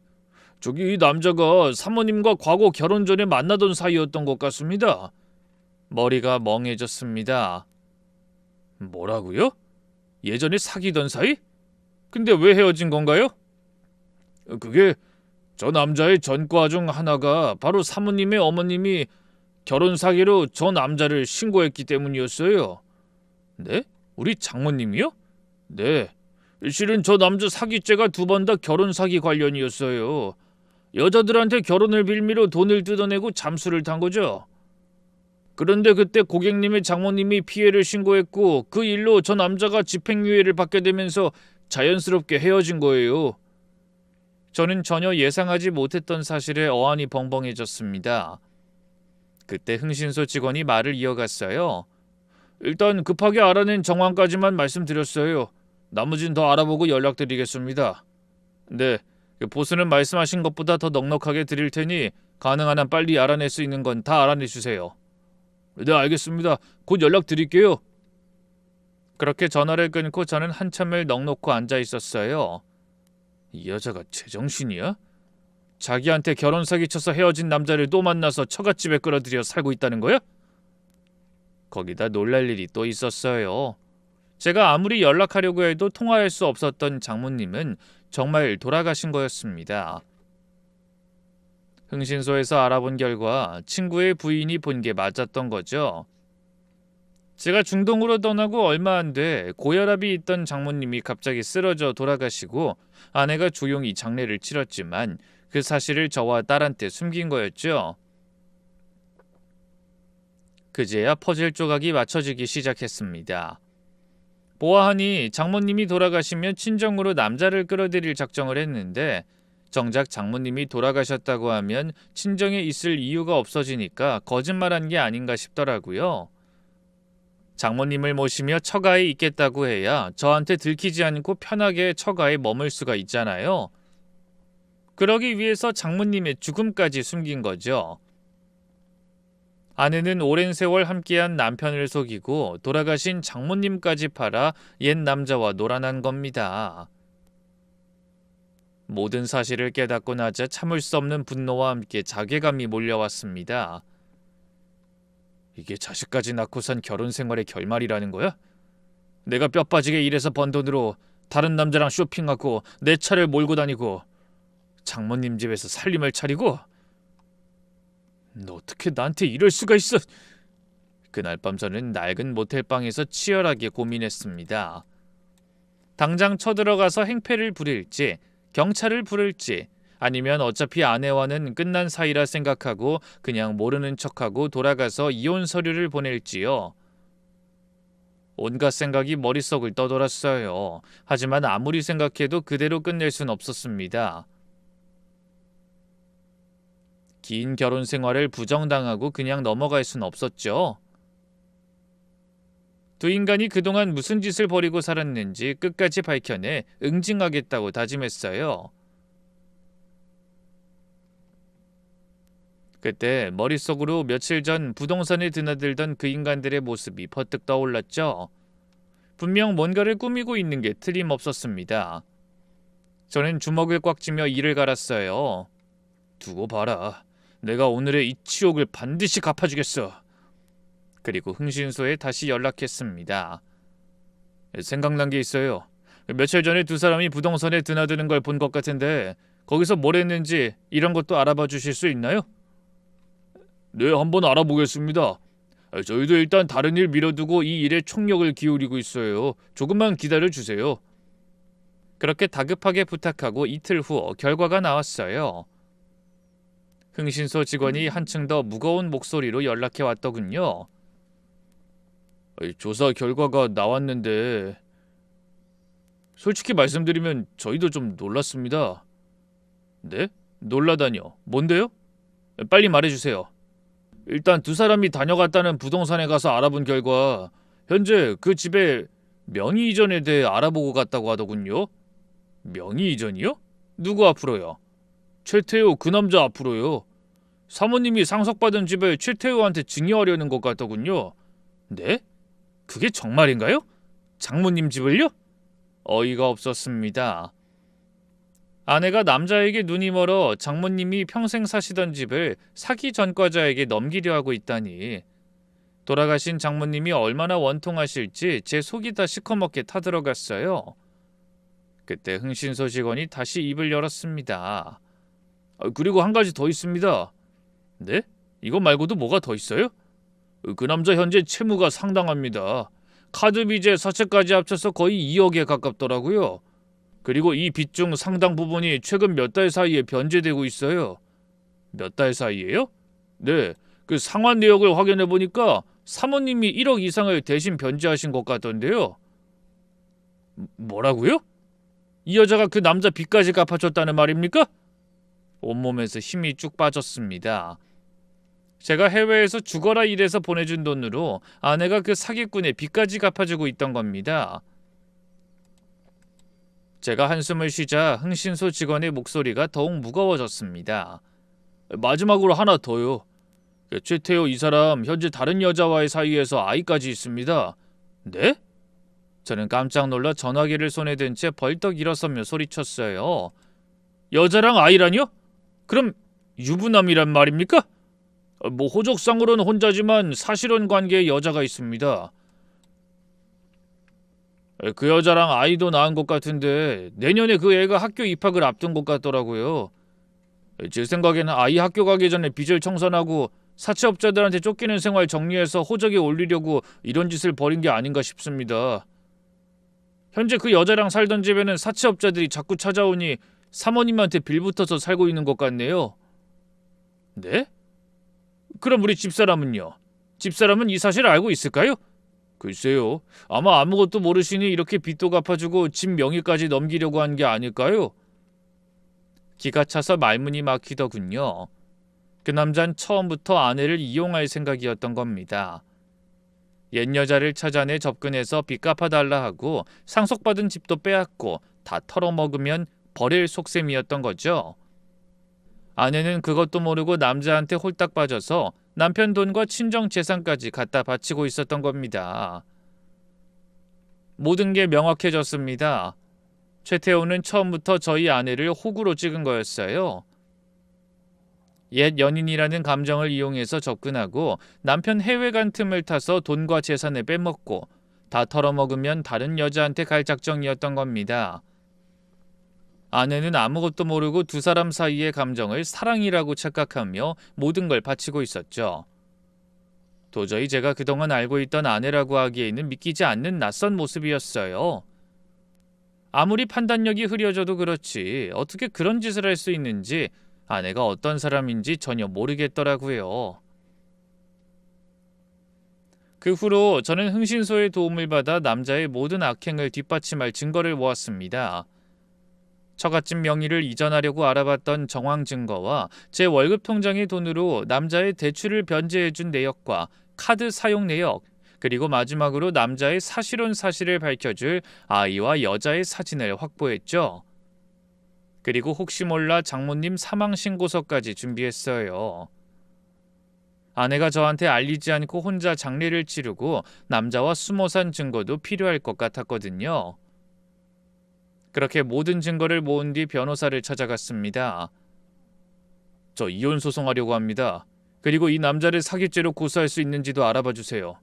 저기 이 남자가 사모님과 과거 결혼 전에 만나던 사이였던 것 같습니다. 머리가 멍해졌습니다. 뭐라고요? 예전에 사귀던 사이? 근데 왜 헤어진 건가요? 그게 저 남자의 전과 중 하나가 바로 사모님의 어머님이 결혼 사기로 저 남자를 신고했기 때문이었어요. 네? 우리 장모님이요? 네. 실은 저 남자 사기죄가 2번 다 결혼 사기 관련이었어요. 여자들한테 결혼을 빌미로 돈을 뜯어내고 잠수를 탄 거죠. 그런데 그때 고객님의 장모님이 피해를 신고했고 그 일로 저 남자가 집행유예를 받게 되면서 자연스럽게 헤어진 거예요. 저는 전혀 예상하지 못했던 사실에 어안이 벙벙해졌습니다. 그때 흥신소 직원이 말을 이어갔어요. 일단 급하게 알아낸 정황까지만 말씀드렸어요. 나머진 더 알아보고 연락드리겠습니다. 네, 보스는 말씀하신 것보다 더 넉넉하게 드릴 테니 가능한 한 빨리 알아낼 수 있는 건 다 알아내주세요. 네, 알겠습니다. 곧 연락드릴게요. 그렇게 전화를 끊고 저는 한참을 넋놓고 앉아 있었어요. 이 여자가 제정신이야? 자기한테 결혼 사기쳐서 헤어진 남자를 또 만나서 처갓집에 끌어들여 살고 있다는 거야? 거기다 놀랄 일이 또 있었어요. 제가 아무리 연락하려고 해도 통화할 수 없었던 장모님은 정말 돌아가신 거였습니다. 흥신소에서 알아본 결과 친구의 부인이 본 게 맞았던 거죠. 제가 중동으로 떠나고 얼마 안 돼 고혈압이 있던 장모님이 갑자기 쓰러져 돌아가시고 아내가 조용히 장례를 치렀지만 그 사실을 저와 딸한테 숨긴 거였죠. 그제야 퍼즐 조각이 맞춰지기 시작했습니다. 보아하니 장모님이 돌아가시면 친정으로 남자를 끌어들일 작정을 했는데 정작 장모님이 돌아가셨다고 하면 친정에 있을 이유가 없어지니까 거짓말한 게 아닌가 싶더라고요. 장모님을 모시며 처가에 있겠다고 해야 저한테 들키지 않고 편하게 처가에 머물 수가 있잖아요. 그러기 위해서 장모님의 죽음까지 숨긴 거죠. 아내는 오랜 세월 함께한 남편을 속이고 돌아가신 장모님까지 팔아 옛 남자와 놀아난 겁니다. 모든 사실을 깨닫고 나자 참을 수 없는 분노와 함께 자괴감이 몰려왔습니다. 이게 자식까지 낳고선 결혼 생활의 결말이라는 거야? 내가 뼈 빠지게 일해서 번 돈으로 다른 남자랑 쇼핑하고 내 차를 몰고 다니고 장모님 집에서 살림을 차리고? 너 어떻게 나한테 이럴 수가 있어? 그날 밤 저는 낡은 모텔방에서 치열하게 고민했습니다. 당장 쳐들어가서 행패를 부릴지, 경찰을 부를지, 아니면 어차피 아내와는 끝난 사이라 생각하고 그냥 모르는 척하고 돌아가서 이혼 서류를 보낼지요. 온갖 생각이 머릿속을 떠돌았어요. 하지만 아무리 생각해도 그대로 끝낼 순 없었습니다. 긴 결혼 생활을 부정당하고 그냥 넘어갈 순 없었죠. 두 인간이 그동안 무슨 짓을 벌이고 살았는지 끝까지 밝혀내 응징하겠다고 다짐했어요. 그때 머릿속으로 며칠 전 부동산에 드나들던 그 인간들의 모습이 퍼뜩 떠올랐죠. 분명 뭔가를 꾸미고 있는 게 틀림없었습니다. 저는 주먹을 꽉 쥐며 이를 갈았어요. 두고 봐라. 내가 오늘의 이 치욕을 반드시 갚아주겠어. 그리고 흥신소에 다시 연락했습니다. 생각난 게 있어요. 며칠 전에 두 사람이 부동산에 드나드는 걸 본 것 같은데 거기서 뭘 했는지 이런 것도 알아봐 주실 수 있나요? 네, 한번 알아보겠습니다. 저희도 일단 다른 일 미뤄두고 이 일에 총력을 기울이고 있어요. 조금만 기다려 주세요. 그렇게 다급하게 부탁하고 이틀 후 결과가 나왔어요. 흥신소 직원이 한층 더 무거운 목소리로 연락해 왔더군요. 조사 결과가 나왔는데 솔직히 말씀드리면 저희도 좀 놀랐습니다. 네? 놀라다뇨. 뭔데요? 빨리 말해주세요. 일단 두 사람이 다녀갔다는 부동산에 가서 알아본 결과 현재 그 집에 명의 이전에 대해 알아보고 갔다고 하더군요. 명의 이전이요? 누구 앞으로요? 최태호 그 남자 앞으로요. 사모님이 상속받은 집을 최태호한테 증여하려는 것 같더군요. 네? 그게 정말인가요? 장모님 집을요? 어이가 없었습니다. 아내가 남자에게 눈이 멀어 장모님이 평생 사시던 집을 사기 전과자에게 넘기려 하고 있다니. 돌아가신 장모님이 얼마나 원통하실지 제 속이 다 시커멓게 타들어갔어요. 그때 흥신소 직원이 다시 입을 열었습니다. 그리고 한 가지 더 있습니다. 네? 이거 말고도 뭐가 더 있어요? 그 남자 현재 채무가 상당합니다. 카드 빚에 사채까지 합쳐서 거의 2억에 가깝더라고요. 그리고 이 빚 중 상당 부분이 최근 몇 달 사이에 변제되고 있어요. 몇 달 사이에요? 네, 그 상환 내역을 확인해 보니까 사모님이 1억 이상을 대신 변제하신 것 같던데요. 뭐라고요? 이 여자가 그 남자 빚까지 갚아줬다는 말입니까? 온몸에서 힘이 쭉 빠졌습니다. 제가 해외에서 죽어라 일해서 보내준 돈으로 아내가 그 사기꾼의 빚까지 갚아주고 있던 겁니다. 제가 한숨을 쉬자 흥신소 직원의 목소리가 더욱 무거워졌습니다. 마지막으로 하나 더요. 최태호 이 사람 현재 다른 여자와의 사이에서 아이까지 있습니다. 네? 저는 깜짝 놀라 전화기를 손에 든 채 벌떡 일어서며 소리쳤어요. 여자랑 아이라뇨? 그럼 유부남이란 말입니까? 뭐 호적상으로는 혼자지만 사실혼 관계에 여자가 있습니다. 그 여자랑 아이도 낳은 것 같은데 내년에 그 애가 학교 입학을 앞둔 것 같더라고요. 제 생각에는 아이 학교 가기 전에 빚을 청산하고 사채업자들한테 쫓기는 생활 정리해서 호적에 올리려고 이런 짓을 벌인 게 아닌가 싶습니다. 현재 그 여자랑 살던 집에는 사채업자들이 자꾸 찾아오니 사모님한테 빌붙어서 살고 있는 것 같네요. 네? 그럼 우리 집사람은요? 집사람은 이 사실을 알고 있을까요? 글쎄요. 아마 아무것도 모르시니 이렇게 빚도 갚아주고 집 명의까지 넘기려고 한 게 아닐까요? 기가 차서 말문이 막히더군요. 그 남잔 처음부터 아내를 이용할 생각이었던 겁니다. 옛 여자를 찾아내 접근해서 빚 갚아달라 하고 상속받은 집도 빼앗고 다 털어먹으면 버릴 속셈이었던 거죠. 아내는 그것도 모르고 남자한테 홀딱 빠져서 남편 돈과 친정 재산까지 갖다 바치고 있었던 겁니다. 모든 게 명확해졌습니다. 최태호는 처음부터 저희 아내를 호구로 찍은 거였어요. 옛 연인이라는 감정을 이용해서 접근하고 남편 해외 간 틈을 타서 돈과 재산을 빼먹고 다 털어먹으면 다른 여자한테 갈 작정이었던 겁니다. 아내는 아무것도 모르고 두 사람 사이의 감정을 사랑이라고 착각하며 모든 걸 바치고 있었죠. 도저히 제가 그동안 알고 있던 아내라고 하기에는 믿기지 않는 낯선 모습이었어요. 아무리 판단력이 흐려져도 그렇지 어떻게 그런 짓을 할 수 있는지 아내가 어떤 사람인지 전혀 모르겠더라고요. 그 후로 저는 흥신소의 도움을 받아 남자의 모든 악행을 뒷받침할 증거를 모았습니다. 처갓집 명의를 이전하려고 알아봤던 정황 증거와 제 월급 통장의 돈으로 남자의 대출을 변제해준 내역과 카드 사용 내역, 그리고 마지막으로 남자의 사실혼 사실을 밝혀줄 아이와 여자의 사진을 확보했죠. 그리고 혹시 몰라 장모님 사망 신고서까지 준비했어요. 아내가 저한테 알리지 않고 혼자 장례를 치르고 남자와 숨어 산 증거도 필요할 것 같았거든요. 그렇게 모든 증거를 모은 뒤 변호사를 찾아갔습니다. 저 이혼 소송하려고 합니다. 그리고 이 남자를 사기죄로 고소할 수 있는지도 알아봐 주세요.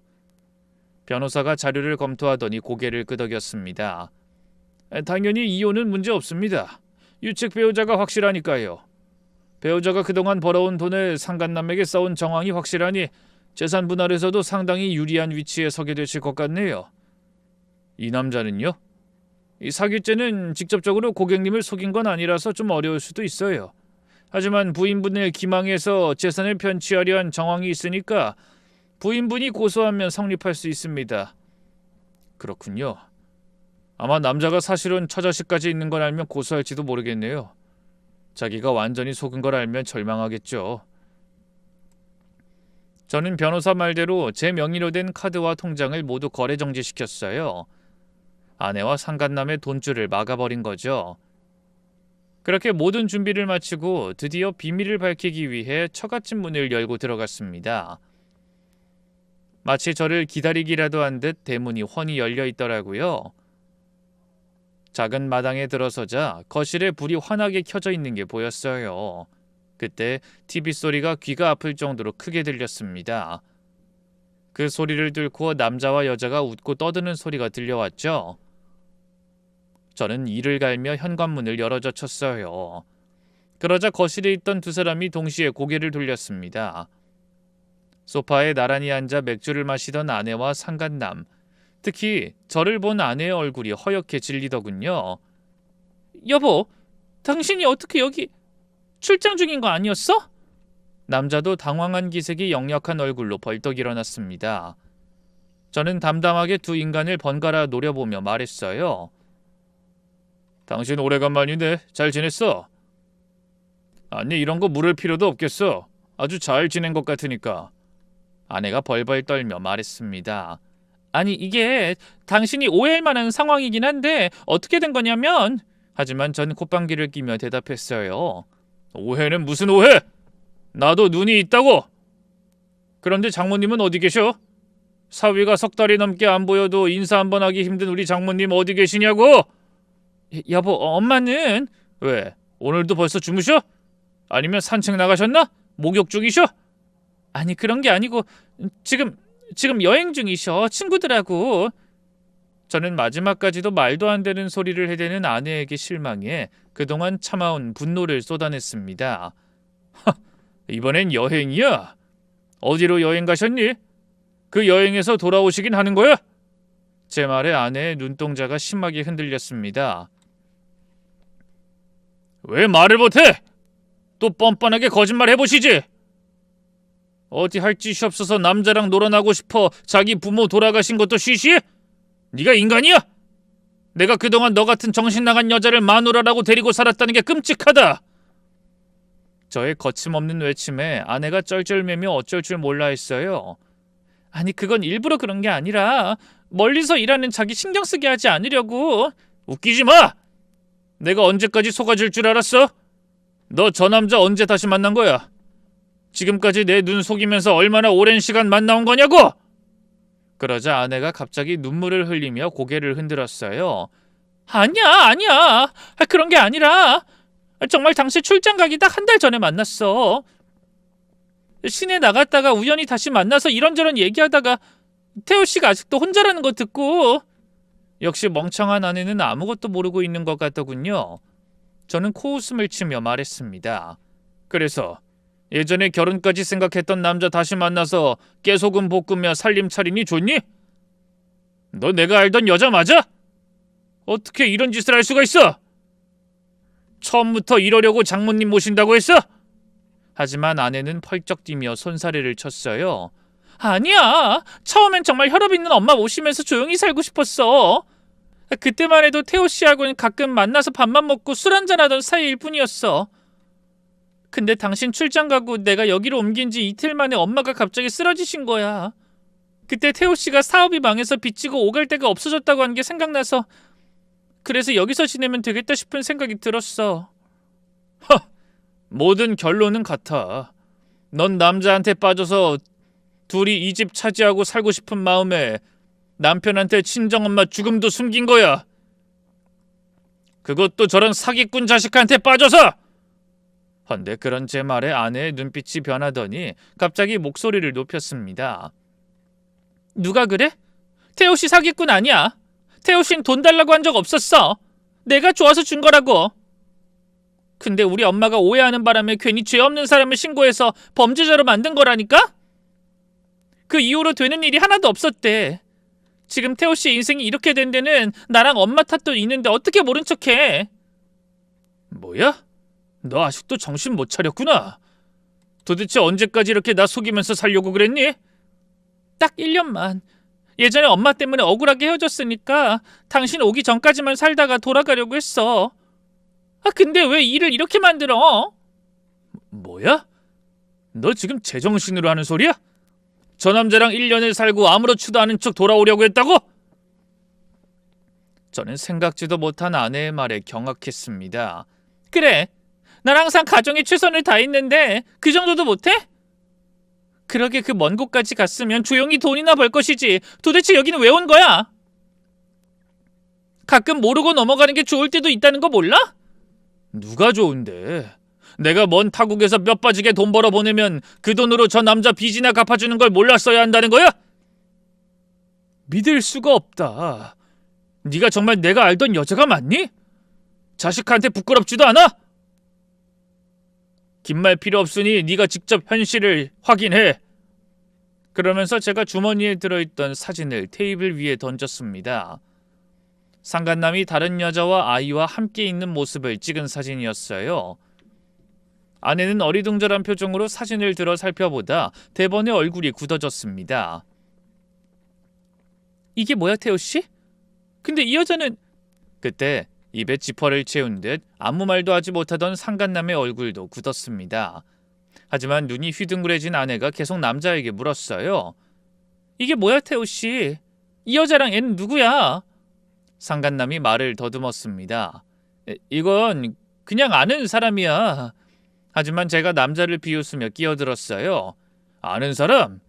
변호사가 자료를 검토하더니 고개를 끄덕였습니다. 당연히 이혼은 문제 없습니다. 유책 배우자가 확실하니까요. 배우자가 그동안 벌어온 돈을 상간남에게 써온 정황이 확실하니 재산 분할에서도 상당히 유리한 위치에 서게 되실 것 같네요. 이 남자는요? 이 사기죄는 직접적으로 고객님을 속인 건 아니라서 좀 어려울 수도 있어요. 하지만 부인분을 기망해서 재산을 편취하려 한 정황이 있으니까 부인분이 고소하면 성립할 수 있습니다. 그렇군요. 아마 남자가 사실은 처자식까지 있는 걸 알면 고소할지도 모르겠네요. 자기가 완전히 속은 걸 알면 절망하겠죠. 저는 변호사 말대로 제 명의로 된 카드와 통장을 모두 거래 정지시켰어요. 아내와 상간남의 돈줄을 막아버린 거죠. 그렇게 모든 준비를 마치고 드디어 비밀을 밝히기 위해 처갓집 문을 열고 들어갔습니다. 마치 저를 기다리기라도 한 듯 대문이 훤히 열려 있더라고요. 작은 마당에 들어서자 거실에 불이 환하게 켜져 있는 게 보였어요. 그때 TV 소리가 귀가 아플 정도로 크게 들렸습니다. 그 소리를 뚫고 남자와 여자가 웃고 떠드는 소리가 들려왔죠. 저는 이를 갈며 현관문을 열어젖혔어요. 그러자 거실에 있던 두 사람이 동시에 고개를 돌렸습니다. 소파에 나란히 앉아 맥주를 마시던 아내와 상간남, 특히 저를 본 아내의 얼굴이 허옇게 질리더군요. 여보, 당신이 어떻게 여기 출장 중인 거 아니었어? 남자도 당황한 기색이 역력한 얼굴로 벌떡 일어났습니다. 저는 담담하게 두 인간을 번갈아 노려보며 말했어요. 당신 오래간만이네. 잘 지냈어? 아니, 이런 거 물을 필요도 없겠어. 아주 잘 지낸 것 같으니까. 아내가 벌벌 떨며 말했습니다. 아니, 이게 당신이 오해할 만한 상황이긴 한데 어떻게 된 거냐면... 하지만 전 콧방귀를 끼며 대답했어요. 오해는 무슨 오해? 나도 눈이 있다고. 그런데 장모님은 어디 계셔? 사위가 석 달이 넘게 안 보여도 인사 한번 하기 힘든 우리 장모님 어디 계시냐고? 여보, 엄마는... 왜? 오늘도 벌써 주무셔? 아니면 산책 나가셨나? 목욕 중이셔? 아니, 그런 게 아니고 지금 여행 중이셔. 친구들하고. 저는 마지막까지도 말도 안 되는 소리를 해대는 아내에게 실망해 그동안 참아온 분노를 쏟아냈습니다. 이번엔 여행이야? 어디로 여행 가셨니? 그 여행에서 돌아오시긴 하는 거야? 제 말에 아내의 눈동자가 심하게 흔들렸습니다. 왜 말을 못해? 또 뻔뻔하게 거짓말 해보시지. 어디 할 짓이 없어서 남자랑 놀아나고 싶어 자기 부모 돌아가신 것도 쉬쉬해? 네가 인간이야? 내가 그동안 너 같은 정신 나간 여자를 마누라라고 데리고 살았다는 게 끔찍하다. 저의 거침없는 외침에 아내가 쩔쩔매며 어쩔 줄 몰라 했어요. 아니, 그건 일부러 그런 게 아니라 멀리서 일하는 자기 신경 쓰게 하지 않으려고. 웃기지 마! 내가 언제까지 속아줄 줄 알았어? 너 저 남자 언제 다시 만난 거야? 지금까지 내 눈 속이면서 얼마나 오랜 시간 만나온 거냐고! 그러자 아내가 갑자기 눈물을 흘리며 고개를 흔들었어요. 아니야. 그런 게 아니라 정말 당시 출장 가기 딱 한 달 전에 만났어. 시내 나갔다가 우연히 다시 만나서 이런저런 얘기하다가 태호 씨가 아직도 혼자라는 거 듣고 역시 멍청한 아내는 아무것도 모르고 있는 것 같더군요. 저는 코웃음을 치며 말했습니다. 그래서 예전에 결혼까지 생각했던 남자 다시 만나서 깨소금 볶으며 살림 차리니 좋니? 너 내가 알던 여자 맞아? 어떻게 이런 짓을 할 수가 있어? 처음부터 이러려고 장모님 모신다고 했어? 하지만 아내는 펄쩍 뛰며 손사래를 쳤어요. 아니야. 처음엔 정말 혈압 있는 엄마 모시면서 조용히 살고 싶었어. 그때만 해도 태호 씨하고는 가끔 만나서 밥만 먹고 술 한잔하던 사이일 뿐이었어. 근데 당신 출장 가고 내가 여기로 옮긴 지 이틀 만에 엄마가 갑자기 쓰러지신 거야. 그때 태호 씨가 사업이 망해서 빚지고 오갈 데가 없어졌다고 한 게 생각나서 그래서 여기서 지내면 되겠다 싶은 생각이 들었어. 모든 결론은 같아. 넌 남자한테 빠져서 둘이 이 집 차지하고 살고 싶은 마음에 남편한테 친정엄마 죽음도 숨긴 거야. 그것도 저런 사기꾼 자식한테 빠져서! 헌데 그런 제 말에 아내의 눈빛이 변하더니 갑자기 목소리를 높였습니다. 누가 그래? 태호 씨 사기꾼 아니야. 태호 씨는 돈 달라고 한 적 없었어. 내가 좋아서 준 거라고. 근데 우리 엄마가 오해하는 바람에 괜히 죄 없는 사람을 신고해서 범죄자로 만든 거라니까? 그 이후로 되는 일이 하나도 없었대. 지금 태호 씨 인생이 이렇게 된 데는 나랑 엄마 탓도 있는데 어떻게 모른 척해? 뭐야? 너 아직도 정신 못 차렸구나. 도대체 언제까지 이렇게 나 속이면서 살려고 그랬니? 딱 1년만. 예전에 엄마 때문에 억울하게 헤어졌으니까 당신 오기 전까지만 살다가 돌아가려고 했어. 근데 왜 일을 이렇게 만들어? 뭐야? 너 지금 제정신으로 하는 소리야? 저 남자랑 1년을 살고 아무렇지도 않은 척 돌아오려고 했다고? 저는 생각지도 못한 아내의 말에 경악했습니다. 그래, 난 항상 가정에 최선을 다했는데 그 정도도 못해? 그러게 그 먼 곳까지 갔으면 조용히 돈이나 벌 것이지 도대체 여기는 왜 온 거야? 가끔 모르고 넘어가는 게 좋을 때도 있다는 거 몰라? 누가 좋은데? 내가 먼 타국에서 몇 빠지게 돈 벌어 보내면 그 돈으로 저 남자 빚이나 갚아주는 걸 몰랐어야 한다는 거야? 믿을 수가 없다. 네가 정말 내가 알던 여자가 맞니? 자식한테 부끄럽지도 않아? 긴 말 필요 없으니 네가 직접 현실을 확인해. 그러면서 제가 주머니에 들어있던 사진을 테이블 위에 던졌습니다. 상간남이 다른 여자와 아이와 함께 있는 모습을 찍은 사진이었어요. 아내는 어리둥절한 표정으로 사진을 들어 살펴보다 대번에 얼굴이 굳어졌습니다. 이게 뭐야, 태호 씨? 근데 이 여자는... 그때 입에 지퍼를 채운 듯 아무 말도 하지 못하던 상간남의 얼굴도 굳었습니다. 하지만 눈이 휘둥그레진 아내가 계속 남자에게 물었어요. 이게 뭐야, 태호 씨? 이 여자랑 얘는 누구야? 상간남이 말을 더듬었습니다. 이건 그냥 아는 사람이야. 하지만 제가 남자를 비웃으며 끼어들었어요. 아는 사람?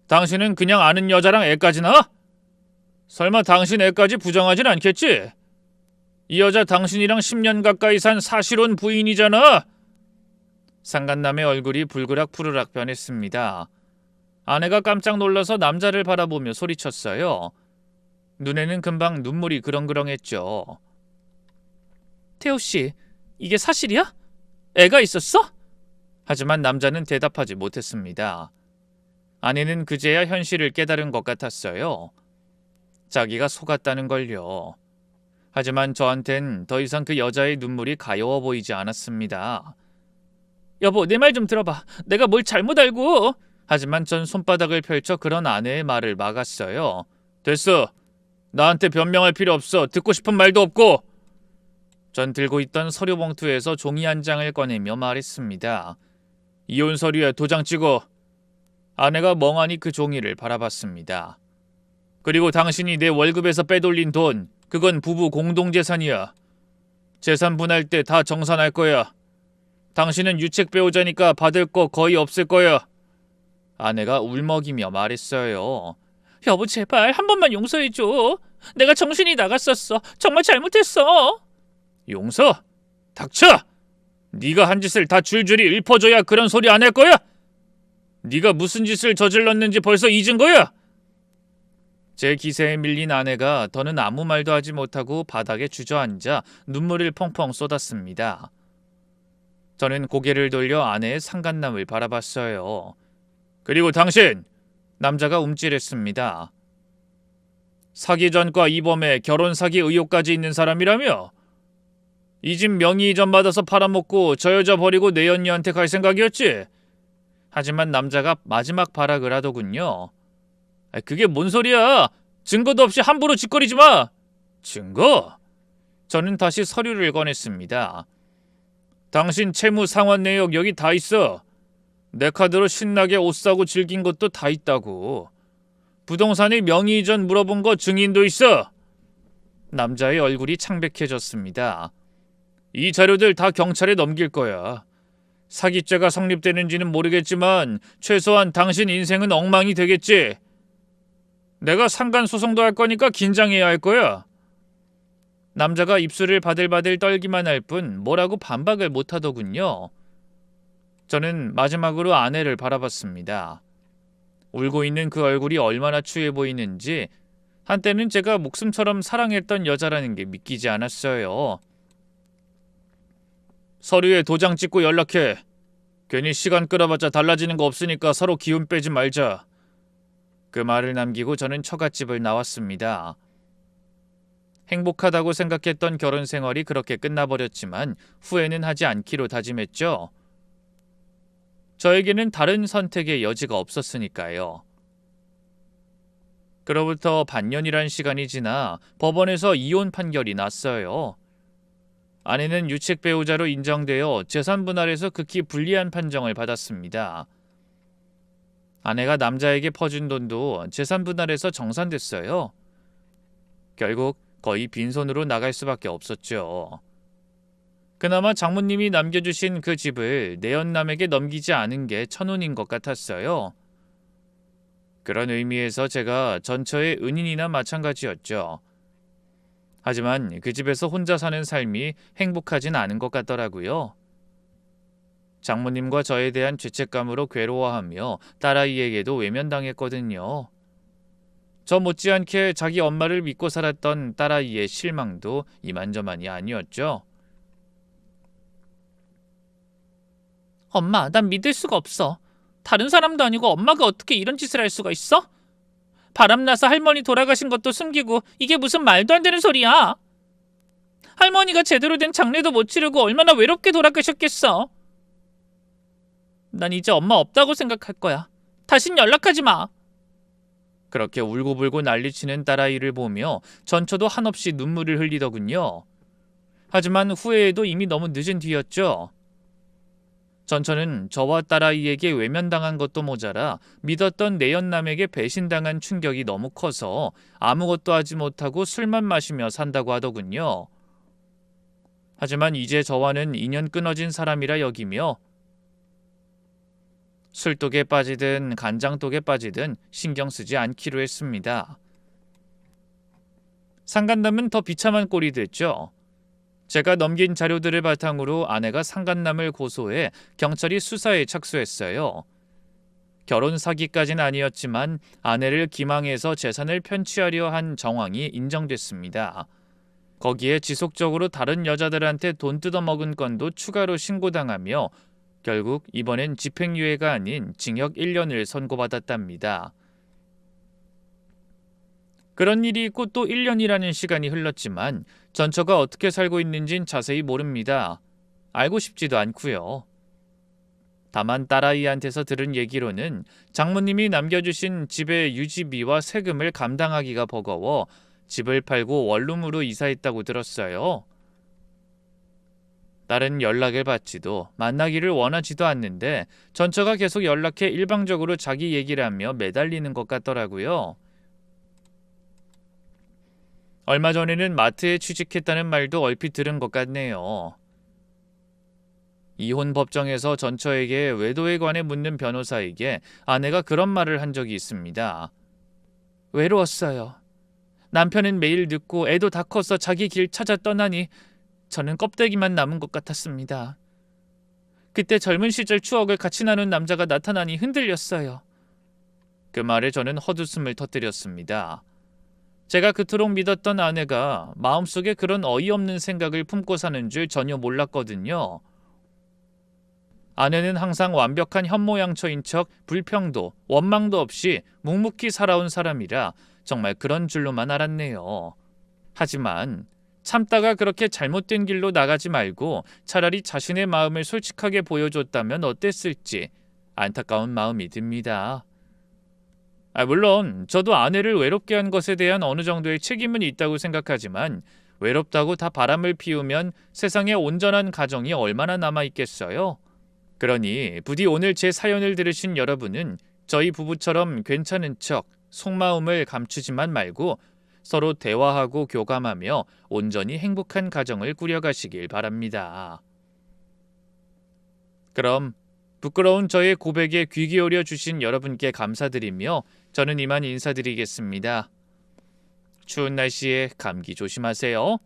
당신은 그냥 아는 여자랑 애까지 나와? 설마 당신 애까지 부정하진 않겠지? 이 여자 당신이랑 10년 가까이 산 사실혼 부인이잖아. 상간남의 얼굴이 불그락 푸르락 변했습니다. 아내가 깜짝 놀라서 남자를 바라보며 소리쳤어요. 눈에는 금방 눈물이 그렁그렁했죠. 태호 씨, 이게 사실이야? 애가 있었어? 하지만 남자는 대답하지 못했습니다. 아내는 그제야 현실을 깨달은 것 같았어요. 자기가 속았다는 걸요. 하지만 저한텐 더 이상 그 여자의 눈물이 가여워 보이지 않았습니다. 여보, 내 말 좀 들어봐. 내가 뭘 잘못 알고... 하지만 전 손바닥을 펼쳐 그런 아내의 말을 막았어요. 됐어. 나한테 변명할 필요 없어. 듣고 싶은 말도 없고. 전 들고 있던 서류 봉투에서 종이 한 장을 꺼내며 말했습니다. 이혼 서류에 도장 찍어. 아내가 멍하니 그 종이를 바라봤습니다. 그리고 당신이 내 월급에서 빼돌린 돈, 그건 부부 공동재산이야. 재산 분할 때 다 정산할 거야. 당신은 유책 배우자니까 받을 거 거의 없을 거야. 아내가 울먹이며 말했어요. 여보, 제발 한 번만 용서해줘. 내가 정신이 나갔었어. 정말 잘못했어. 용서? 닥쳐! 네가 한 짓을 다 줄줄이 읊어줘야 그런 소리 안 할 거야? 네가 무슨 짓을 저질렀는지 벌써 잊은 거야? 제 기세에 밀린 아내가 더는 아무 말도 하지 못하고 바닥에 주저앉아 눈물을 펑펑 쏟았습니다. 저는 고개를 돌려 아내의 상간남을 바라봤어요. 그리고 당신! 남자가 움찔했습니다. 사기 전과 이범에 결혼 사기 의혹까지 있는 사람이라며? 이 집 명의 이전 받아서 팔아먹고 저 여자 버리고 내 언니한테 갈 생각이었지? 하지만 남자가 마지막 발악을 하더군요. 그게 뭔 소리야? 증거도 없이 함부로 짓거리지 마! 증거? 저는 다시 서류를 꺼냈습니다. 당신 채무 상환 내역 여기 다 있어. 내 카드로 신나게 옷 사고 즐긴 것도 다 있다고. 부동산의 명의 이전 물어본 거 증인도 있어. 남자의 얼굴이 창백해졌습니다. 이 자료들 다 경찰에 넘길 거야. 사기죄가 성립되는지는 모르겠지만 최소한 당신 인생은 엉망이 되겠지. 내가 상간소송도 할 거니까 긴장해야 할 거야. 남자가 입술을 바들바들 떨기만 할 뿐 뭐라고 반박을 못하더군요. 저는 마지막으로 아내를 바라봤습니다. 울고 있는 그 얼굴이 얼마나 추해 보이는지 한때는 제가 목숨처럼 사랑했던 여자라는 게 믿기지 않았어요. 서류에 도장 찍고 연락해. 괜히 시간 끌어봤자 달라지는 거 없으니까 서로 기운 빼지 말자. 그 말을 남기고 저는 처갓집을 나왔습니다. 행복하다고 생각했던 결혼 생활이 그렇게 끝나버렸지만 후회는 하지 않기로 다짐했죠. 저에게는 다른 선택의 여지가 없었으니까요. 그로부터 반년이란 시간이 지나 법원에서 이혼 판결이 났어요. 아내는 유책 배우자로 인정되어 재산 분할에서 극히 불리한 판정을 받았습니다. 아내가 남자에게 퍼준 돈도 재산 분할에서 정산됐어요. 결국 거의 빈손으로 나갈 수밖에 없었죠. 그나마 장모님이 남겨주신 그 집을 내연남에게 넘기지 않은 게 천운인 것 같았어요. 그런 의미에서 제가 전처의 은인이나 마찬가지였죠. 하지만 그 집에서 혼자 사는 삶이 행복하진 않은 것 같더라고요. 장모님과 저에 대한 죄책감으로 괴로워하며 딸아이에게도 외면당했거든요. 저 못지않게 자기 엄마를 믿고 살았던 딸아이의 실망도 이만저만이 아니었죠. 엄마, 난 믿을 수가 없어. 다른 사람도 아니고 엄마가 어떻게 이런 짓을 할 수가 있어? 바람나서 할머니 돌아가신 것도 숨기고 이게 무슨 말도 안 되는 소리야. 할머니가 제대로 된 장례도 못 치르고 얼마나 외롭게 돌아가셨겠어. 난 이제 엄마 없다고 생각할 거야. 다신 연락하지 마. 그렇게 울고불고 난리치는 딸아이를 보며 전처도 한없이 눈물을 흘리더군요. 하지만 후회에도 이미 너무 늦은 뒤였죠. 전처는 저와 딸아이에게 외면당한 것도 모자라 믿었던 내연남에게 배신당한 충격이 너무 커서 아무것도 하지 못하고 술만 마시며 산다고 하더군요. 하지만 이제 저와는 인연 끊어진 사람이라 여기며 술독에 빠지든 간장독에 빠지든 신경 쓰지 않기로 했습니다. 상간남은 더 비참한 꼴이 됐죠. 제가 넘긴 자료들을 바탕으로 아내가 상간남을 고소해 경찰이 수사에 착수했어요. 결혼 사기까지는 아니었지만 아내를 기망해서 재산을 편취하려 한 정황이 인정됐습니다. 거기에 지속적으로 다른 여자들한테 돈 뜯어먹은 건도 추가로 신고당하며 결국 이번엔 집행유예가 아닌 징역 1년을 선고받았답니다. 그런 일이 있고 또 1년이라는 시간이 흘렀지만 전처가 어떻게 살고 있는진 자세히 모릅니다. 알고 싶지도 않고요. 다만 딸아이한테서 들은 얘기로는 장모님이 남겨주신 집의 유지비와 세금을 감당하기가 버거워 집을 팔고 원룸으로 이사했다고 들었어요. 딸은 연락을 받지도 만나기를 원하지도 않는데 전처가 계속 연락해 일방적으로 자기 얘기를 하며 매달리는 것 같더라고요. 얼마 전에는 마트에 취직했다는 말도 얼핏 들은 것 같네요. 이혼 법정에서 전처에게 외도에 관해 묻는 변호사에게 아내가 그런 말을 한 적이 있습니다. 외로웠어요. 남편은 매일 늦고 애도 다 커서 자기 길 찾아 떠나니 저는 껍데기만 남은 것 같았습니다. 그때 젊은 시절 추억을 같이 나눈 남자가 나타나니 흔들렸어요. 그 말에 저는 헛웃음을 터뜨렸습니다. 제가 그토록 믿었던 아내가 마음속에 그런 어이없는 생각을 품고 사는 줄 전혀 몰랐거든요. 아내는 항상 완벽한 현모양처인 척 불평도 원망도 없이 묵묵히 살아온 사람이라 정말 그런 줄로만 알았네요. 하지만 참다가 그렇게 잘못된 길로 나가지 말고 차라리 자신의 마음을 솔직하게 보여줬다면 어땠을지 안타까운 마음이 듭니다. 물론 저도 아내를 외롭게 한 것에 대한 어느 정도의 책임은 있다고 생각하지만 외롭다고 다 바람을 피우면 세상에 온전한 가정이 얼마나 남아있겠어요? 그러니 부디 오늘 제 사연을 들으신 여러분은 저희 부부처럼 괜찮은 척 속마음을 감추지만 말고 서로 대화하고 교감하며 온전히 행복한 가정을 꾸려가시길 바랍니다. 그럼 부끄러운 저의 고백에 귀 기울여 주신 여러분께 감사드리며 저는 이만 인사드리겠습니다. 추운 날씨에 감기 조심하세요.